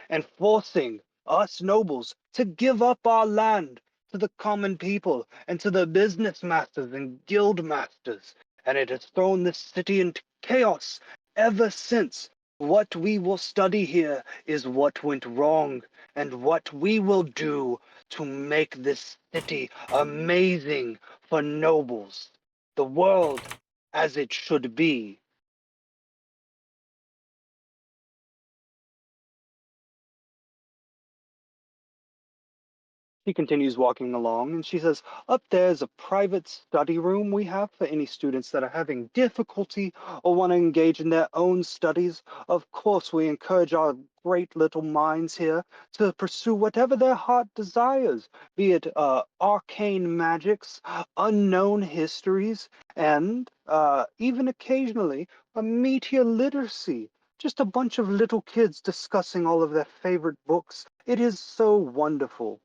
and forcing us nobles to give up our land to the common people and to the business masters and guild masters. And it has thrown this city into chaos ever since. What we will study here is what went wrong and what we will do to make this city amazing for nobles. The world as it should be." She continues walking along, and she says, "Up there is a private study room we have for any students that are having difficulty or want to engage in their own studies. Of course, we encourage our great little minds here to pursue whatever their heart desires, be it arcane magics, unknown histories, and even occasionally a meteor literacy. Just a bunch of little kids discussing all of their favorite books. It is so wonderful."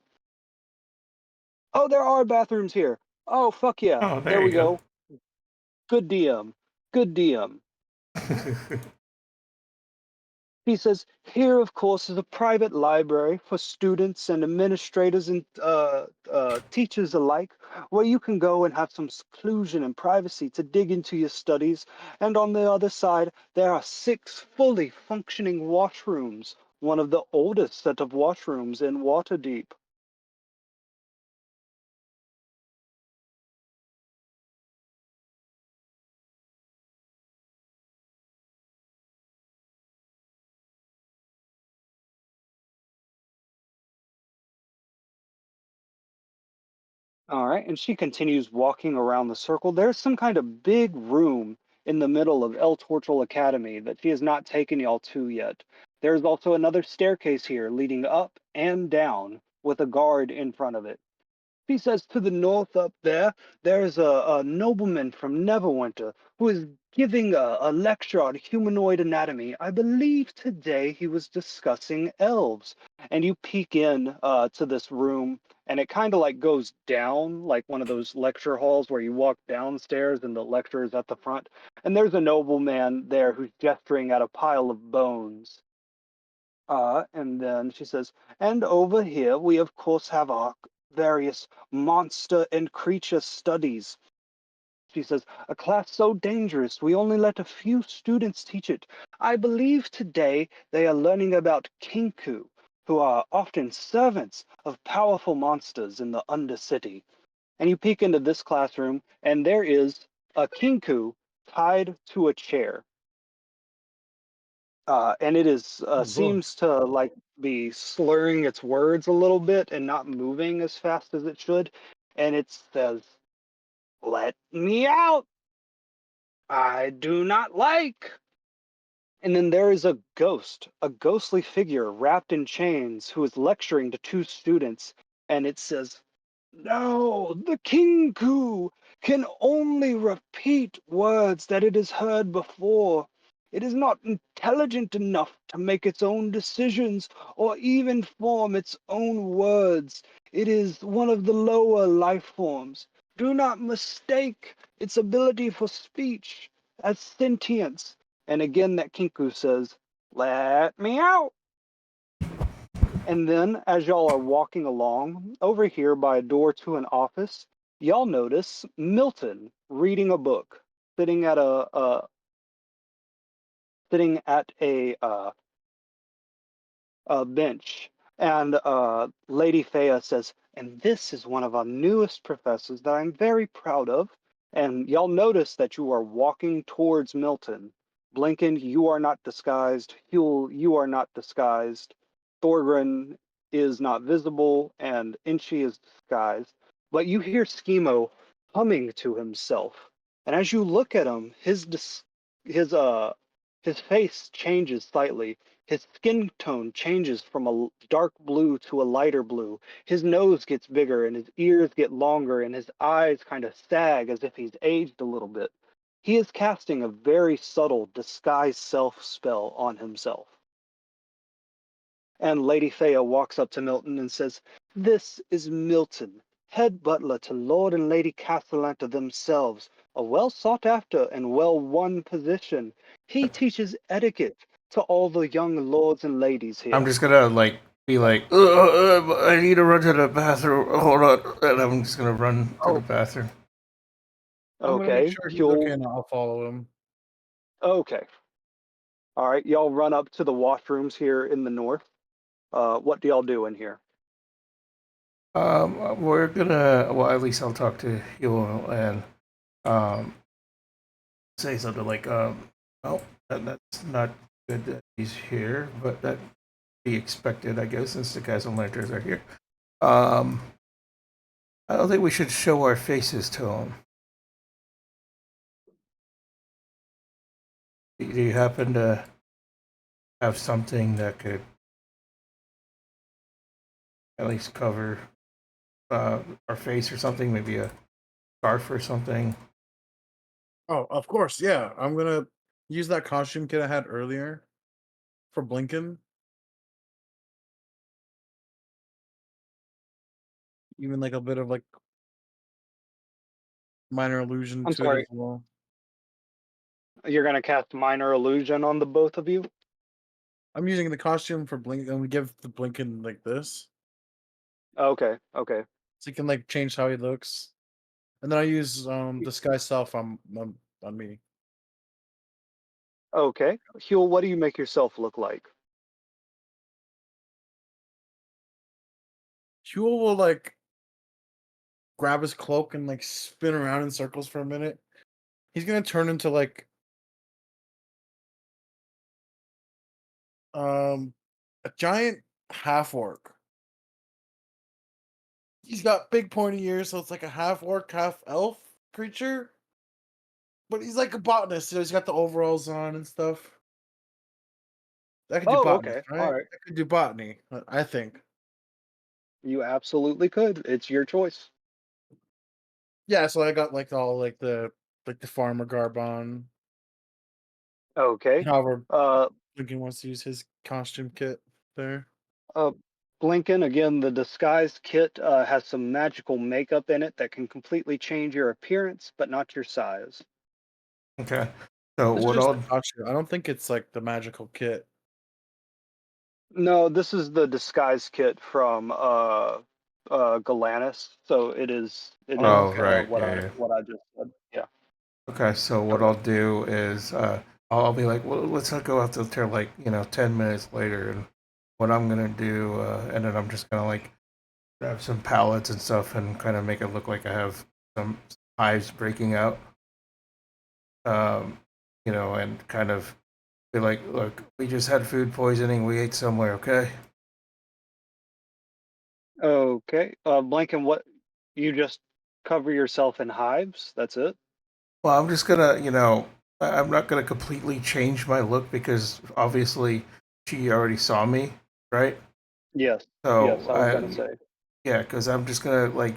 Oh, there are bathrooms here. Oh, fuck yeah. Oh, There there you we go. go. Good DM. Good DM. He says, here, of course, is a private library for students and administrators and teachers alike, where you can go and have some seclusion and privacy to dig into your studies. And on the other side, there are 6 fully functioning washrooms, one of the oldest set of washrooms in Waterdeep. All right, and she continues walking around the circle. There's some kind of big room in the middle of El Tortle Academy that she has not taken y'all to yet. There's also another staircase here leading up and down with a guard in front of it. He says to the north up there, there's a nobleman from Neverwinter who is giving a lecture on humanoid anatomy. I believe today he was discussing elves. And you peek in to this room, and it kind of like goes down like one of those lecture halls where you walk downstairs and the lecturer is at the front. And there's a nobleman there who's gesturing at a pile of bones. And then she says, and over here we of course have our various monster and creature studies. She says, a class so dangerous we only let a few students teach it. I believe today they are learning about kinku, who are often servants of powerful monsters in the Undercity. And you peek into this classroom, and there is a kinku tied to a chair. And it is Oh, Lord. seems to like be slurring its words a little bit and not moving as fast as it should. And it says, "Let me out! I do not like." And then there is a ghost, a ghostly figure wrapped in chains who is lecturing to 2 students, and it says, no, the kinku can only repeat words that it has heard before. It is not intelligent enough to make its own decisions or even form its own words. It is one of the lower life forms. Do not mistake its ability for speech as sentience. And again, that kinku says, let me out. And then, as y'all are walking along, over here by a door to an office, y'all notice Milton reading a book, sitting at a bench. And Lady Thea says, and this is one of our newest professors that I'm very proud of. And y'all notice that you are walking towards Milton. Blinken, you are not disguised. Huel, you are not disguised. Thorgren is not visible, and Inchi is disguised. But you hear Schemo humming to himself. And as you look at him, his his face changes slightly. His skin tone changes from a dark blue to a lighter blue. His nose gets bigger and his ears get longer and his eyes kind of sag as if he's aged a little bit. He is casting a very subtle disguise self spell on himself. And Lady Thea walks up to Milton and says, this is Milton, head butler to Lord and Lady Castellanta themselves, a well sought after and well won position. He teaches etiquette to all the young lords and ladies I'm here. just gonna like be like, I need to run to the bathroom. Hold on, and I'm just gonna run to the Oh, bathroom. I'm gonna make Okay, sure he's okay you'll. and I'll follow him. Okay. All right, y'all run up to the washrooms here in the north. What do y'all do in here? We're gonna. Well, at least I'll talk to you and um say something like, oh, that's not good that he's here, but that be expected, I guess, since the castle lanterns are here. Um, I don't think we should show our faces to him. Do you happen to have something that could at least cover our face or something? Maybe a scarf or something. Oh, of course, yeah. I'm gonna use that costume kit I had earlier for Blinken. Even like a bit of like minor allusion I'm to it as sorry. well. You're gonna cast minor illusion on the both of you. I'm using the costume for Blink, and we give the Blinken like this, Okay, okay. so he can like change how he looks. And then I use disguise self on me. Okay. Huel, what do you make yourself look like? Huel will like grab his cloak and like spin around in circles for a minute. He's gonna turn into like a giant half orc. He's got big pointy ears, so it's like a half orc, half elf creature. But he's like a botanist, so he's got the overalls on and stuff. I could do Oh, botanist, okay. All right? right. I could do botany, I think. You absolutely could. It's your choice. Yeah, so I got like all like the farmer garb on. Okay. However, Uh, Lincoln wants to use his costume kit there. uh, Blinken, again, the disguise kit has some magical makeup in it that can completely change your appearance, but not your size. Okay. So This is what just the I'll costume. I don't think it's like the magical kit. No, this is the disguise kit from Galantis, so it is Oh, oh okay. right, what yeah, I yeah. what I just said. Yeah. Okay, so what Okay. I'll do is I'll be like, well, let's not go out till like 10 minutes later, and what I'm gonna do, and then I'm just gonna like grab some pallets and stuff and kind of make it look like I have some hives breaking out, um, and kind of be like, look, we just had food poisoning, we ate somewhere, okay? Okay. Blinken, what you just cover yourself in hives? That's it? Well, I'm just gonna, I'm not gonna completely change my look because obviously she already saw me, right? Yes. So Yes, I was gonna say. yeah, because I'm just gonna like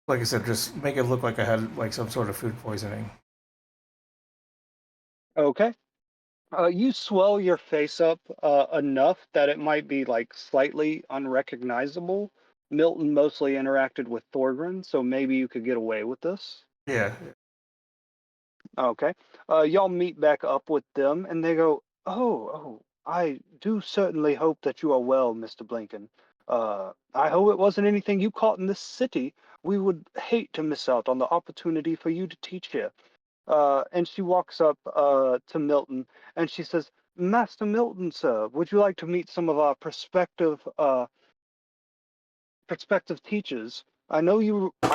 I said, just make it look like I had like some sort of food poisoning. Okay. You swell your face up enough that it might be like slightly unrecognizable. Milton mostly interacted with Thorgrin, so maybe you could get away with this. Yeah. Okay. Y'all meet back up with them, and they go, "Oh, I do certainly hope that you are well, Mr. Blinken. I hope it wasn't anything you caught in this city. We would hate to miss out on the opportunity for you to teach here." And she walks up to Milton, and she says, "Master Milton, sir, would you like to meet some of our prospective teachers? I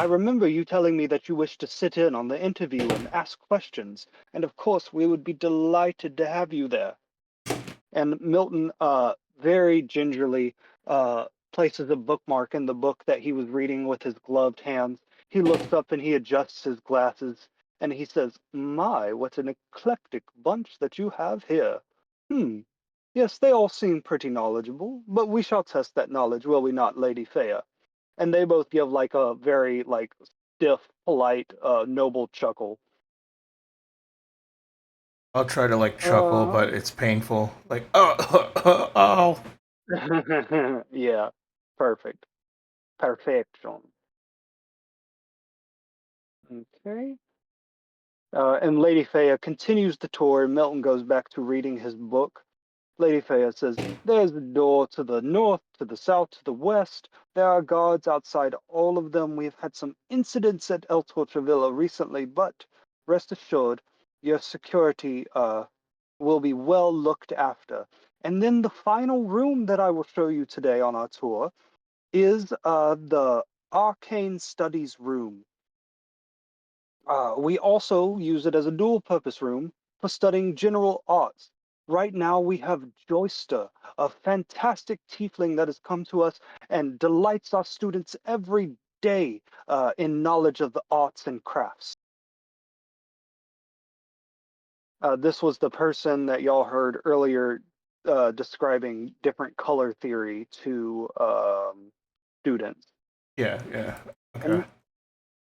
remember you telling me that you wish to sit in on the interview and ask questions, and of course we would be delighted to have you there." And Milton very gingerly places a bookmark in the book that he was reading with his gloved hands. He looks up and he adjusts his glasses, and he says, "My, what an eclectic bunch that you have here. Hmm. Yes, they all seem pretty knowledgeable, but we shall test that knowledge, will we not, Lady Faya?" And they both give like a very like stiff, polite, noble chuckle. I'll try to like chuckle, Uh, but it's painful. Like, oh, oh. yeah, perfect. Perfection. Okay. And Lady Faya continues the tour, and Milton goes back to reading his book. Lady Faya says, "There's a door to the north, to the south, to the west. There are guards outside all of them. We've had some incidents at El Tortravilla recently, but rest assured, your security will be well looked after." And then the final room that I will show you today on our tour is the Arcane Studies room. We also use it as a dual purpose room for studying general arts. Right now, we have Joyster, a fantastic tiefling that has come to us and delights our students every day in knowledge of the arts and crafts. This was the person that y'all heard earlier describing different color theory to students. Yeah, yeah. Okay. And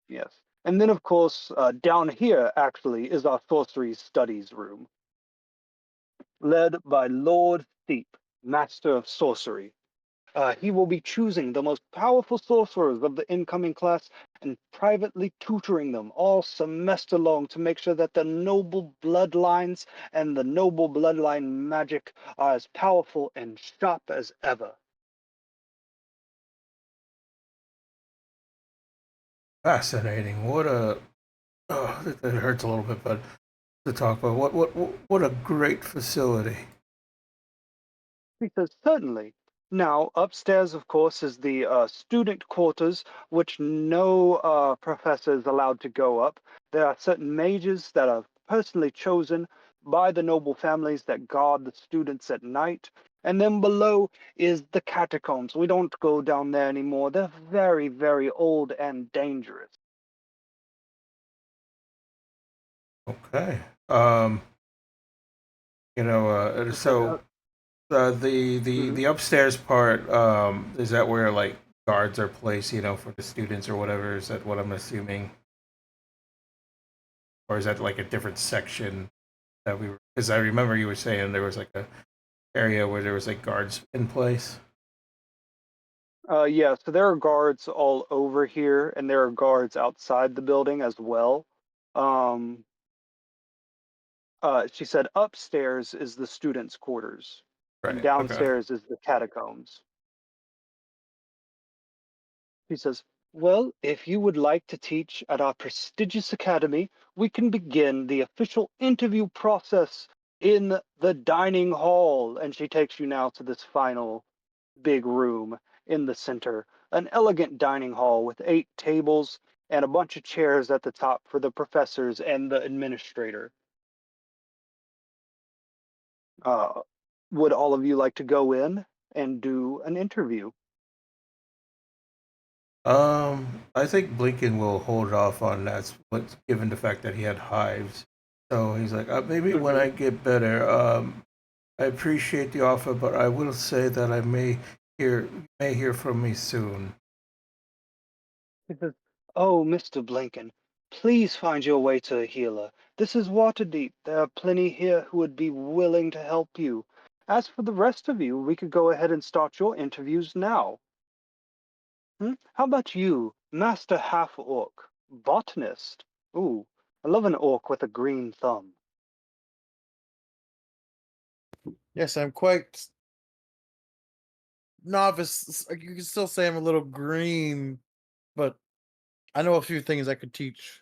yes. And then, of course, down here actually is our sorcery studies room, led by Lord Thiep, Master of Sorcery. He will be choosing the most powerful sorcerers of the incoming class and privately tutoring them all semester long to make sure that the noble bloodlines and the noble bloodline magic are as powerful and sharp as ever. Fascinating. What a it hurts a little bit, but to talk about what a great facility. He says, certainly. Now, upstairs, of course, is the student quarters, which no professor is allowed to go up. There are certain mages that are personally chosen by the noble families that guard the students at night. And then below is the catacombs. We don't go down there anymore. They're very, very old and dangerous. Okay. Um, He said, so the mhm. the upstairs part, is that where like guards are placed, for the students or whatever? Is that what I'm assuming? Or is that like a different section that we were, because I remember you were saying there was like a area where there was like guards in place. Yeah, so there are guards all over here, and there are guards outside the building as well. Um, she said upstairs is the students' quarters, and Right. Okay. downstairs is the catacombs. He says, well, if you would like to teach at our prestigious academy, we can begin the official interview process in the dining hall. And she takes you now to this final big room in the center, an elegant dining hall with 8 tables and a bunch of chairs at the top for the professors and the administrator. Uh, would all of you like to go in and do an interview? I think Blinken will hold off on that, but given the fact that he had hives, so he's like, maybe when Mhm. I get better. I appreciate the offer, but I will say that you may hear from me soon. He says, oh, Mr. Blinken, please find your way to a healer. This is Waterdeep. There are plenty here who would be willing to help you. As for the rest of you, we could go ahead and start your interviews now. How about you, Master Half Orc, botanist? Ooh, I love an orc with a green thumb. Yes, I'm quite novice. You can still say I'm a little green, but I know a few things I could teach.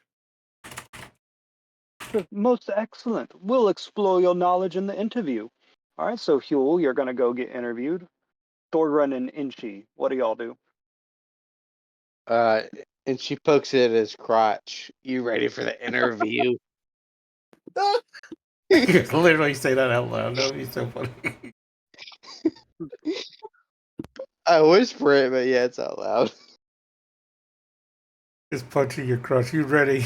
Most excellent. We'll explore your knowledge in the interview. All right, so Huel, you're going to go get interviewed. Thorgrun and Inchi, what do y'all do? Uh, and she pokes it at his crotch. You ready for the interview? Literally say that out loud. That would be so funny. I whisper it, but yeah, it's out loud. Just punching your crotch. You ready?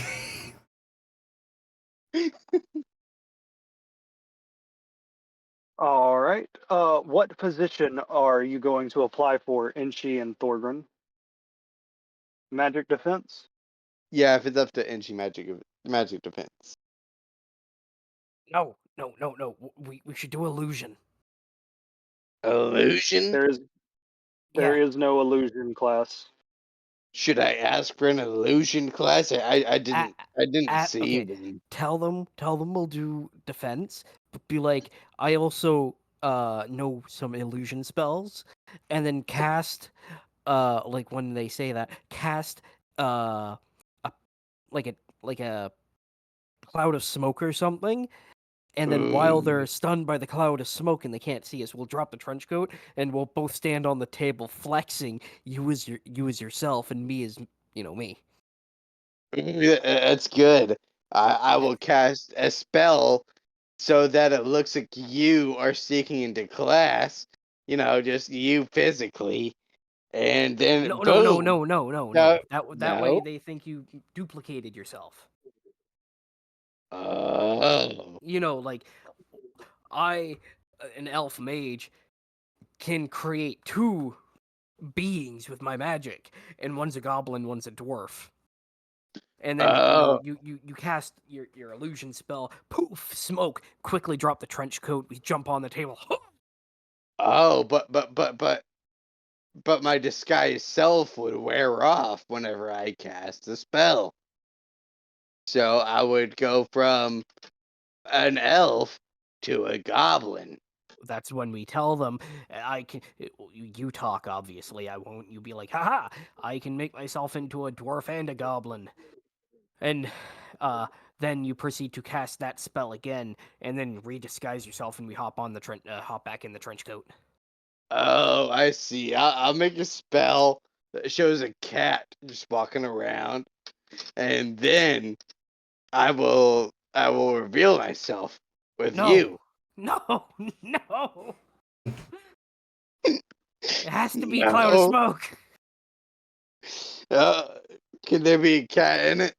All right. What position are you going to apply for, Inchi and Thorgrun? Magic defense? Yeah, if it's up to Inchi magic defense. No, no, no, no. We should do illusion. Illusion? There is there Yeah. is no illusion class. Should I ask for an illusion class? I At, didn't see okay. one. Tell them we'll do defense, but be like, I also know some illusion spells, and then cast like when they say that, cast a like a like a cloud of smoke or something. And then while they're Ooh. stunned by the cloud of smoke and they can't see us, we'll drop the trench coat and we'll both stand on the table flexing you as yourself and me as me. Yeah, that's good. I Eh, will cast a spell so that it looks like you are sneaking into class. Just you physically, and then No, no, no, boom. no, no, no, No, no. That way no. they think you duplicated yourself. Oh. Like I, an elf mage, can create two beings with my magic, and one's a goblin, one's a dwarf. And then Oh. you cast your illusion spell, poof, smoke, quickly drop the trench coat, we jump on the table. Oh. But. but my disguised self would wear off whenever I cast a spell. So I would go from an elf to a goblin. That's when we tell them, I can. You talk, obviously. I won't. You be like, haha, I can make myself into a dwarf and a goblin. And then you proceed to cast that spell again, and then redisguise yourself, and we hop back in the trench coat. Oh, I see. I'll make a spell that shows a cat just walking around, and then I will reveal myself with you. No, no. It has to be a cloud of No. smoke. Uh, can there be a cat in it?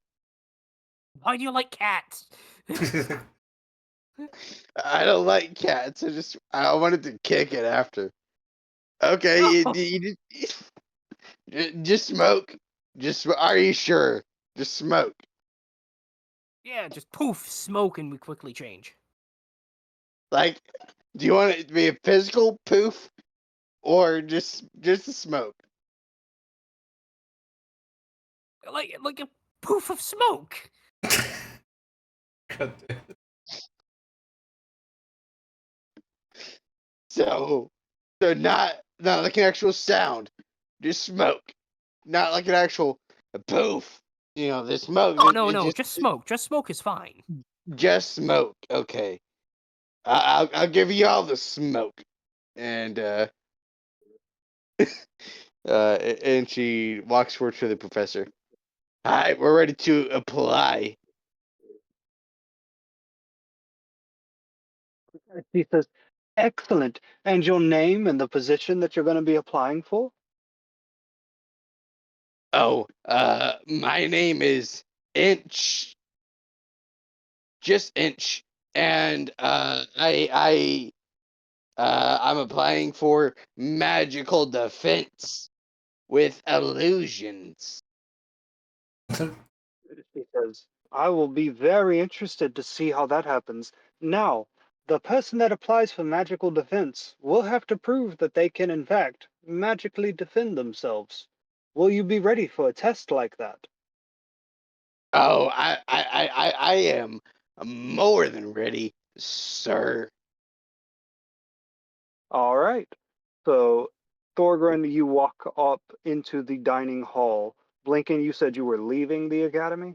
Why do you like cats? I don't like cats. I wanted to kick it after. Okay, No. just smoke. Are you sure? Just smoke. Yeah, just poof, smoke, and we quickly change. Like, do you want it to be a physical poof or just a smoke? Like a poof of smoke. God damn. So not like an actual sound, just smoke, not like an actual poof. The smoke. Oh no, just smoke. Just smoke is fine. Just smoke. Okay, I'll give you all the smoke, and and she walks forward to the professor. Hi, we're ready to apply. He says, excellent. And your name and the position that you're going to be applying for? Oh, my name is Inch, just Inch, and I'm applying for magical defense with illusions. He says, I will be very interested to see how that happens. Now, the person that applies for magical defense will have to prove that they can, in fact, magically defend themselves. Will you be ready for a test like that? Oh, I am more than ready, sir. All right. So, Thorgren, you walk up into the dining hall. Blinken, you said you were leaving the academy?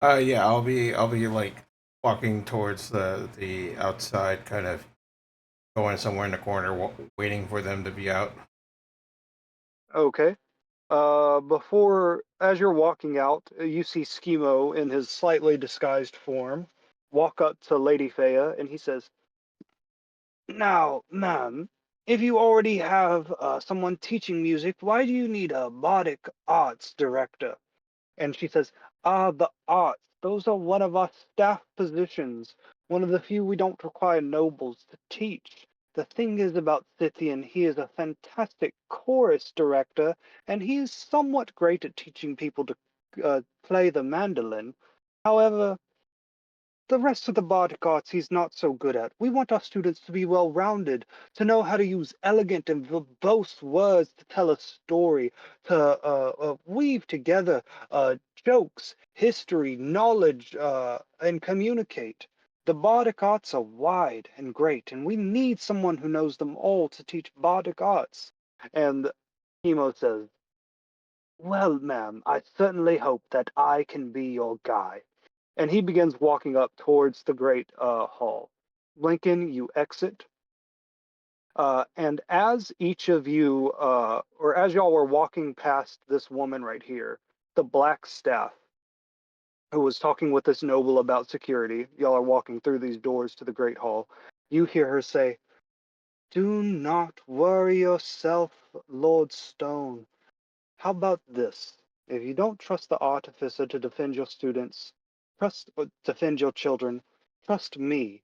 Yeah, I'll be like walking towards the outside, kind of going somewhere in the corner, waiting for them to be out. Okay. As you're walking out, you see Schemo in his slightly disguised form walk up to Lady Faya, and he says, now, ma'am, if you already have someone teaching music, why do you need a bardic arts director? And she says, the arts, those are one of our staff positions, one of the few we don't require nobles to teach. The thing is about Scythian, he is a fantastic chorus director, and he is somewhat great at teaching people to play the mandolin. However, the rest of the bardic arts he's not so good at. We want our students to be well rounded, to know how to use elegant and verbose words to tell a story, to weave together jokes, history, knowledge, and communicate. The bardic arts are wide and great, and we need someone who knows them all to teach bardic arts. And Hemo says, well, ma'am, I certainly hope that I can be your guide, and he begins walking up towards the great hall. Lincoln, you exit, and as each of you, or as y'all were walking past this woman right here, the black staff, who was talking with this noble about security, y'all are walking through these doors to the great hall. You hear her say, do not worry yourself, Lord Stone. How about this? If you don't trust the artificer to defend your students, defend your children, trust me.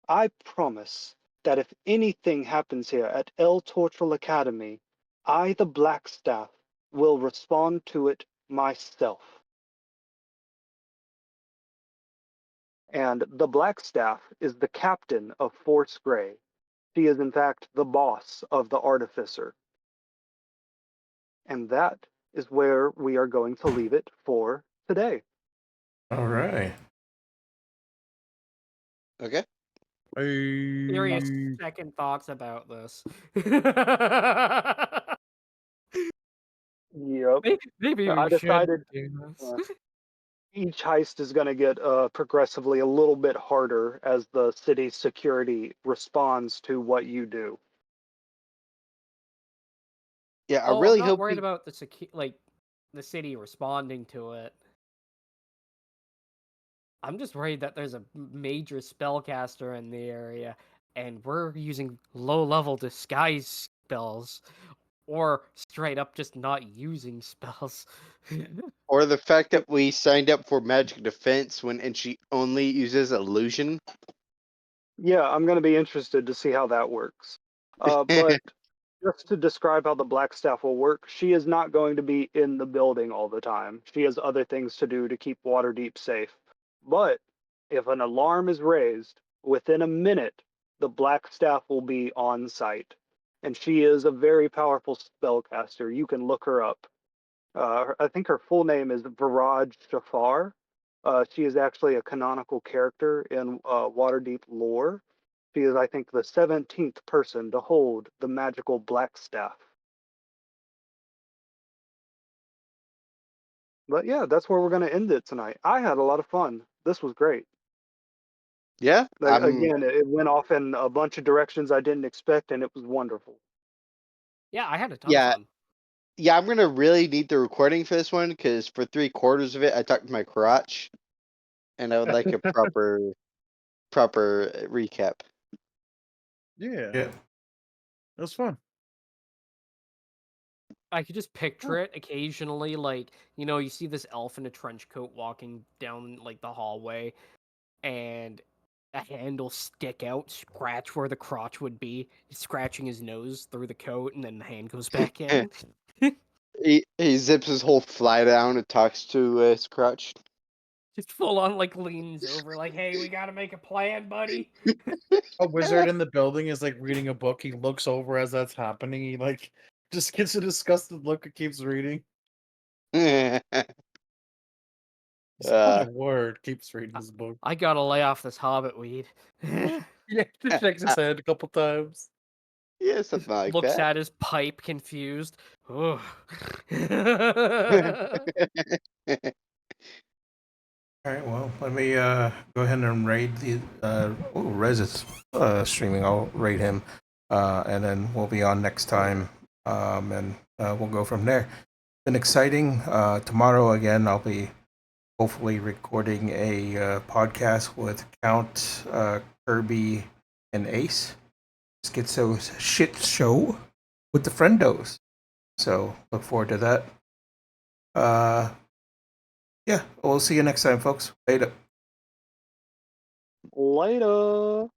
I promise that if anything happens here at El Tortrel Academy, I, the Blackstaff, will respond to it myself. And the Blackstaff is the captain of Force Grey. She is, in fact, the boss of the artificer. And that is where we are going to leave it for today. All right. Okay. Serious Hey. second thoughts about this. Yep. Maybe I we should decided do this. each heist is going to get progressively a little bit harder as the city's security responds to what you do. Yeah, I Oh, I'm really not hope worried we. about the city responding to it. I'm just worried that there's a major spellcaster in the area, and we're using low-level disguise spells, or straight up just not using spells. Or the fact that we signed up for magic defense and she only uses illusion. Yeah, I'm going to be interested to see how that works. But just to describe how the Black Staff will work, she is not going to be in the building all the time. She has other things to do to keep Waterdeep safe. But if an alarm is raised, within a minute, the Black Staff will be on site. And she is a very powerful spellcaster. You can look her up. I think her full name is Viraj Shafar. She is actually a canonical character in Waterdeep lore. She is, I think, the 17th person to hold the magical black staff. But yeah, that's where we're going to end it tonight. I had a lot of fun. This was great. Yeah, I'm. Again, it went off in a bunch of directions I didn't expect, and it was wonderful. Yeah, I had a ton of Yeah, fun. yeah, I'm gonna really need the recording for this one because for 3/4 of it, I talked to my crotch, and I would like a proper recap. Yeah, Yeah. it was fun. I could just picture it occasionally, like, you see this elf in a trench coat walking down, like, the hallway, and a hand will stick out, scratch where the crotch would be. He's scratching his nose through the coat, and then the hand goes back in. He zips his whole fly down and talks to his crotch. Just full on, like, leans over, like, hey, we gotta make a plan, buddy. A wizard in the building is like reading a book. He looks over as that's happening. He like just gets a disgusted look and keeps reading. Oh my word, keeps reading his book. I gotta lay off this hobbit weed. Yeah, just shakes his head a couple times. Yeah, something like Looks that. at his pipe, confused. Ugh. All right. Well, let me go ahead and raid the. Rez is streaming. I'll raid him, and then we'll be on next time, and we'll go from there. Been exciting. Tomorrow again, I'll be hopefully recording a podcast with Count, Kirby, and Ace. Schizo shit show with the friendos. So look forward to that. Yeah, we'll see you next time, folks. Later. Later.